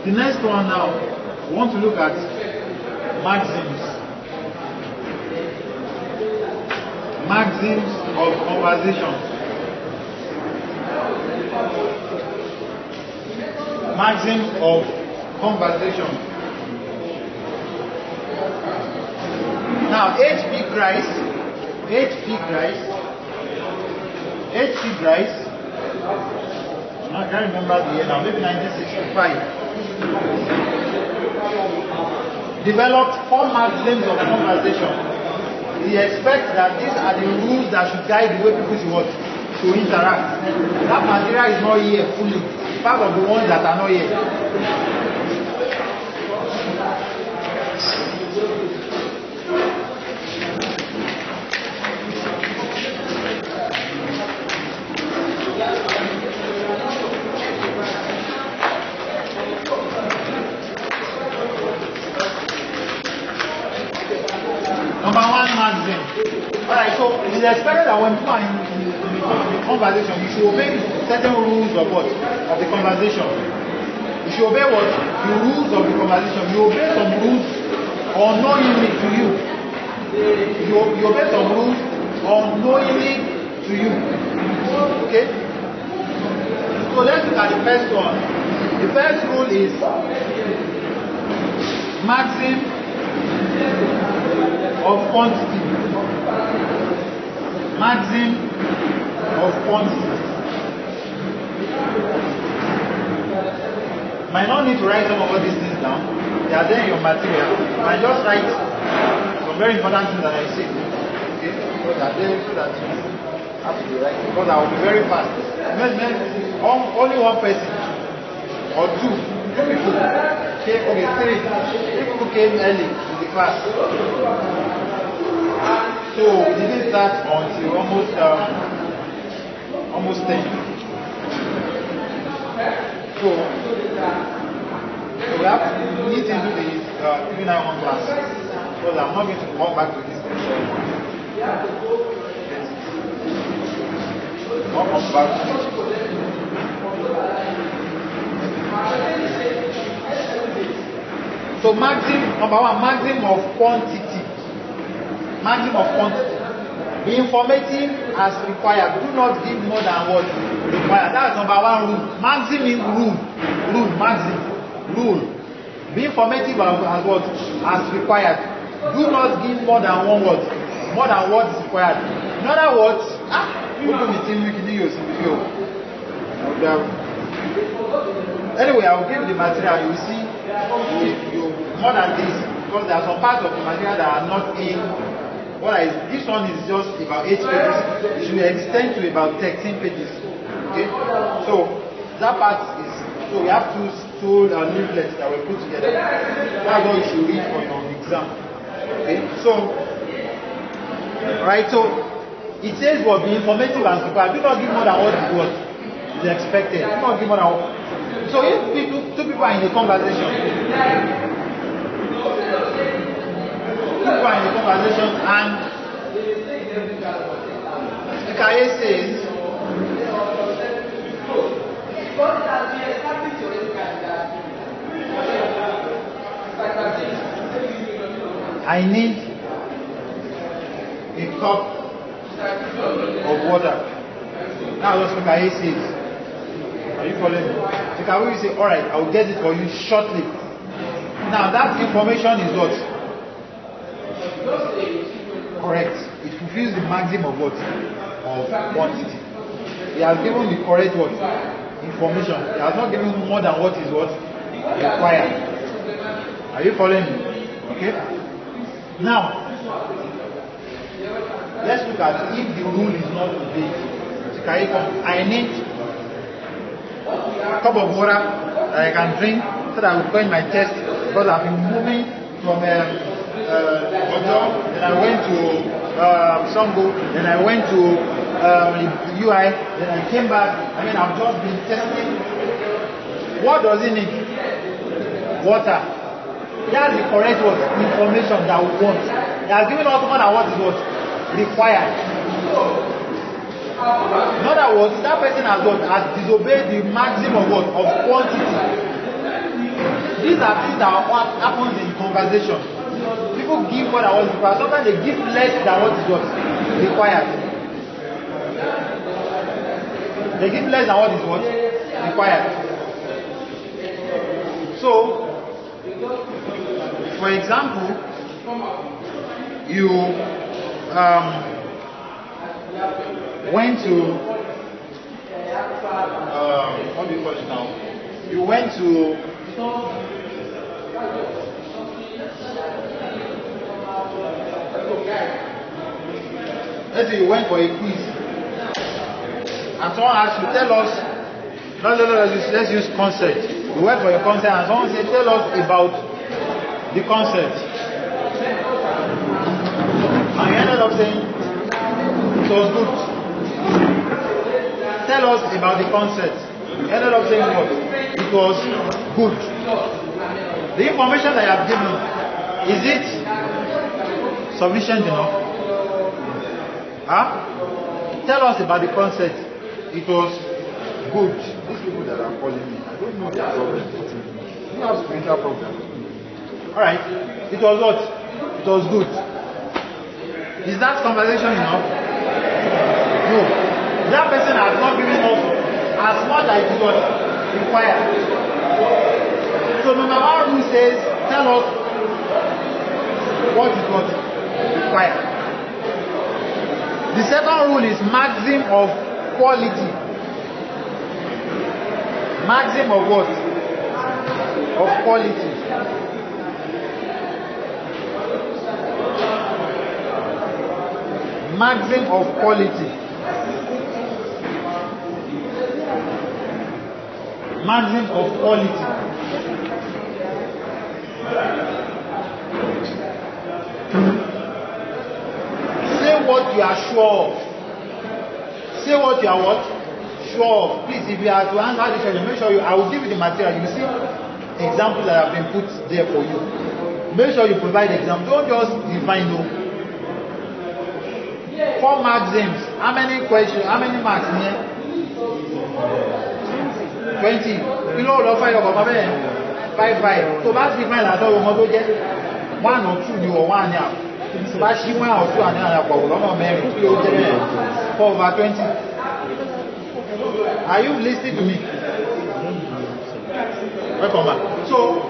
The next one now, we want to look at maxims. Maxims of conversation. Maxims of conversation. Now, H.P. Christ, I can't remember the year now, maybe 1965, developed 4 maxims of conversation. He expects that these are the rules that should guide the way people should interact. That material is not here fully. Part of the ones that are not here. Number 1 maxim. Alright, so it is expected that when people are in the conversation, you should obey certain rules of what? Of the conversation. You should obey what? The rules of the conversation. You obey some rules unknowingly to you. You obey some rules unknowingly to you. Okay? So let's look at the first one. The first rule is maxim of quantity. Maxim of quantity. Might not need to write some of all these things down. They are there in your material. I just write some very important things that I say. Okay? So that they so that you have to be right. Because I will be very fast. Only one person or 2 people came, okay, 3 people came early to the class. So we didn't start until almost 10. So we have to need into the 391 class. Because I'm not going to come back to this session. I'll come back to this. So maxim, number 1, maxim of quantity. Maxim of quantity. Be informative as required. Do not give more than what required. That's number 1 rule. Maxim means rule. Maxim. Rule. Be informative as what? As required. Do not give more than one word. More than what is required. In other words, anyway, I will give you the material. You will see more than this, because there are some parts of the material that are not in. This one is just about 8 pages. It should extend to about 13 pages. Okay, so that part is. So we have two leaflets that we put together. That's what you should read for your exam. Okay, so right, so it says what be informative and required. Do not give more than what is expected. Do not give more than what. So if two people are in a conversation, and Ikaye says, I need a cup of water. Now that's what Ikaye says. Are you following me? So can we say, alright, I will get it for you shortly. Now that information is what? Correct. It fulfills the maximum of what? Of quantity. He has given the correct what? Information. He has not given more than what is what? Required. Are you following me? Okay? Now, let's look at if the rule is not obeyed. So I need a cup of water that I can drink so that I will quench my thirst, because I've been moving from Ojo, then I went to Songo, then I went to UI, then I came back. I mean, I've just been testing. What does it need? Water. That's the correct word, information that we want. They are giving us more than what is what required. In other words, that person has disobeyed the maximum of quantity. these are things that what happens in conversation. People give more than what is required. Sometimes they give less than what is required. They give less than what is required. So, for example, you went to what do you call it now? You went to let's say you went for a quiz and someone asked you, tell us, let's use concept. You went for a concept and someone said, tell us about the concept. And you ended up saying, it was good. Tell us about the concept. You ended up saying what? It was good. The information that I have given, is it sufficient enough? Tell us about the concept. It was good. These people that are calling me, I don't know their problem. You have spiritual problem. Alright. It was what? It was good. Is that conversation enough? No. That person has not given us as much as it was required. So number one rule says, tell us what is what required. The second rule is maxim of quality. Maxim of what? Of quality. Maxim of quality. Maxim of quality. Say what you are sure of. Say what you are what? Sure of. Please, if you are to answer this question, make sure I will give you the material. You see examples that have been put there for you. Make sure you provide examples. Don't just define no. 4 maxims. How many questions? How many marks here? 20. You know, 5 5. So that's define as all you want to get. 1 or 2 you or 1 now. But she 1 or 2 and then I will not marry. 4 over 20. Are you listening to me? Welcome back. So,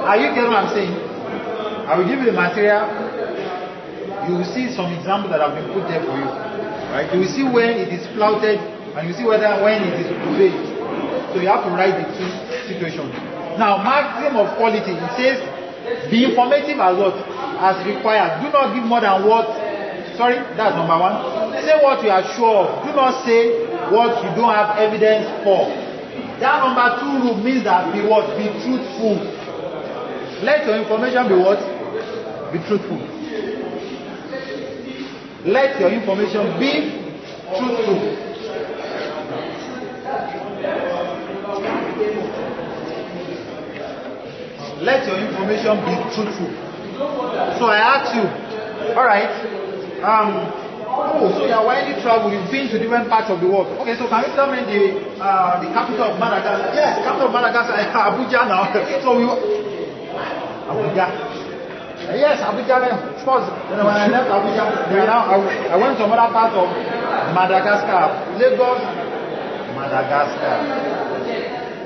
are you getting what I'm saying? I will give you the material. You will see some examples that have been put there for you. Right? You will see when it is flouted and you see when it is obeyed. So you have to write the two situations. Now, maximum of quality, it says, be informative as what? As required. Do not give more than what? Sorry, that's number 1. Say what you are sure of. Do not say what you don't have evidence for. That number 2 rule means that be what? Be truthful. Let your information be what? Be truthful. Let your information be truthful. Let your information be truthful. So I ask you, alright, so you are widely traveled, you've been to different parts of the world. Okay, so can you tell me the capital of Madagascar? Yes, capital of Madagascar is Abuja now. So Abuja. Yes, Abuja. Of course, when I left Abuja, I went to another part of Madagascar. Lagos, Madagascar.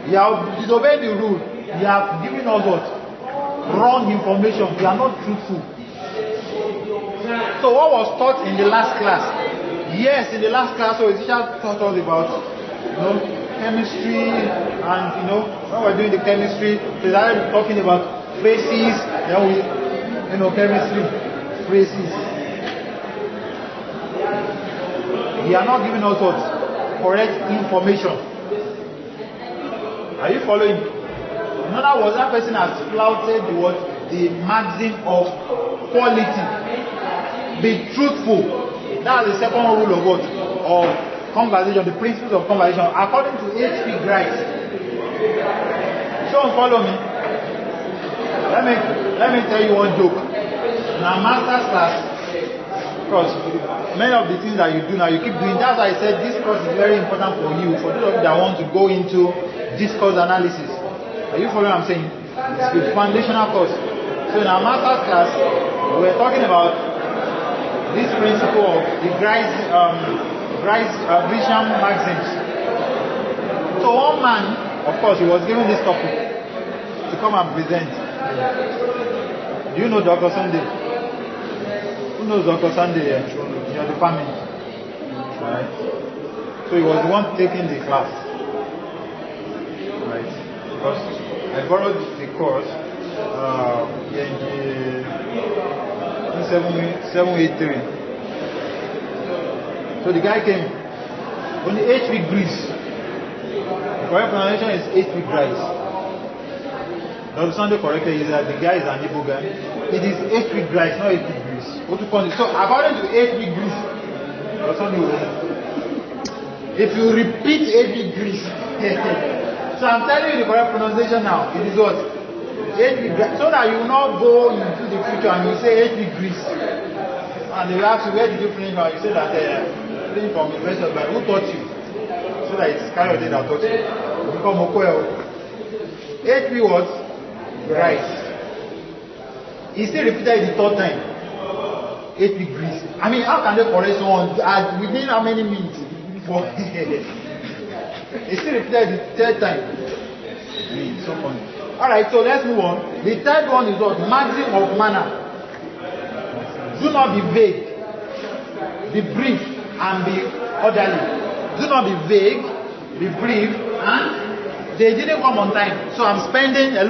You have disobeyed the rule. You have given us what? Wrong information. You are not truthful. So what was taught in the last class? Yes, in the last class, so the teacher taught us about chemistry, and when we're doing the chemistry, they started talking about phrases. Then we chemistry, phrases. They are not giving us what? Correct information. Are you following? In other words, that person has flouted the maxim of quality. Be truthful. That's the second rule of what? Of conversation, the principles of conversation, according to H.P. Grice. Don't follow me. Let me tell you one joke. In our master's class, because many of the things that you do now, you keep doing. That's why I said this course is very important for you, for those of you that want to go into discourse analysis. Are you following what I'm saying? the foundational course. So in our master's class, we were talking about this principle of the Grisham maxims. So one man, of course, he was given this topic to come and present. Do you know Dr. Sunday? Who knows Dr. Sunday in your department? Right. So he was the one taking the class. Right. Because I borrowed the course in the 783. So the guy came. Only 8 week Greece. The correct pronunciation is 8 week Greece. Dr. Sunday corrected is that the guy is an Igbo guy. It is 8 week Greece, not 8 week Greece. So according to 8 week Greece, Dr. Sunday will if you repeat 8 week Greece. So I'm telling you the correct pronunciation now. It is what? 8 week Greece. So that you will not go into the future and you say 8 week Greece. And they will ask you, where did you finish from? You say that finish from University of Ibadan. Who taught you? So that it's Kayode that taught you. You become Okweo. 8 week what? Right. He still repeated it the third time. 8 week Greece. I mean, how can they correct someone within how many minutes? He still repeated the third time. I mean, so funny. Alright, so let's move on. The third one is what? Maxim of manner. Do not be vague. Be brief and be orderly. Do not be vague, be brief, and they didn't come on time. So I'm spending, they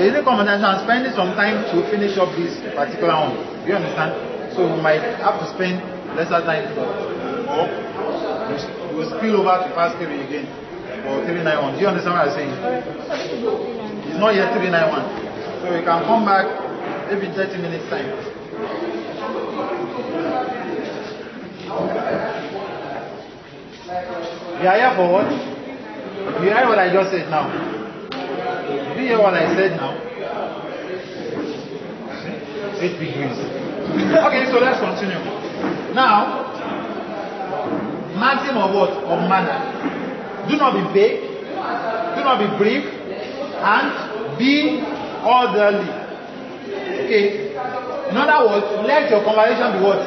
didn't come on time, so I'm spending some time to finish up this particular one. Do you understand? So we might have to spend lesser time or we'll spill over to past 3 again or 391. Do you understand what I'm saying? It's not yet 391. So we can come back maybe 30 minutes time. You are here for what? You heard what I just said now. Did you hear what I said now? 8 degrees. Okay, so let's continue. Now, maxim of what? Of manner. Do not be vague, do not be brief, and be orderly. Okay. In other words, let your conversation be what?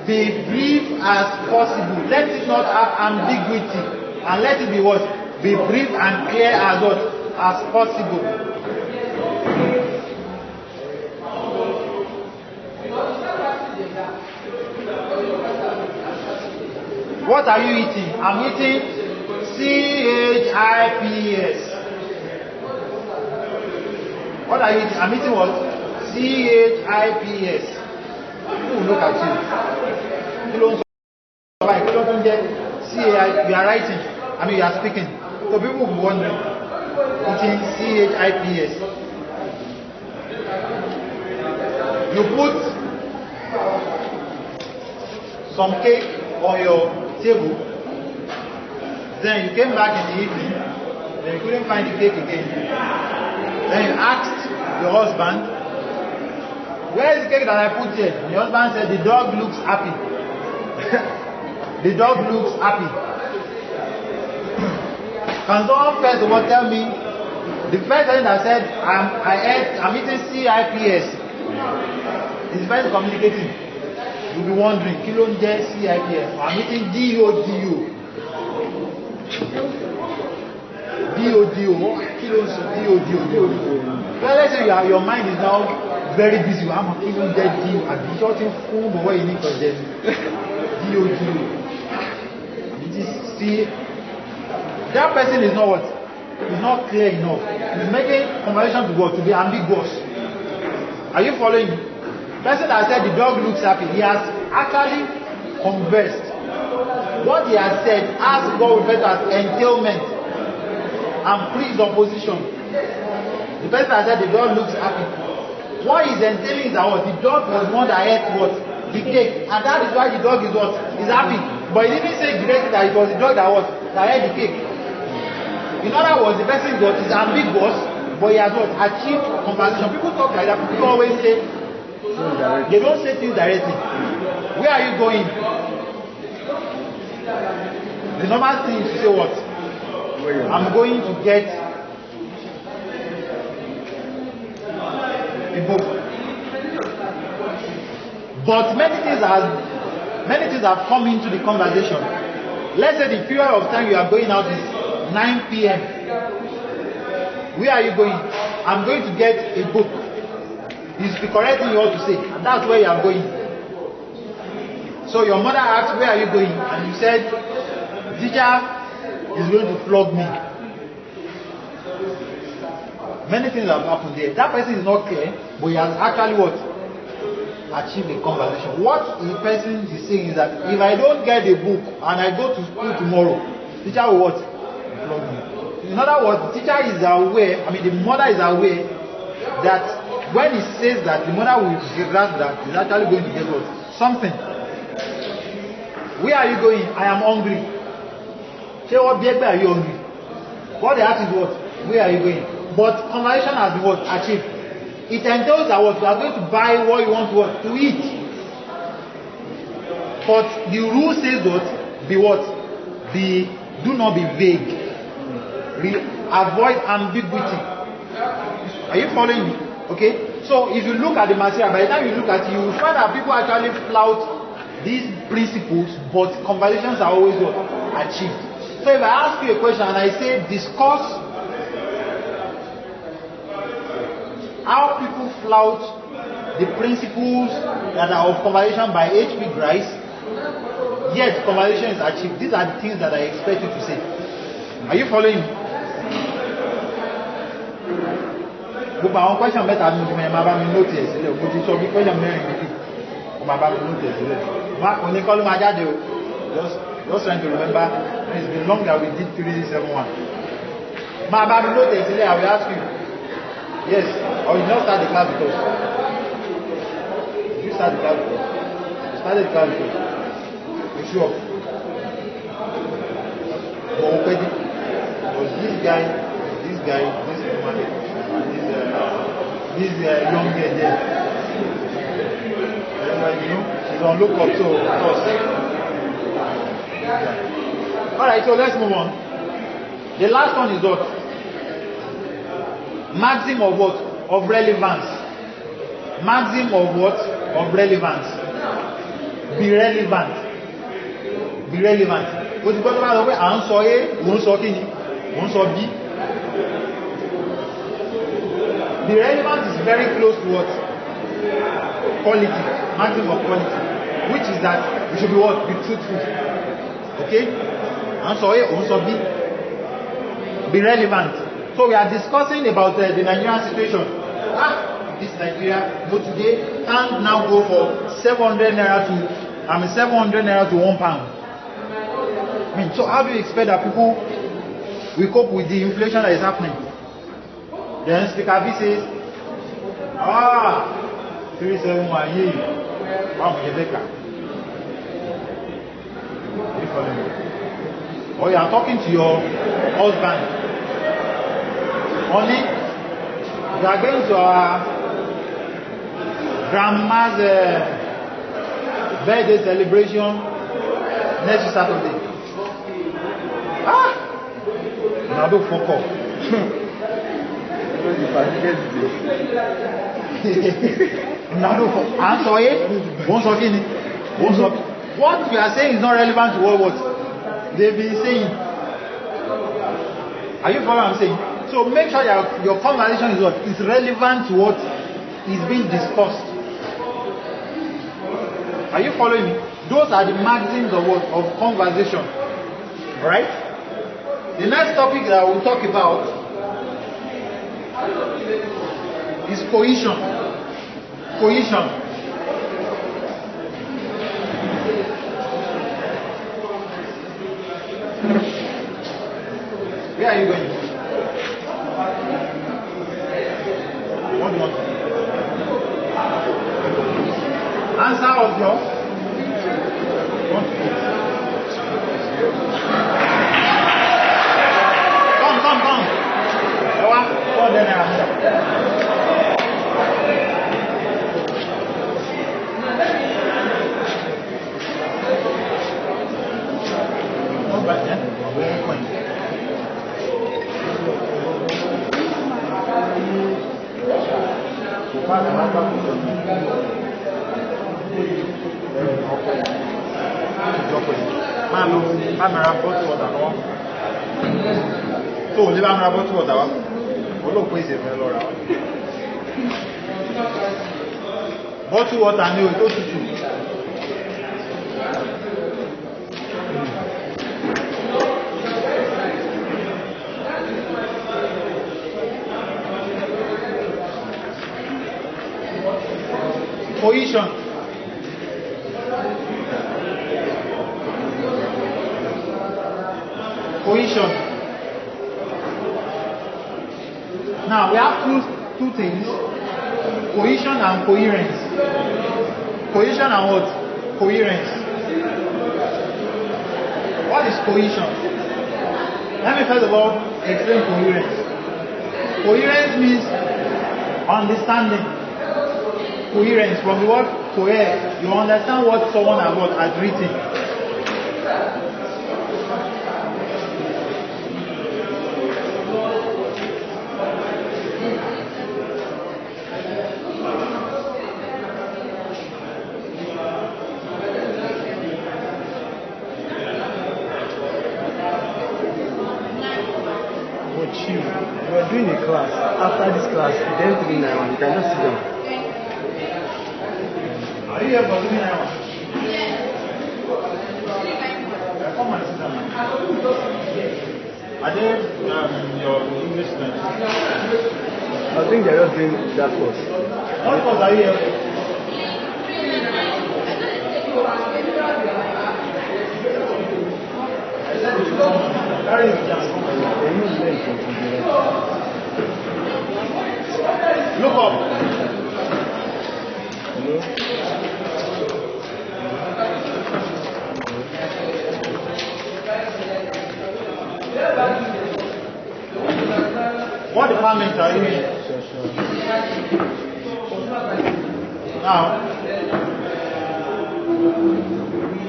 Be brief as possible. Let it not have ambiguity. And let it be what? Be brief and clear as what? As possible. What are you eating? I'm eating CHIPS. What are you eating? I'm eating what? CHIPS. Who look at you? You don't get CHIPS. You are writing. I mean, you are speaking. So people will be wondering. Eating CHIPS. You put some cake on your table. Then you came back in the evening. Then you couldn't find the cake again. Then you asked your husband, where is the cake that I put here? And your husband said, the dog looks happy. The dog looks happy. Can someone first of all tell me, the first thing that said, I'm eating CIPS, is first communicating. You'll be wondering, kilo nje CIPS, I'm eating DODO. DODO, kilo DODO. Well, let's say your mind is now very busy. I'm a kilo nje DO. I've been shorting food the way you need to get DODO. You just see, that person is not what? Is not clear enough. He's making conversation to God to be ambiguous. Are you following me? Person that said the dog looks happy, he has actually conversed. What he has said has God referred to as entailment and presupposition. The person that said the dog looks happy, what he's entailing is that what? The dog was one that ate what? The cake. And that is why the dog is what? Is happy. But he didn't say directly that it was the dog that was that ate the cake. In other words, the person is ambiguous, but he has what? Achieved conversation. People talk like that. People always say, they don't say things directly. Where are you going? The normal thing is to say what? I'm going to get a book. But many things have come into the conversation. Let's say the period of time you are going out is 9 p.m. Where are you going? I'm going to get a book. It's the correct thing you ought to say. And that's where you are going. So your mother asked, where are you going? And you said, teacher is going to flog me. Many things have happened there. That person is not clear, but he has actually what? Achieved a conversation. What the person is saying is that if I don't get a book and I go to school tomorrow, teacher will what? Flog me. In other words, the teacher is aware, the mother is aware that when he says that, the mother will grasp that he's actually going to get what? Something. Where are you going? I am hungry. Say what? Where are you hungry? What they ask is what? Where are you going? But conversation has been what? Achieved. It entails that what? You are going to buy what you want to eat. But the rule says what? Be what? Do not be vague. Avoid ambiguity. Are you following me? Okay? So if you look at the material, by the time you look at it, you will find that people actually flout these principles, but conversations are always what? Achieved. So if I ask you a question and I say discuss how people flout the principles that are of conversation by H.P. Grice, yet conversation is achieved. These are the things that I expect you to say. Are you following me? Gbogbo àwọn question mẹ́ta ní ojúmọ́ ẹ máa bá mi note ẹ̀ sílẹ̀, mo ti sọ bí question mẹ́rin níbi ó máa bá mi note ẹ̀ sílẹ̀. Wọ́n ní kọ́ ló máa jáde o. Just trying to remember, it's been long that we did 371. Máa bá mi note ẹ̀ sílẹ̀, I will ask you. Yes, or you not start the class with us. You start the class with us. You started the class with us. You sure? But this guy, this woman, this young girl there. She's on lookup, so of course. Alright, so let's move on. The last one is what? Maxim of what? Of relevance. Maxim of what? Of relevance. Be relevant. Be relevant. Ó ti gbọ́dọ̀ bá lọ pé à ń sọ A, òun sọ kí ni? Òun sọ B. The relevance is very close to what? Quality. Maxim of quality. Which is that we should be what? Be truthful. Okay? À ń sọ A, òun sọ B. Be relevant. So we are discussing about the Nigerian situation. This Nigeria, today can't now go for 700 naira to £1. So how do you expect that people will cope with the inflation that is happening? Then Speaker V says, 371 years. Or you are talking to your husband. Only we are going to our grandma's birthday celebration next Saturday. Now don't fuck up. Now don't fuck up. I'm sorry. What we are saying is not relevant to what they've been saying. Are you following what I'm saying? So make sure that your conversation is what is relevant to what is being discussed. Are you following me? Those are the maxims of what? Of conversation. Right? The next topic that I will talk about is cohesion. Cohesion. Where are you going? What do you want to do? Answer of your what? Come. What then Camera bottle water. So, leave camera bottle water. Olo pèsè fẹ́ lọ ra. Bottle water ni o tó tutù. Cohesion. Cohesion. Now we have two things: cohesion and coherence. Cohesion and what? Coherence. What is cohesion? Let me first of all explain coherence. Coherence means understanding. Coherence, from the word cohere, you understand what someone has written. But you are doing a class. After this class, then 391, you can just sit down. Are you here for 391? Come and sit down. Are they your English students? I think they're just doing that course. What course are you here for? Carry your chance. They use LIN for computer. Look up. Hello? What department are you in? Now,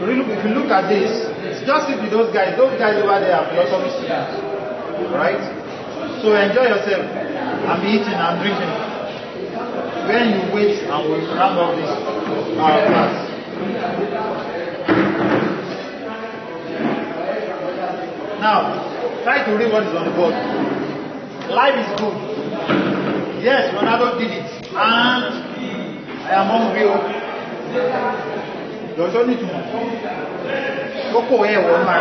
if you look at this, it's just if those guys over there are philosophy students, right? So enjoy yourself and be eating and drinking. When you wait and we'll round up this class. Now, try to read what is on the board. Life is good. Yes, Ronaldo did it. And I am hungry. You don't need to know. Go away, one man.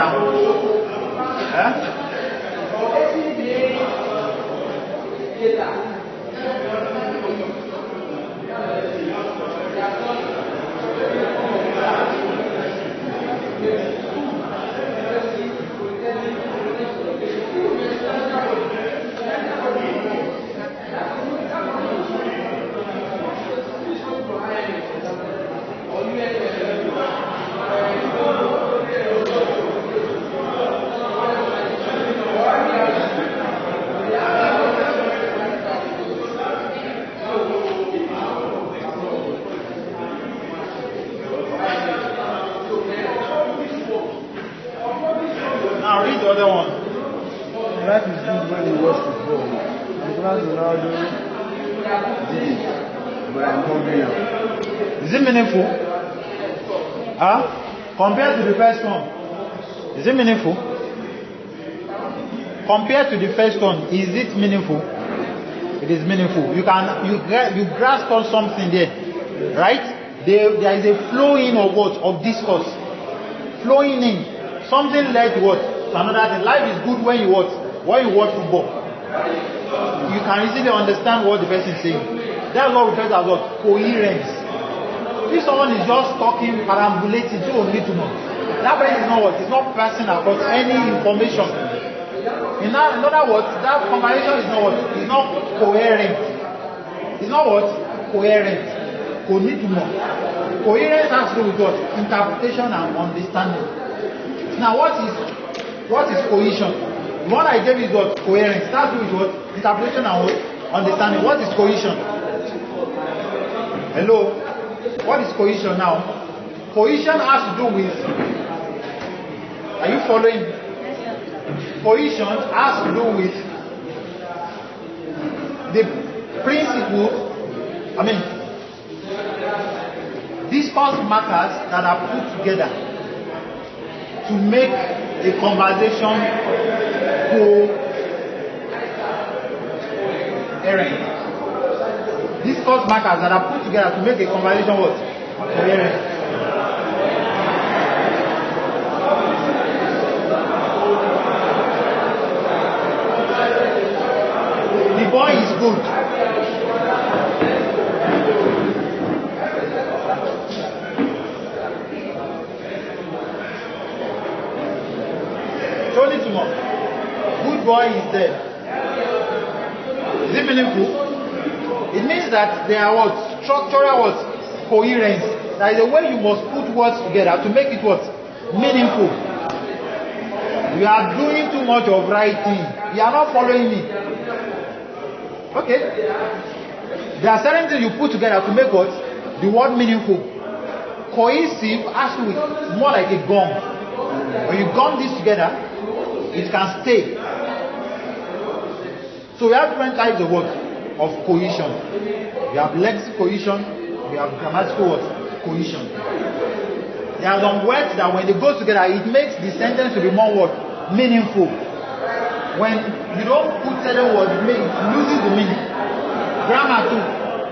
Now read the other one. Life is good when you watch football. Because Ronaldo did it. But I'm hungry now. Is it meaningful? Huh? Compared to the first one, is it meaningful? Compared to the first one, is it meaningful? It is meaningful. You grasp on something there, right? There is a flowing of what? Of discourse. Flowing in. Something led to what? To another thing. Life is good when you watch. When you watch football, you can easily understand what the person is saying. That's what we refer to as what? Coherence. If someone is just talking, perambulating, you don't need to know. That person is not what? It's not passing across any information. In other words, that conversation is not what? It's not coherent. It's not what? Coherent. Could need to know. Coherence has to do with what? Interpretation and understanding. Now, what is cohesion? The one I gave is what? Coherence. That's with what? Interpretation and what? Understanding. What is cohesion? Hello? What is cohesion now? Cohesion has to do with... Are you following? Cohesion has to do with the principle, discourse markers that are put together to make a conversation coherent. Discourse markers that are put together to make a conversation what? Coherent. The boy is good. Tony tomorrow. Good boy is dead. Is it meaningful? It means that there are what? Structural what? Coherence. There is a way you must put words together to make it what? Meaningful. You are doing too much of writing. You are not following me. Okay. There are certain things you put together to make what? The word meaningful. Cohesive has to be more like a gum. When you gum this together, it can stay. So we have different types of what? Of cohesion. We have lexical cohesion, we have grammatical what? Cohesion. There are some words that when they go together, it makes the sentence to be more what? Meaningful. When you don't put certain words, it loses the meaning. Grammar too.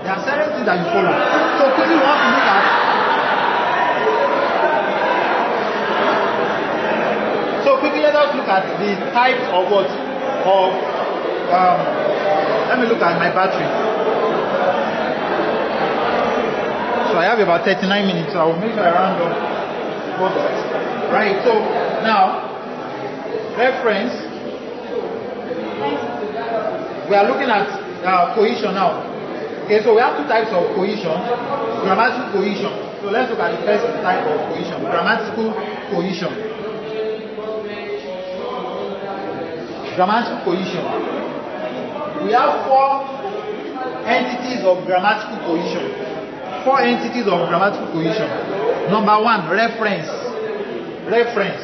There are certain things that you follow. So quickly we want to look at. So quickly let us look at the types of what? Let me look at my battery. So I have about 39 minutes, so I will make sure I round up for that. Right, so now, reference. We are looking at cohesion now. Okay, so we have two types of cohesion. Grammatical cohesion. So let's look at the first type of cohesion. Grammatical cohesion. Grammatical cohesion. We have four entities of grammatical cohesion. Four entities of grammatical cohesion. Number one, reference. Reference.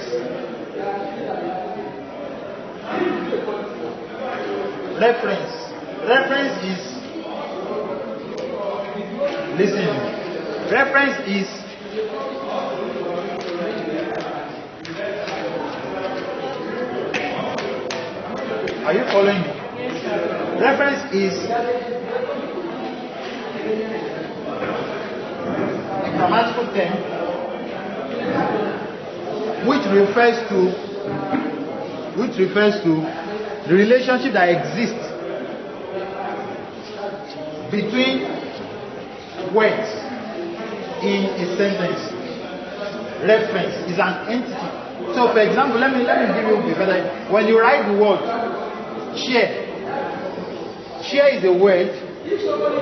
Reference. Reference is, listen, reference is are you following me? Reference is a grammatical term which refers to the relationship that exists between words in a sentence. Reference is an entity. So for example, let me give you the better. When you write the word chair, chair is a word,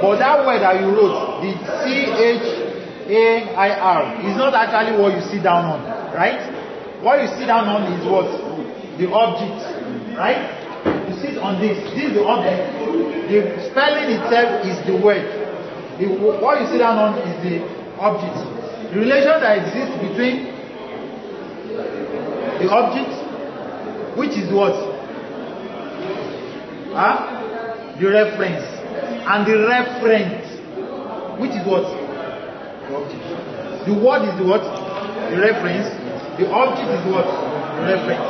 but that word that you wrote, the CHAIR, is not actually what you sit down on, right? What you sit down on is what? The object, right? You sit on this. This is the object. The spelling itself is the word. What you sit down on is the object. The relation that exists between the object, which is what? The reference. And the referent, which is what? The object. The word is the what? The reference. The object is what? The reference.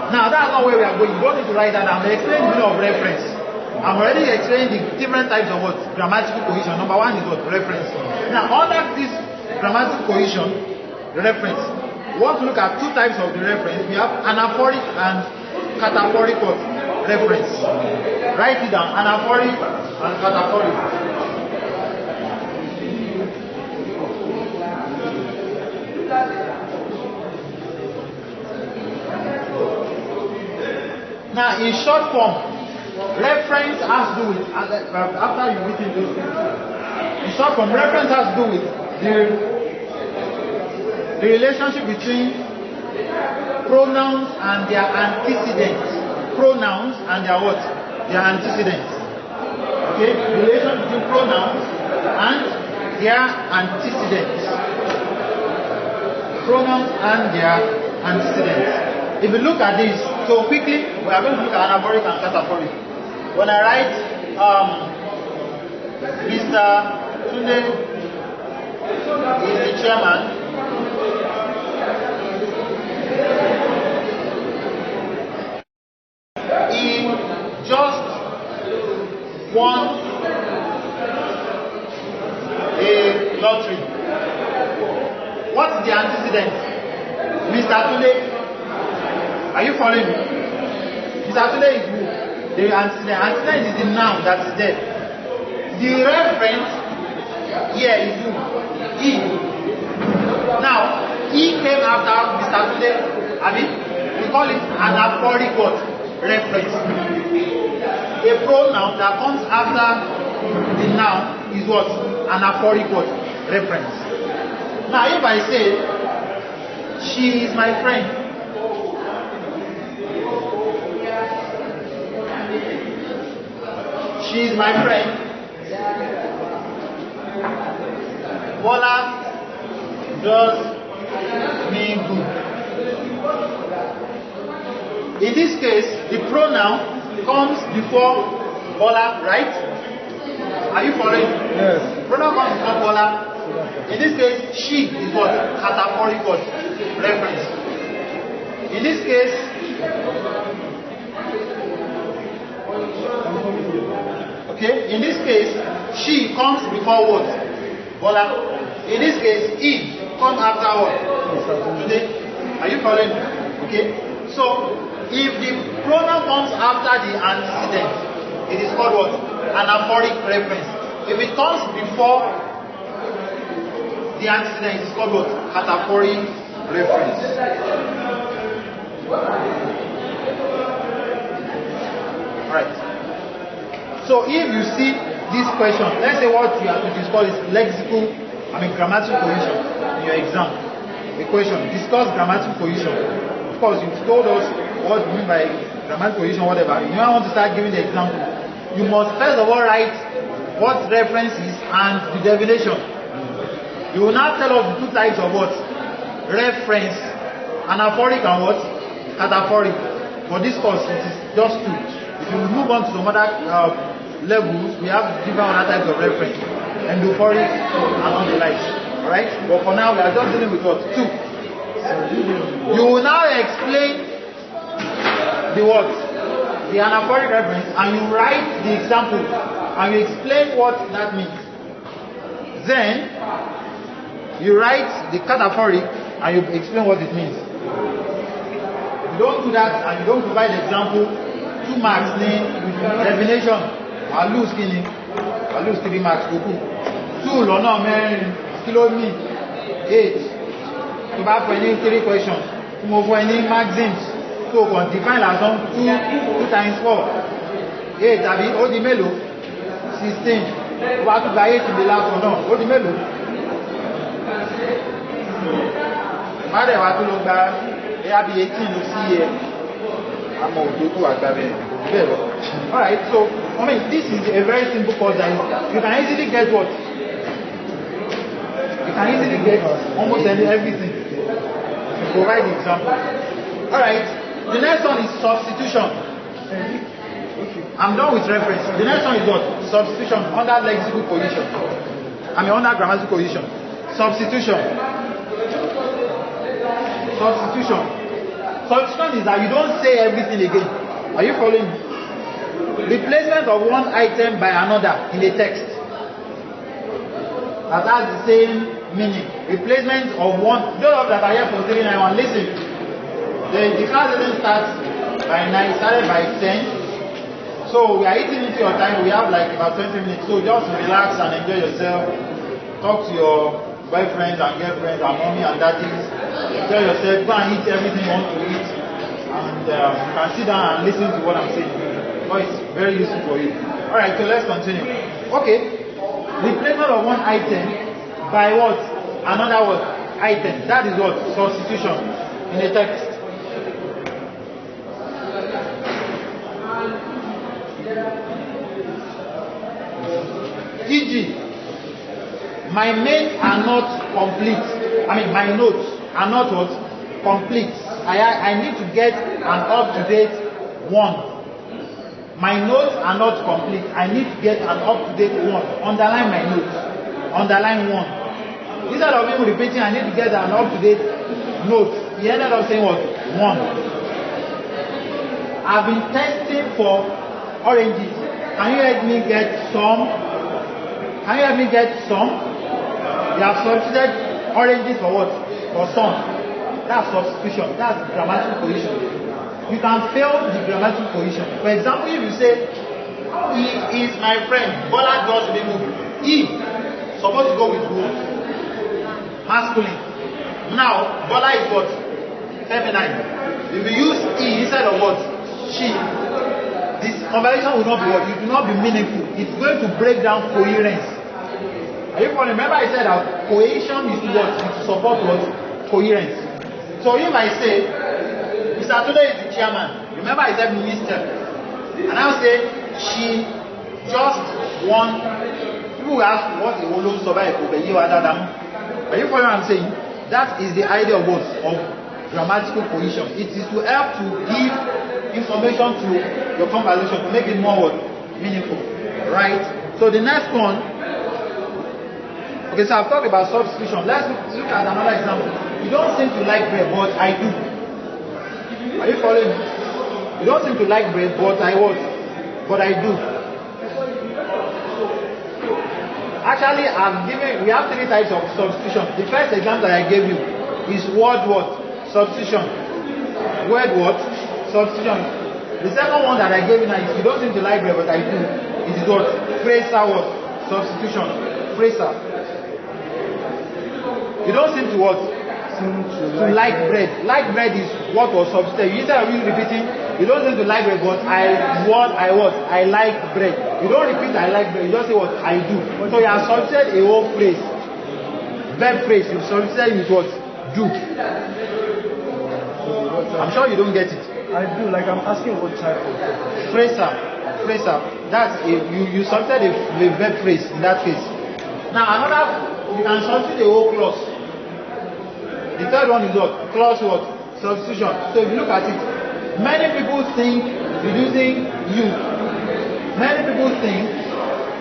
Now that's not where we are going. You don't need to write that down. I'm explaining the meaning of reference. I'm already explaining the different types of what? Grammatical cohesion. Number one is what? Reference. Now under this grammatical cohesion, the reference, we want to look at two types of the reference. We have anaphoric and cataphoric what? Reference. Write it down. Anaphoric and cataphoric. Now, in short form, reference has to do with, after you've written those things, in short form, reference has to do with the relationship between pronouns and their antecedents. Pronouns and their what? Their antecedents. Okay? The relation between pronouns and their antecedents. Pronouns and their antecedents. If you look at this, so quickly, we are going to look at anaphoric and cataphoric. When I write Mr. Tunde is the chairman. He just won a lottery. What is the antecedent? Mr. Tunde. Are you following me? Mr. Tunde is who? The antecedent is the noun that is there. The reference here is who? He. Now, he came after Mr. Tunde. I mean, we call it an aphoric what? Reference. A pronoun that comes after the noun is what? An aphoric what? Reference. Now, if I say, she is my friend, she is my friend, Bola does me good. In this case, the pronoun comes before Bola, right? Are you following? Yes. Pronoun comes before Bola. In this case, she is what? Cataphoric what? Reference. In this case, okay, in this case, she comes before what? Bola. In this case, he comes after what? Today. Are you following? Okay. So, if the pronoun comes after the antecedent, it is called what? An aphoric reference. If it comes before the antecedent, it is called what? Cataphoric reference. Right. So if you see this question, let's say what you have to discuss is grammatical cohesion in your exam. The question, discuss grammatical cohesion. Of course, you've told us what you mean by grammatical cohesion, whatever. You now want to start giving the example. You must first of all write what reference is and the definition. You will now tell us the two types of what? Reference, anaphoric and what? Cataphoric. For this course, it is just two. If you move on to some other levels, we have different other types of reference, endophoric and all the likes. Alright? But for now, we are just dealing with what? Two. You will now explain the what? The anaphoric reference, and you write the example, and you explain what that means. Then, you write the cataphoric, and you explain what it means. If you don't do that, and you don't provide the example, 2 marks name, definition, I lose 3 marks, 2 lọ́nà mẹ́rin, kilo mean, 8. To bá fún ẹni 3 questions, to mo fún ẹni maxims, so can define lásán 2 times 4, 8 tàbí ó di mélòó, 16. To bá tún gba 8 in the last one náà, ó di mélòó. Má dẹ̀ wá tó lọ gba ẹ̀yà bí 18 ló sí ẹ. Àmọ́ òjò tó wà gbà bẹ́ẹ̀. Alright, so I mean this is a very simple course that you can easily get what? You can easily get almost everything. You provide the example. Alright, the next one is substitution. I'm done with reference. The next one is what? Substitution under lexical cohesion. Under grammatical cohesion. Substitution. Substitution is that you don't say everything again. Are you following me? Replacement of one item by another in a text that has the same meaning. Replacement of one. Those of that are here for 391, listen. The class doesn't start by 9, it started by 10. So we are eating into your time. We have like about 20 minutes. So just relax and enjoy yourself. Talk to your boyfriends and girlfriends and mommy and daddies. Enjoy yourself. Go and eat everything you want to eat. And you can sit down and listen to what I'm saying. But it's very useful for you. Alright, so let's continue. Okay. Replacement of one item by what? Another what? Item. That is what? Substitution in a text. E.g. my mains are not complete. My notes are not what? Complete. I need to get an up-to-date one. My notes are not complete. I need to get an up-to-date one. Underline my notes. Underline one. Instead of him repeating, I need to get an up-to-date note, he ended up saying what? 1. I've been testing for oranges. Can you help me get some? Can you help me get some? You have substituted oranges for what? For some. That's substitution. That's grammatical cohesion. You can fail the grammatical cohesion. For example, if you say, he is my friend, Bola does the move. He supposed to go with who? Masculine. Now, Bola is what? Feminine. If you use he instead of what? She. This conversation will not be what? It will not be meaningful. It's going to break down coherence. Are you following? Remember I said that cohesion is to what? Is to support what? Coherence. So if I say, Mr. Tunde is the chairman. Remember I said minister. And I'll say, she just won. People will ask, what the Olo survive over you? Are you following what I'm saying? That is the idea of what? Of grammatical cohesion. It is to help to give information to your conversation to make it more what? Meaningful. Right? So the next one. Okay, so I've talked about substitution. Let's look at another example. You don't seem to like bread, but I do. Are you following me? You don't seem to like bread, but I what? But I do. Actually, we have 3 types of substitution. The first example that I gave you is word what? Substitution. Word what? Substitution. The second one that I gave you now is you don't seem to like bread, but I do. It is what? Phraser what? Substitution. Phraser. You don't seem to what? To like bread. Like bread is what was substituted. Instead of you repeating, you don't seem to like bread, but I like bread. You don't repeat I like bread, you just say what? I do. So you have substituted a whole phrase. Verb phrase, you substituted with what? Do. I'm sure you don't get it. I do, like I'm asking what type of phraser. That's you substituted a verb phrase in that case. Now another, you can substitute a whole clause. The third one is what? Clause what? Substitution. So if you look at it, many people think reducing you. Many people think,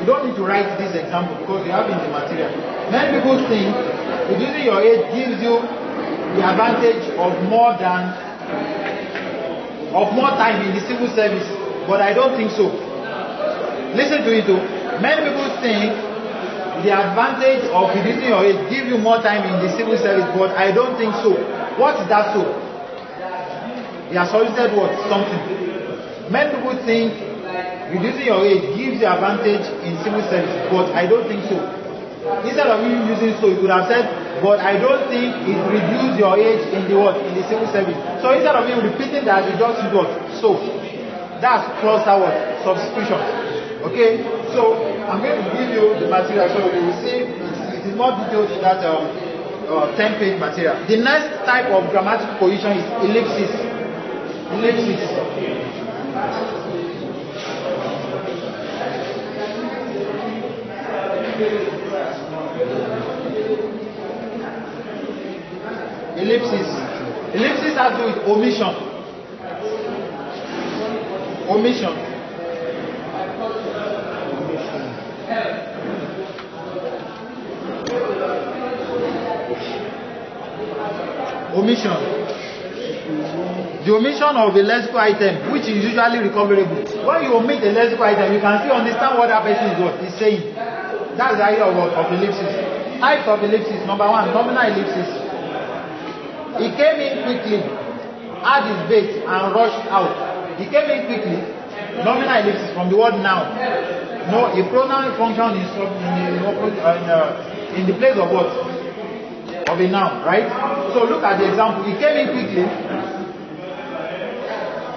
you don't need to write this example because you have it in the material. Many people think reducing your age gives you the advantage of more time in the civil service, but I don't think so. Listen to it though. Many people think the advantage of reducing your age gives you more time in the civil service, but I don't think so. What is that so? He has solicited what? Something. Many people think reducing your age gives you advantage in civil service, but I don't think so. Instead of you using so, you could have said, but I don't think it reduces your age in the what? In the civil service. So instead of you repeating that, you just use what? So. That's cluster what? Substitution. Okay? So I'm going to give you the material so you will see it is more detailed in that 10-page material. The next type of grammatical cohesion is ellipsis. Ellipsis. Ellipsis has to do with omission. Omission. The omission of a lexical item, which is usually recoverable. When you omit a lexical item, you can still understand what that person is saying. That's the idea of ellipsis. Types of ellipsis. Number 1, nominal ellipsis. He came in quickly, had his bait, and rushed out. He came in quickly. Nominal ellipsis from the word now. No, a pronoun function in the place of what? Of a noun, right? So look at the example. He came in quickly,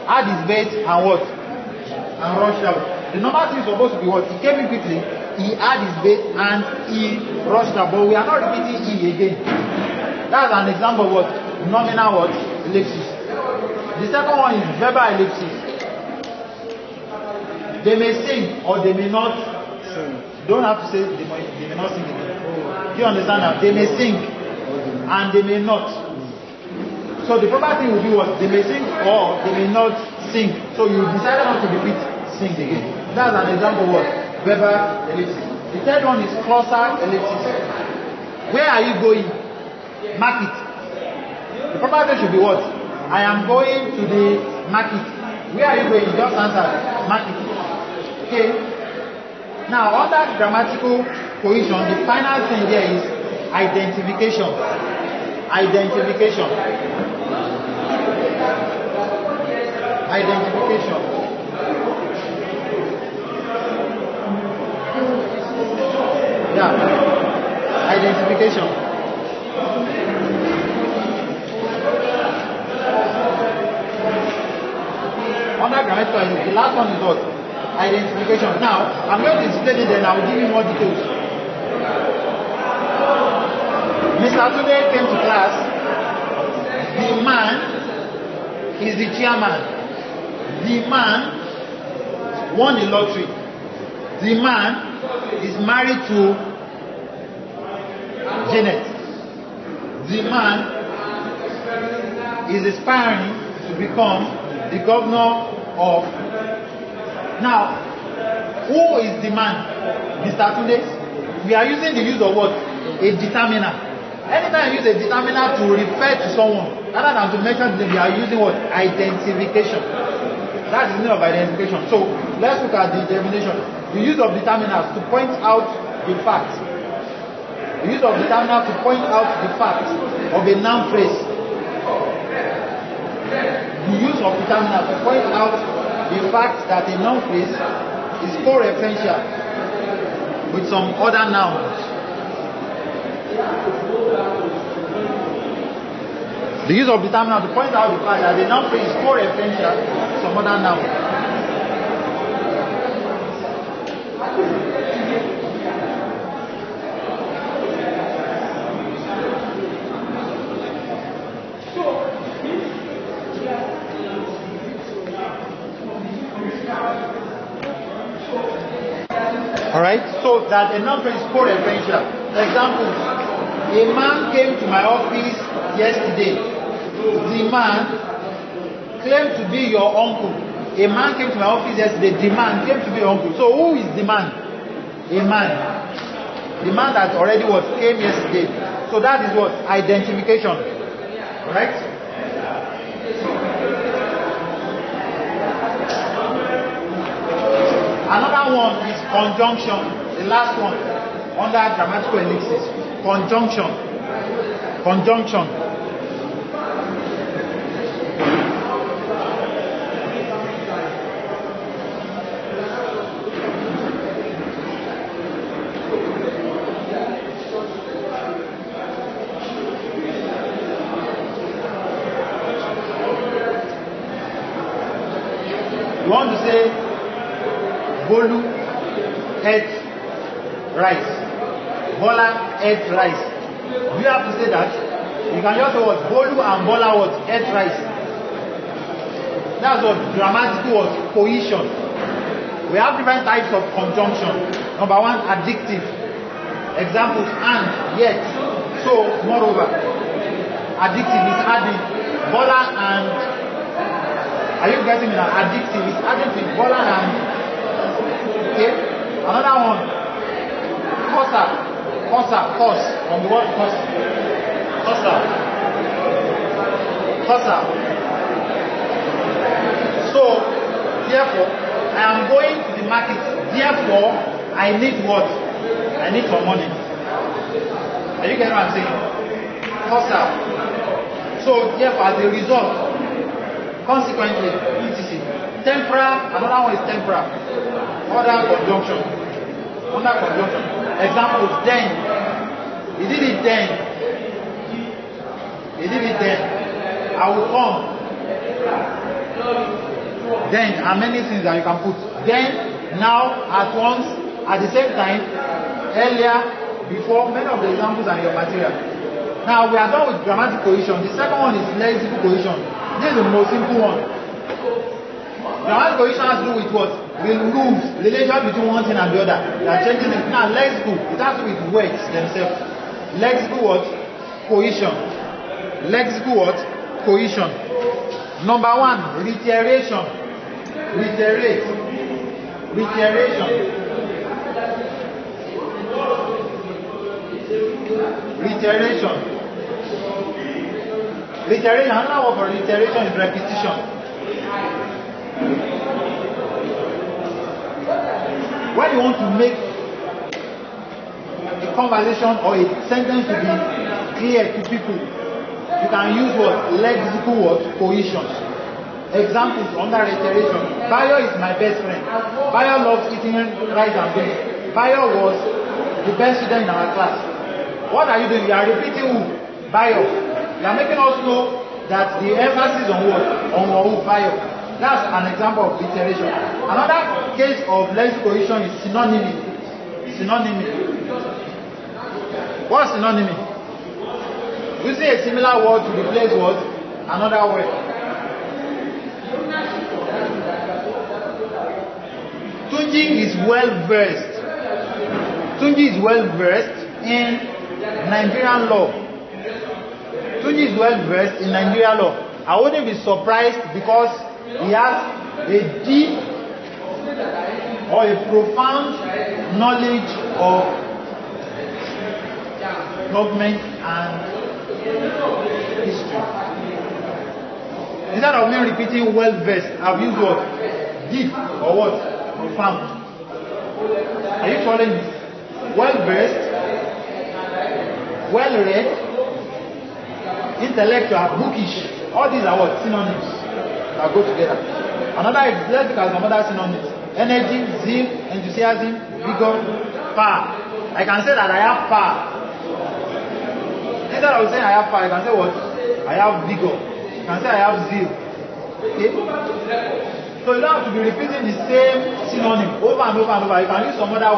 had his bait, and what? And rushed out. The normal thing is supposed to be what? He came in quickly, he had his bait, and he rushed out. But we are not repeating he again. That's an example of what? Nominal what? Ellipsis. The second one is verbal ellipsis. They may sing or they may not sing. Don't have to say they may not sing again. Do you understand that? They may sing and they may not. So the proper thing will be what? They may sing or they may not sing. So you decided not to repeat sing again. That's an example of what? Verbal ellipsis. The third one is cluster ellipsis. Where are you going? Market. The proper phrase should be what? I am going to the market. Where are you going? You just answer market. Okay. Now, under grammatical cohesion, the final thing here is identification. Identification. Identification. Yeah. Identification. Under grammatical, the last one is what? Identification. Now, I'm going to explain it, then I will give you more details. Mr. Tunde came to class. The man is the chairman. The man won the lottery. The man is married to Janet. The man is aspiring to become the governor of. Now, who is the man? Mr. Tunde. We are using the use of what? A determiner. Anytime you use a determiner to refer to someone, rather than to mention them, we are using what? Identification. That is the meaning of identification. So, let's look at the definition. The use of determiners to point out the fact. The use of determiners to point out the fact of a noun phrase. The use of determiners to point out the fact that a noun phrase is co-referential with some other nouns. The use of determiner to point out the fact that the noun phrase is co-referential with some other noun. Alright, so that a noun phrase is co-referential. Examples: a man came to my office yesterday. The man claimed to be your uncle. A man came to my office yesterday. The man came to be your uncle. So who is the man? A man. The man that already came yesterday. So that is what? Identification. Right? Another one is conjunction. The last one under grammatical ellipsis. Conjunction. Conjunction. You want to say Bolu ate rice. Bola ate rice. Do you have to say that? You can just say what? Bolu and Bola ate rice. That's what grammatical cohesion. We have different types of conjunction. Number one, adjective. Examples: and, yet, so, moreover. Adjective is adding. Bola and. Are you getting me now? Adjective is adding with Bola and. Okay? Another one. Cosa. Cosa. Cos. From the word cos. Cosa. Cosa. So, therefore, I am going to the market. Therefore, I need what? I need some money. Are you getting what I'm saying? Cosa. So, therefore, as a result, consequently, etc. Temporal, another one is temporal. Other conjunction. Under conjunction. Examples: then. He did it then. He did it then. I will come. Then, and many things that you can put. Then, now, at once, at the same time, earlier, before. Many of the examples are in your material. Now, we are done with grammatical cohesion. The second one is lexical cohesion. This is the most simple one. Grammatical cohesion has to do with what? With rules, relation between one thing and the other. They are changing it. Now, lexical, it has to do with words themselves. Lexical what? Cohesion. Lexical what? Cohesion. Number one, reiteration. Reiterate. Reiteration. Reiteration. Reiteration, another word for reiteration is repetition. When you want to make a conversation or a sentence to be clear to people, you can use what? Lexical word cohesion. Examples under reiteration. Bayo is my best friend. Bayo loves eating rice and beans. Bayo was the best student in our class. What are you doing? You are repeating who? Bayo. You are making us know that the emphasis on what? On who? Bayo. That's an example of reiteration. Another case of lexical cohesion is synonymy. Synonymy. What's synonymy? Using a similar word to replace what? Another word. Tunji is well versed. Tunji is well versed in Nigerian law. Tunji is well versed in Nigerian law. I wouldn't be surprised because he has a deep or a profound knowledge of government and history. Instead of me repeating well versed, I've used what? Deep or what? Profound. Are you following me? Well versed, well read, intellectual, bookish. All these are what? Synonyms that go together. Let's look at some other synonyms. Energy, zeal, enthusiasm, vigor, power. I can say that I have power. Instead of saying I have power, I can say what? I have vigor. You can say I have zeal. Okay? So you don't have to be repeating the same synonym over and over and over. You can use some other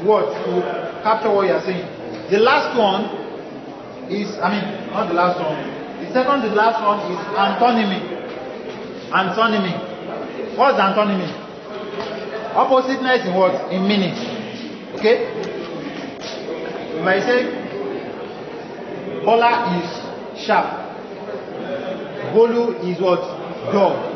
word to capture what you are saying. The last one is, not the last one. The second to the last one is antonymy. Antonymy. What's the antonymy? Oppositeness in what? In meaning. Okay? If I say Bola is sharp, Bolu is what? Dull.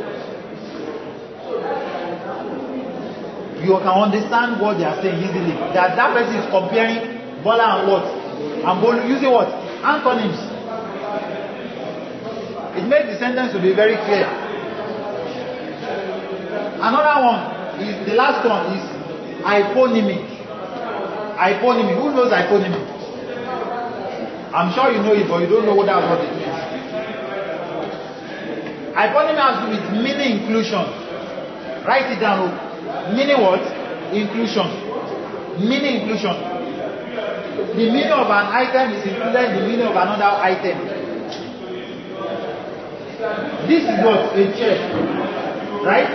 You can understand what they are saying easily. That person is comparing Bola and what? And Bolu using what? Antonyms. It makes the sentence to be very clear. Another one is, the last one is hyponymy. Hyponymy. Who knows hyponymy? I'm sure you know it, but you don't know what it means. Hyponymy has to do with meaning inclusion. Write it down. Meaning what? Inclusion. Meaning inclusion. The meaning of an item is included in the meaning of another item. This is what? A chair. Right?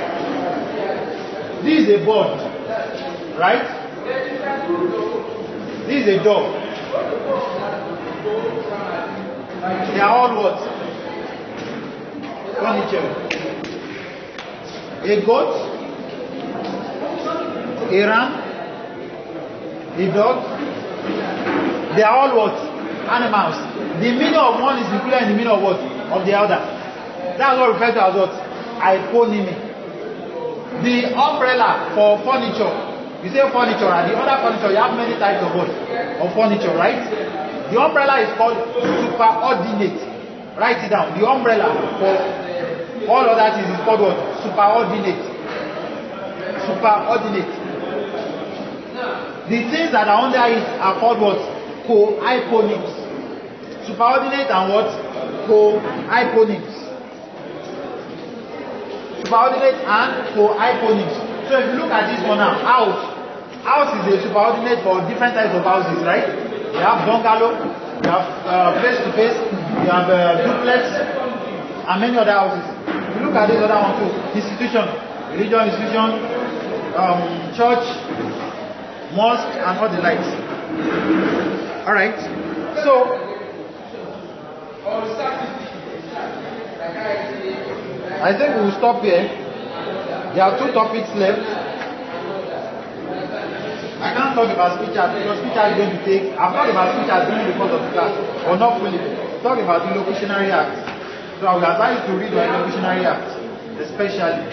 This is a board. Right? This is a dog. They are all what? Furniture. A goat, a ram, a dog. They are all what? Animals. The meaning of one is included in the meaning of what? Of the other. That's what referred to as what? Hyponymy. The umbrella for furniture. You say furniture, and the other furniture, you have many types of what? Of furniture, right? The umbrella is called superordinate. Write it down. The umbrella for all other things is called what? Superordinate. Superordinate. The things that are under it are called what? Co-hyponyms. Superordinate and what? Co-hyponyms. Superordinate and co-hyponyms. So if you look at this one now, house. House is a superordinate for different types of houses, right? You have bungalow, you have face-to-face, you have duplex, and many other houses. If you look at this other one too, institution, religion institution, church, mosque, and all the likes. Alright, so I think we will stop here. There are 2 topics left. I can't talk about speech art because speech art is going to take. I've talked about speech art during the course of the class, or not fully. Talk about the locutionary act. So I will advise you to read the locutionary act, especially.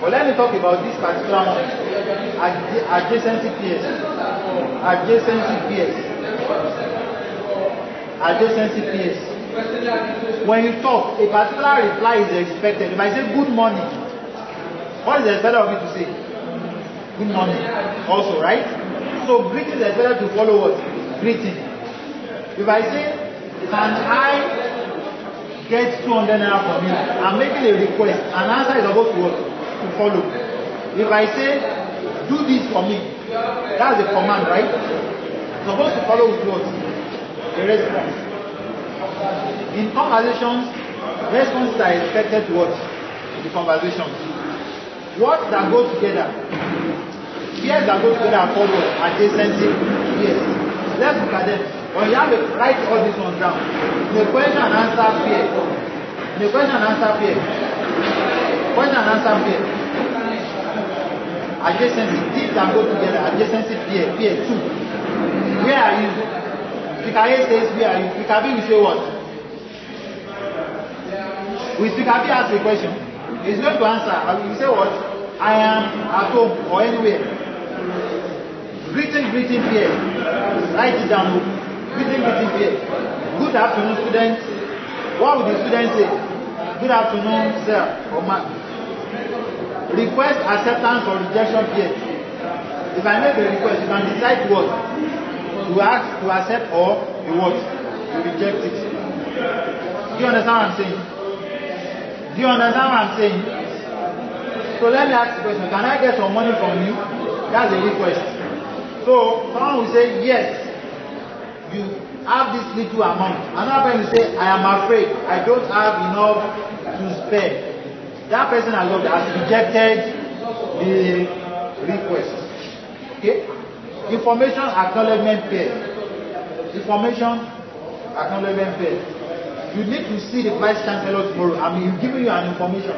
But let me talk about this particular one, adjacency peers. Adjacency peers. Adjacency peers. When you talk, a particular reply is expected. If I say good morning, what is expected of me to say? Good morning. Also, right? So greeting is expected to follow what? Greeting. If I say, can I get 200 naira from you? I'm making a request. An answer is supposed to what? To follow. If I say, do this for me, that's a command, right? It's supposed to follow with what? A response. In conversations, responses are expected to what? The conversations. Words that go together. Pairs that go together are called what? Adjacency. Yes. Let's look at them. When you have to write all these ones down. In a question and answer pair. In a question and answer pair. Question and answer pair. Adjacency. These that go together. Adjacency pair. Pair 2. Where are you? Speaker A says, where are you? Speaker B will say what? When Speaker B asks a question, he's going to answer. He will say what? I am at home or anywhere. Greeting pair. Write it down. Greeting pair. Good afternoon, students. What would the student say? Good afternoon, sir or ma'am. Request acceptance or rejection pair. If I make a request, you can decide what? To ask, to accept, or you what? You reject it. Do you understand what I'm saying? Do you understand what I'm saying? So let me ask the question. Can I get some money from you? That's a request. So someone will say, yes, you have this little amount. Another person will say, I am afraid I don't have enough to spare. That person has rejected the request. Okay? Information acknowledgement pair. Information acknowledgement pair. You need to see the Vice Chancellor tomorrow. I mean, he's giving you an information.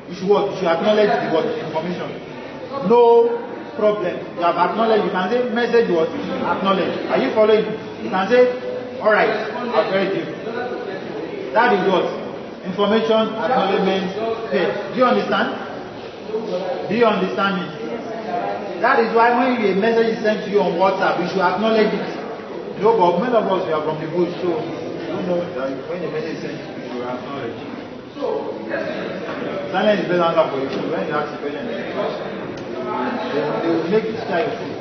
You should what? You should acknowledge the what? Information. No problem. You have acknowledged. You can say message what? Acknowledge. Are you following? You can say, alright, I've heard you. That is what? Information acknowledgement pair. Do you understand? Do you understand me? That is why when a message is sent to you on WhatsApp, you should acknowledge it. No, but many of us we are from the bush, so you know that when a message is sent to you, you should acknowledge it. Silence is better answer for you. When you ask the question, they will make you try your food.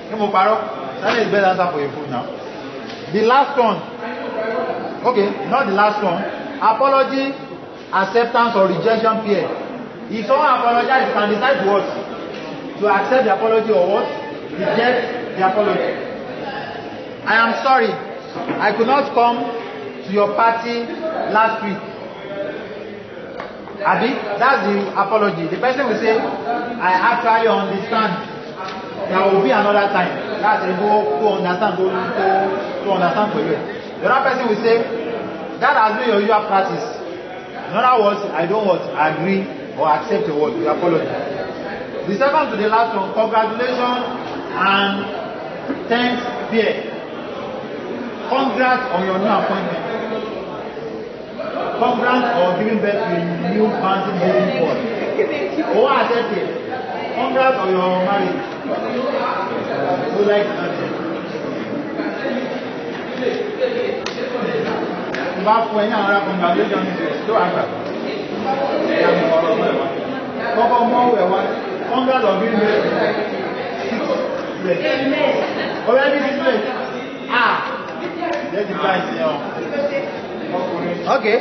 Silence is better answer for your food now. The last one. Okay, not the last one. Apology, acceptance or rejection pair. If someone apologizes, you can decide what? To accept the apology or what? Reject the apology. I am sorry, I could not come to your party last week. Abi, that's the apology. The person will say, I actually understand. There will be another time. That's a go understand for you. The other person will say, that has been your usual practice. In other words, I don't want to agree or accept your word, your apology. The second to the last one, congratulations and thanks pair. Congrats on your new appointment. Congrats on giving birth to a new bouncing baby boy. Or what I said here? Congrats on your marriage. So like back when I was congratulations to Aga. Congrats on giving birth to already this place. Let the price okay.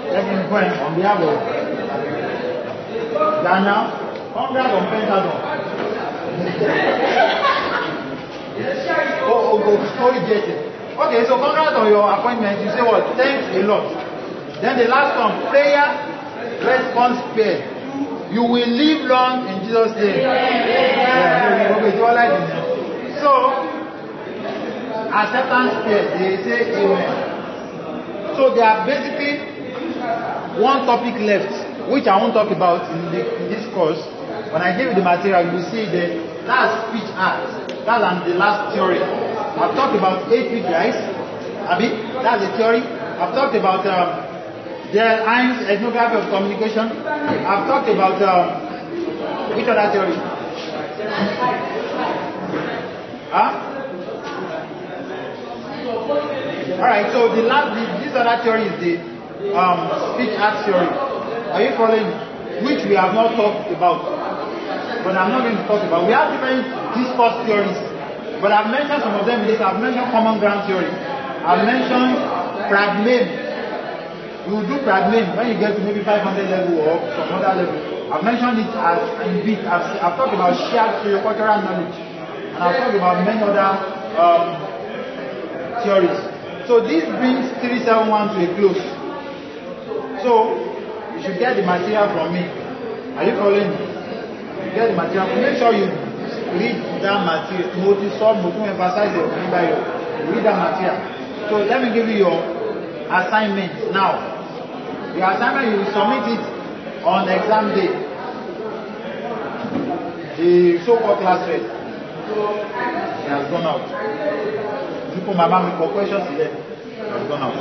Let me point on behalf of Ghana. Congrats on Pentagon. Okay, so congrats on your appointment. You say what? Thanks a lot. Then the last one, prayer response pair. You will live long in Jesus' name. So, acceptance pair, they say amen. So there are basically one topic left, which I won't talk about in this course. When I give you the material, you will see that that's speech art. That's the last theory. I've talked about 8 week guys. Abi, that's the theory. I've talked about LIN's ethnography of communication. I've talked about which other theory? Alright, so this other theory is the speech art theory. Are you following? Which we have not talked about. But I'm not going to talk about. We have different discourse theories. But I've mentioned some of them. I've mentioned common ground theory. I've mentioned pragmatism. You will do pragmatism when you get to maybe 500 level or some other level. I've mentioned it as in bit. I've talked about shared cultural knowledge. And I've talked about many other theories. So this brings 371 to a close. So you should get the material from me. Are you following me? You get the material. Make sure you read that material. Emphasize it. Read that material. So let me give you your assignment now. Your assignment, you will submit it on exam day. The so-called class rest. It has gone out. People, my mom, for questions, it has gone out.